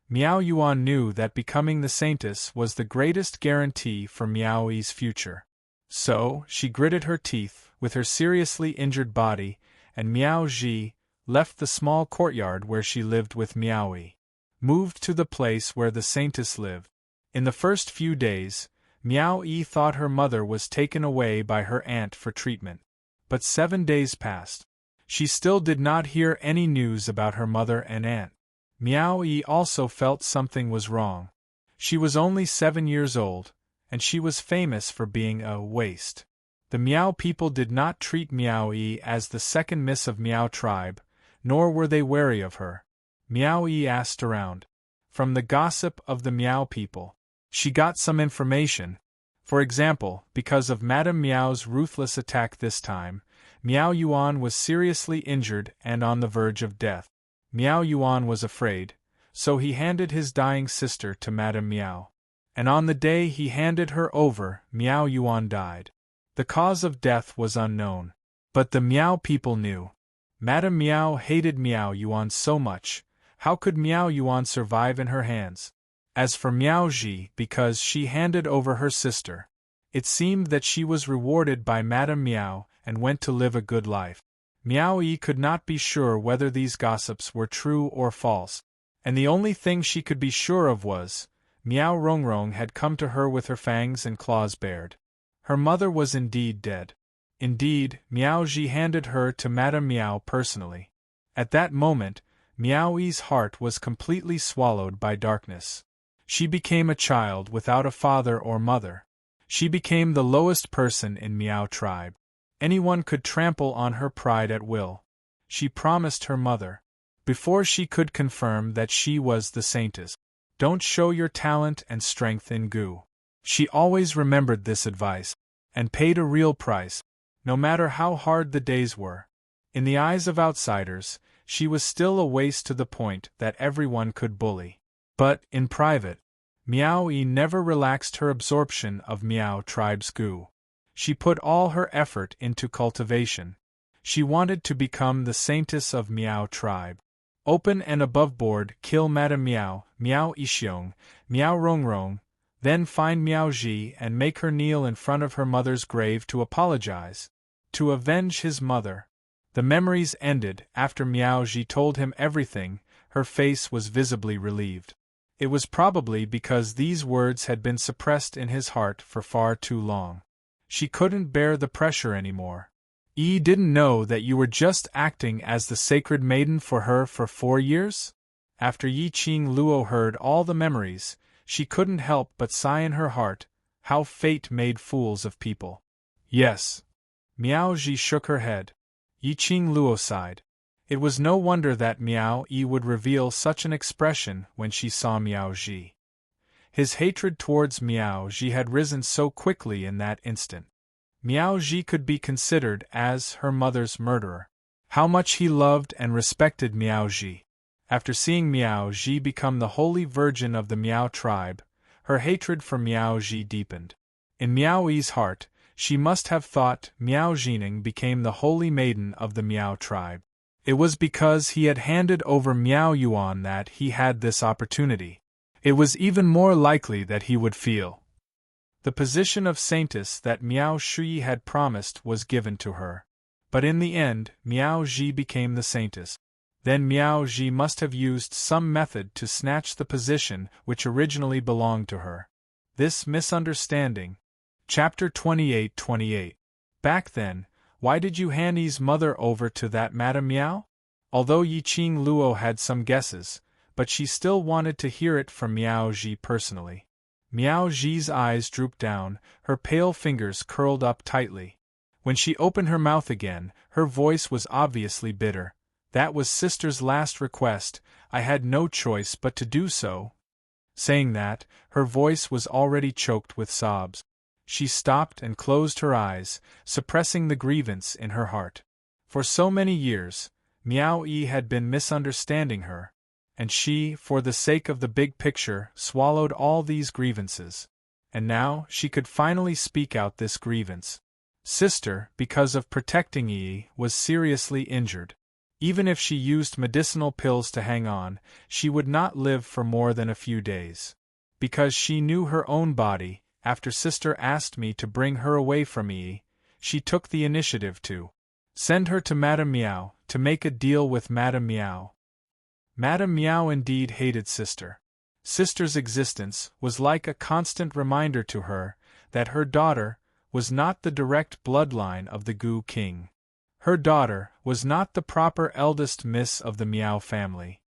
Miao Yuan knew that becoming the saintess was the greatest guarantee for Miao Yi's future. So, she gritted her teeth, with her seriously injured body, and Miao Ji left the small courtyard where she lived with Miao Yi. Moved to the place where the saintess lived. In the first few days, Miao Yi thought her mother was taken away by her aunt for treatment. But 7 days passed. She still did not hear any news about her mother and aunt. Miao Yi also felt something was wrong. She was only 7 years old, and she was famous for being a waste. The Miao people did not treat Miao Yi as the second miss of Miao tribe, nor were they wary of her. Miao Yi asked around. From the gossip of the Miao people, she got some information. For example, because of Madame Miao's ruthless attack this time, Miao Yuan was seriously injured and on the verge of death. Miao Yuan was afraid, so he handed his dying sister to Madame Miao. And on the day he handed her over, Miao Yuan died. The cause of death was unknown. But the Miao people knew. Madame Miao hated Miao Yuan so much. How could Miao Yuan survive in her hands? As for Miao Ji, because she handed over her sister, it seemed that she was rewarded by Madame Miao and went to live a good life. Miao Yi could not be sure whether these gossips were true or false, and the only thing she could be sure of was, Miao Rongrong had come to her with her fangs and claws bared. Her mother was indeed dead. Indeed, Miao Ji handed her to Madame Miao personally. At that moment, Miao Yi's heart was completely swallowed by darkness. She became a child without a father or mother. She became the lowest person in Miao tribe. Anyone could trample on her pride at will. She promised her mother, before she could confirm that she was the saintess, "Don't show your talent and strength in Gu." She always remembered this advice, and paid a real price, no matter how hard the days were. In the eyes of outsiders, she was still a waste to the point that everyone could bully. But, in private, Miao Yi never relaxed her absorption of Miao tribe's Gu. She put all her effort into cultivation. She wanted to become the saintess of Miao tribe. Open and aboveboard kill Madame Miao, Miao Yixiong, Miao Rongrong, then find Miao Ji and make her kneel in front of her mother's grave to apologize, to avenge his mother. The memories ended after Miao Ji told him everything. Her face was visibly relieved. It was probably because these words had been suppressed in his heart for far too long. She couldn't bear the pressure anymore. "Yi didn't know that you were just acting as the sacred maiden for her for 4 years?" After Yi Qing Luo heard all the memories, she couldn't help but sigh in her heart, how fate made fools of people. "Yes." Miao Ji shook her head. Yi Qing Luo sighed. It was no wonder that Miao Yi would reveal such an expression when she saw Miao Ji. His hatred towards Miao Ji had risen so quickly in that instant. Miao Ji could be considered as her mother's murderer. How much he loved and respected Miao Ji. After seeing Miao Ji become the holy virgin of the Miao tribe, her hatred for Miao Ji deepened. In Miao Yi's heart, she must have thought Miao Jining became the holy maiden of the Miao tribe. It was because he had handed over Miao Yuan that he had this opportunity. It was even more likely that he would feel. The position of saintess that Miao Shui had promised was given to her. But in the end, Miao Ji became the saintess. Then Miao Ji must have used some method to snatch the position which originally belonged to her. This misunderstanding. Chapter 28-28. Back then, why did you hand Yi's mother over to that Madame Miao? Although Yi Qing Luo had some guesses, but she still wanted to hear it from Miao Ji personally. Miao Ji's eyes drooped down, her pale fingers curled up tightly. When she opened her mouth again, her voice was obviously bitter. "That was sister's last request, I had no choice but to do so." Saying that, her voice was already choked with sobs. She stopped and closed her eyes, suppressing the grievance in her heart. For so many years, Miao Yi had been misunderstanding her, and she, for the sake of the big picture, swallowed all these grievances. and now she could finally speak out this grievance. Sister, because of protecting Yi, was seriously injured. Even if she used medicinal pills to hang on, she would not live for more than a few days. Because she knew her own body, after Sister asked me to bring her away from Yi, she took the initiative to send her to Madame Meow, to make a deal with Madame Meow. Madame Meow indeed hated Sister. Sister's existence was like a constant reminder to her that her daughter was not the direct bloodline of the Goo King. Her daughter was not the proper eldest miss of the Meow family.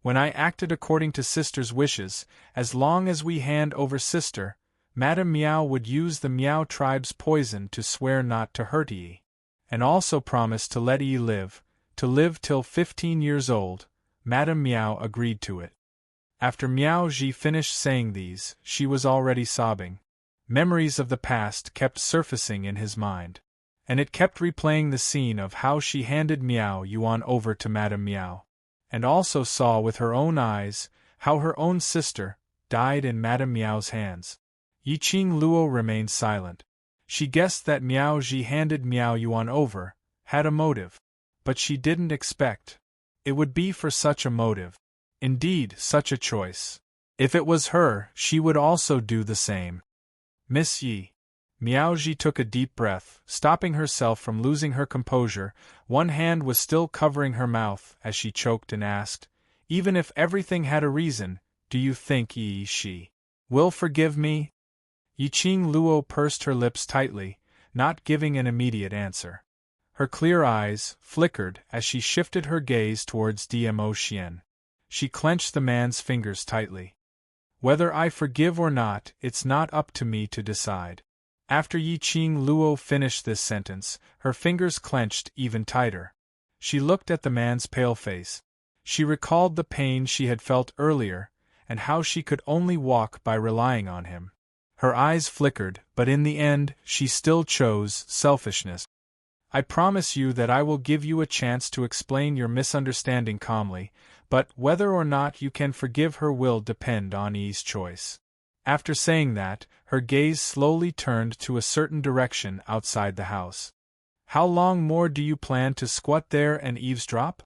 When I acted according to Sister's wishes, as long as we hand over Sister, Madame Meow would use the Meow tribe's poison to swear not to hurt Yi, and also promise to let Yi live till 15 years old. Madame Meow agreed to it. After Miao Ji finished saying these, she was already sobbing. Memories of the past kept surfacing in his mind, and it kept replaying the scene of how she handed Miao Yuan over to Madame Meow, and also saw with her own eyes how her own sister died in Madame Meow's hands. Yiqing Luo remained silent. She guessed that Miao Ji handed Miao Yuan over had a motive, but she didn't expect it would be for such a motive. Indeed, such a choice. If it was her, she would also do the same. Miss Yi. Miao Ji took a deep breath, stopping herself from losing her composure. One hand was still covering her mouth as she choked and asked, "Even if everything had a reason, do you think Yi she will forgive me?" Yiqing Luo pursed her lips tightly, not giving an immediate answer. Her clear eyes flickered as she shifted her gaze towards Dmo Xian. She clenched the man's fingers tightly. "Whether I forgive or not, it's not up to me to decide." After Yiqing Luo finished this sentence, her fingers clenched even tighter. She looked at the man's pale face. She recalled the pain she had felt earlier, and how she could only walk by relying on him. Her eyes flickered, but in the end, she still chose selfishness. "I promise you that I will give you a chance to explain your misunderstanding calmly, but whether or not you can forgive her will depend on Yi's choice." After saying that, her gaze slowly turned to a certain direction outside the house. "How long more do you plan to squat there and eavesdrop?"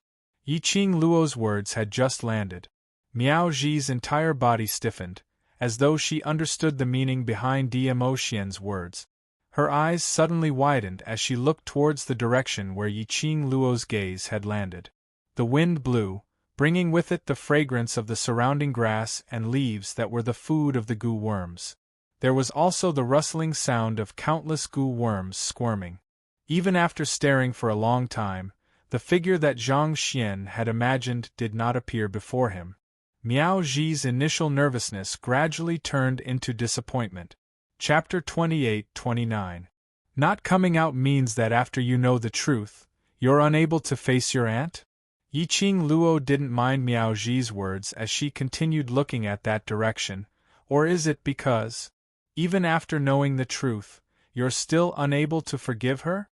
Yiqing Luo's words had just landed. Miao Ji's entire body stiffened, as though she understood the meaning behind Dmo Xian's words. Her eyes suddenly widened as she looked towards the direction where Yiqing Luo's gaze had landed. The wind blew, bringing with it the fragrance of the surrounding grass and leaves that were the food of the goo worms. There was also the rustling sound of countless goo worms squirming. Even after staring for a long time, the figure that Zhang Xian had imagined did not appear before him. Miao Ji's initial nervousness gradually turned into disappointment. Chapter 28-29. Not coming out means that after you know the truth, you're unable to face your aunt? Yiqing Luo didn't mind Miao Ji's words as she continued looking at that direction, or is it because, even after knowing the truth, you're still unable to forgive her?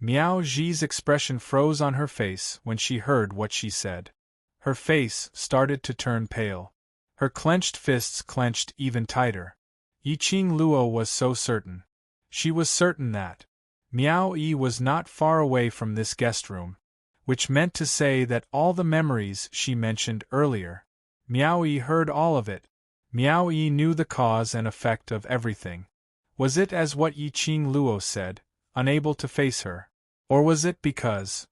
Miao Ji's expression froze on her face when she heard what she said. Her face started to turn pale. Her clenched fists clenched even tighter. Yiqing Luo was so certain. She was certain that Miao Yi was not far away from this guest room, which meant to say that all the memories she mentioned earlier, Miao Yi heard all of it. Miao Yi knew the cause and effect of everything. Was it as what Yiqing Luo said, unable to face her? Or was it because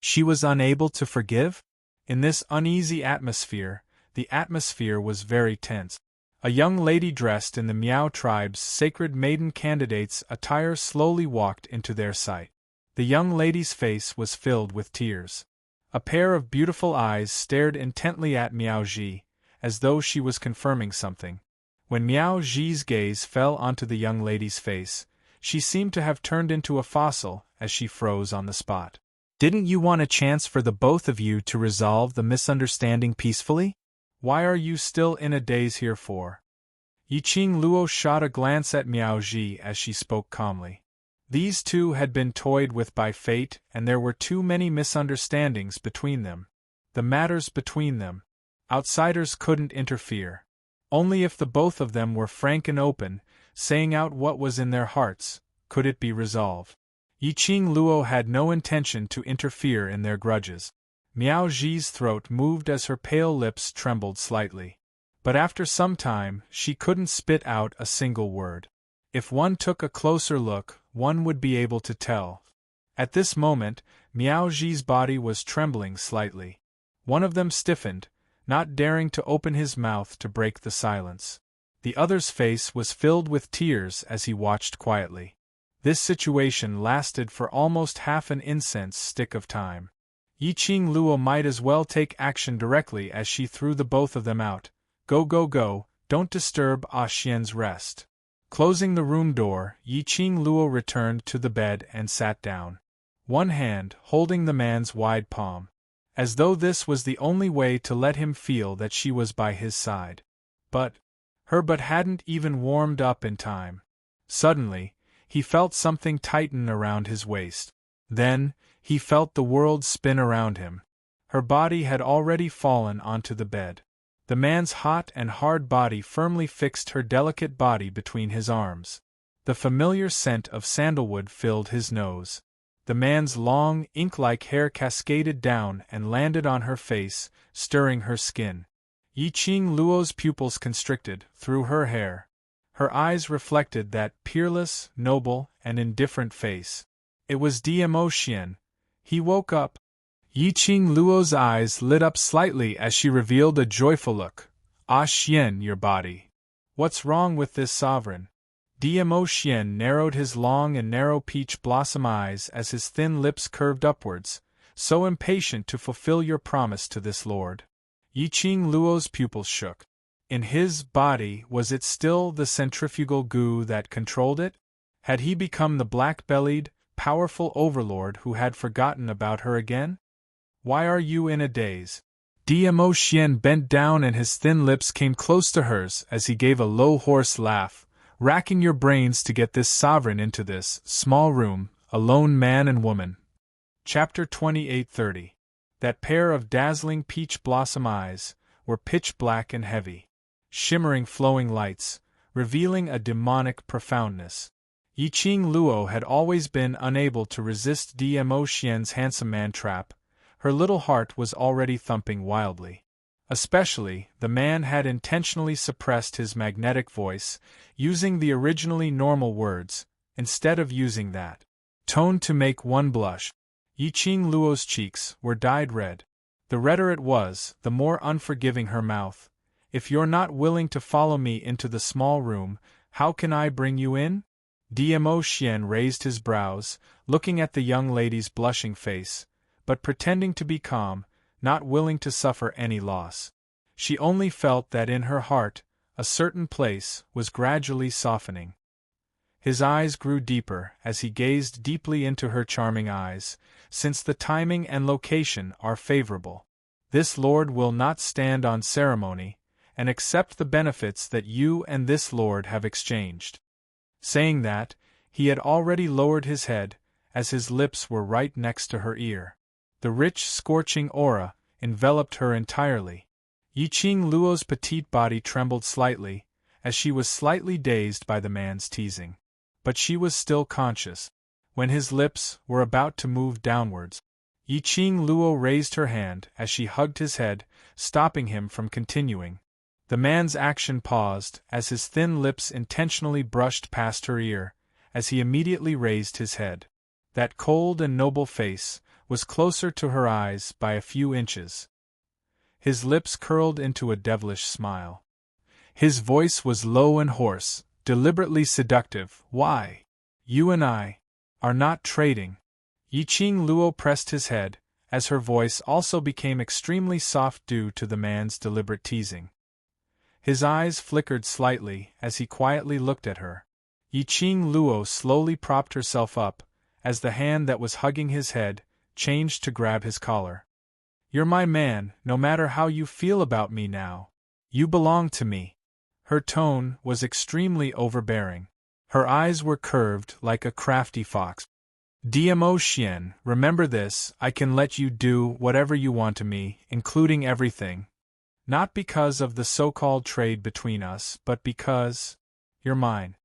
she was unable to forgive? In this uneasy atmosphere, the atmosphere was very tense. A young lady dressed in the Miao tribe's sacred maiden candidate's attire slowly walked into their sight. The young lady's face was filled with tears. A pair of beautiful eyes stared intently at Miao Ji, as though she was confirming something. When Miao Ji's gaze fell onto the young lady's face, she seemed to have turned into a fossil as she froze on the spot. "Didn't you want a chance for the both of you to resolve the misunderstanding peacefully? Why are you still in a daze here for?" Yiqing Luo shot a glance at Miao Ji as she spoke calmly. These two had been toyed with by fate, and there were too many misunderstandings between them. The matters between them, outsiders couldn't interfere. Only if the both of them were frank and open, saying out what was in their hearts, could it be resolved. Yiqing Luo had no intention to interfere in their grudges. Miao Ji's throat moved as her pale lips trembled slightly. But after some time, she couldn't spit out a single word. If one took a closer look, one would be able to tell. At this moment, Miao Ji's body was trembling slightly. One of them stiffened, not daring to open his mouth to break the silence. The other's face was filled with tears as he watched quietly. This situation lasted for almost half an incense stick of time. Yiqing Luo might as well take action directly as she threw the both of them out. Go go go, don't disturb Ah Xian's rest. Closing the room door, Yiqing Luo returned to the bed and sat down. One hand holding the man's wide palm. As though this was the only way to let him feel that she was by his side. But her butt hadn't even warmed up in time. Suddenly, he felt something tighten around his waist. Then, he felt the world spin around him. Her body had already fallen onto the bed. The man's hot and hard body firmly fixed her delicate body between his arms. The familiar scent of sandalwood filled his nose. The man's long, ink-like hair cascaded down and landed on her face, stirring her skin. Yiqing Luo's pupils constricted through her hair. Her eyes reflected that peerless, noble, and indifferent face. It was Dmo Xian. He woke up. Yiqing Luo's eyes lit up slightly as she revealed a joyful look. Ah Xian, your body. What's wrong with this sovereign? Dmo Xian narrowed his long and narrow peach blossom eyes as his thin lips curved upwards, so impatient to fulfill your promise to this lord. Yiqing Luo's pupils shook. In his body, was it still the centrifugal goo that controlled it? Had he become the black-bellied, powerful overlord who had forgotten about her again? Why are you in a daze? Dmo Xian bent down and his thin lips came close to hers as he gave a low hoarse laugh. Racking your brains to get this sovereign into this small room, alone man and woman. Chapter 28:30. That pair of dazzling peach blossom eyes were pitch black and heavy. Shimmering flowing lights, revealing a demonic profoundness. Yiqing Luo had always been unable to resist Dmo Xian's handsome man trap. Her little heart was already thumping wildly. Especially, the man had intentionally suppressed his magnetic voice, using the originally normal words, instead of using that tone to make one blush. Yiqing Luo's cheeks were dyed red. The redder it was, the more unforgiving her mouth. If you're not willing to follow me into the small room, how can I bring you in? Dmo Xian raised his brows, looking at the young lady's blushing face, but pretending to be calm, not willing to suffer any loss. She only felt that in her heart, a certain place was gradually softening. His eyes grew deeper as he gazed deeply into her charming eyes. Since the timing and location are favorable, this lord will not stand on ceremony, and accept the benefits that you and this lord have exchanged. Saying that, he had already lowered his head, as his lips were right next to her ear. The rich, scorching aura enveloped her entirely. Yiqing Luo's petite body trembled slightly, as she was slightly dazed by the man's teasing. But she was still conscious. When his lips were about to move downwards, Yiqing Luo raised her hand as she hugged his head, stopping him from continuing. The man's action paused as his thin lips intentionally brushed past her ear, as he immediately raised his head. That cold and noble face was closer to her eyes by a few inches. His lips curled into a devilish smile. His voice was low and hoarse, deliberately seductive. Why? You and I are not trading. Yiqing Luo pressed his head, as her voice also became extremely soft due to the man's deliberate teasing. His eyes flickered slightly as he quietly looked at her. Yiqing Luo slowly propped herself up, as the hand that was hugging his head changed to grab his collar. You're my man, no matter how you feel about me now. You belong to me. Her tone was extremely overbearing. Her eyes were curved like a crafty fox. Dmo Xian, remember this, I can let you do whatever you want to me, including everything. Not because of the so-called trade between us, but because you're mine.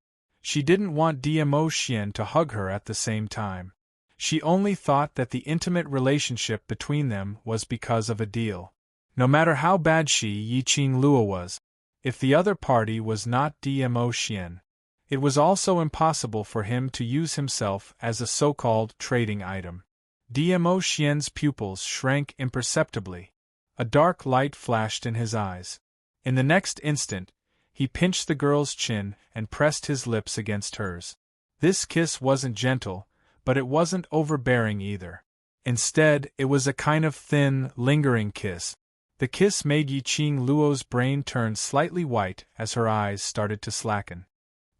She didn't want Diamo Xian to hug her at the same time. She only thought that the intimate relationship between them was because of a deal. No matter how bad Yiqing Luo was, if the other party was not Diamo Xian, it was also impossible for him to use himself as a so-called trading item. Diamo Xian's pupils shrank imperceptibly. A dark light flashed in his eyes. In the next instant, he pinched the girl's chin and pressed his lips against hers. This kiss wasn't gentle, but it wasn't overbearing either. Instead, it was a kind of thin, lingering kiss. The kiss made Yiqing Luo's brain turn slightly white as her eyes started to slacken.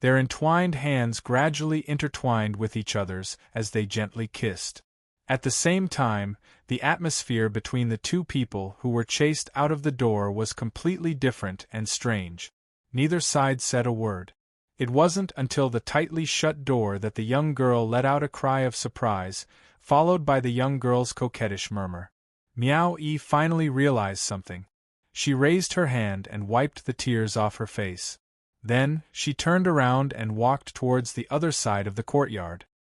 Their entwined hands gradually intertwined with each other's as they gently kissed. At the same time, the atmosphere between the two people who were chased out of the door was completely different and strange. Neither side said a word. It wasn't until the tightly shut door that the young girl let out a cry of surprise, followed by the young girl's coquettish murmur. Miao Yi finally realized something. She raised her hand and wiped the tears off her face. Then, she turned around and walked towards the other side of the courtyard.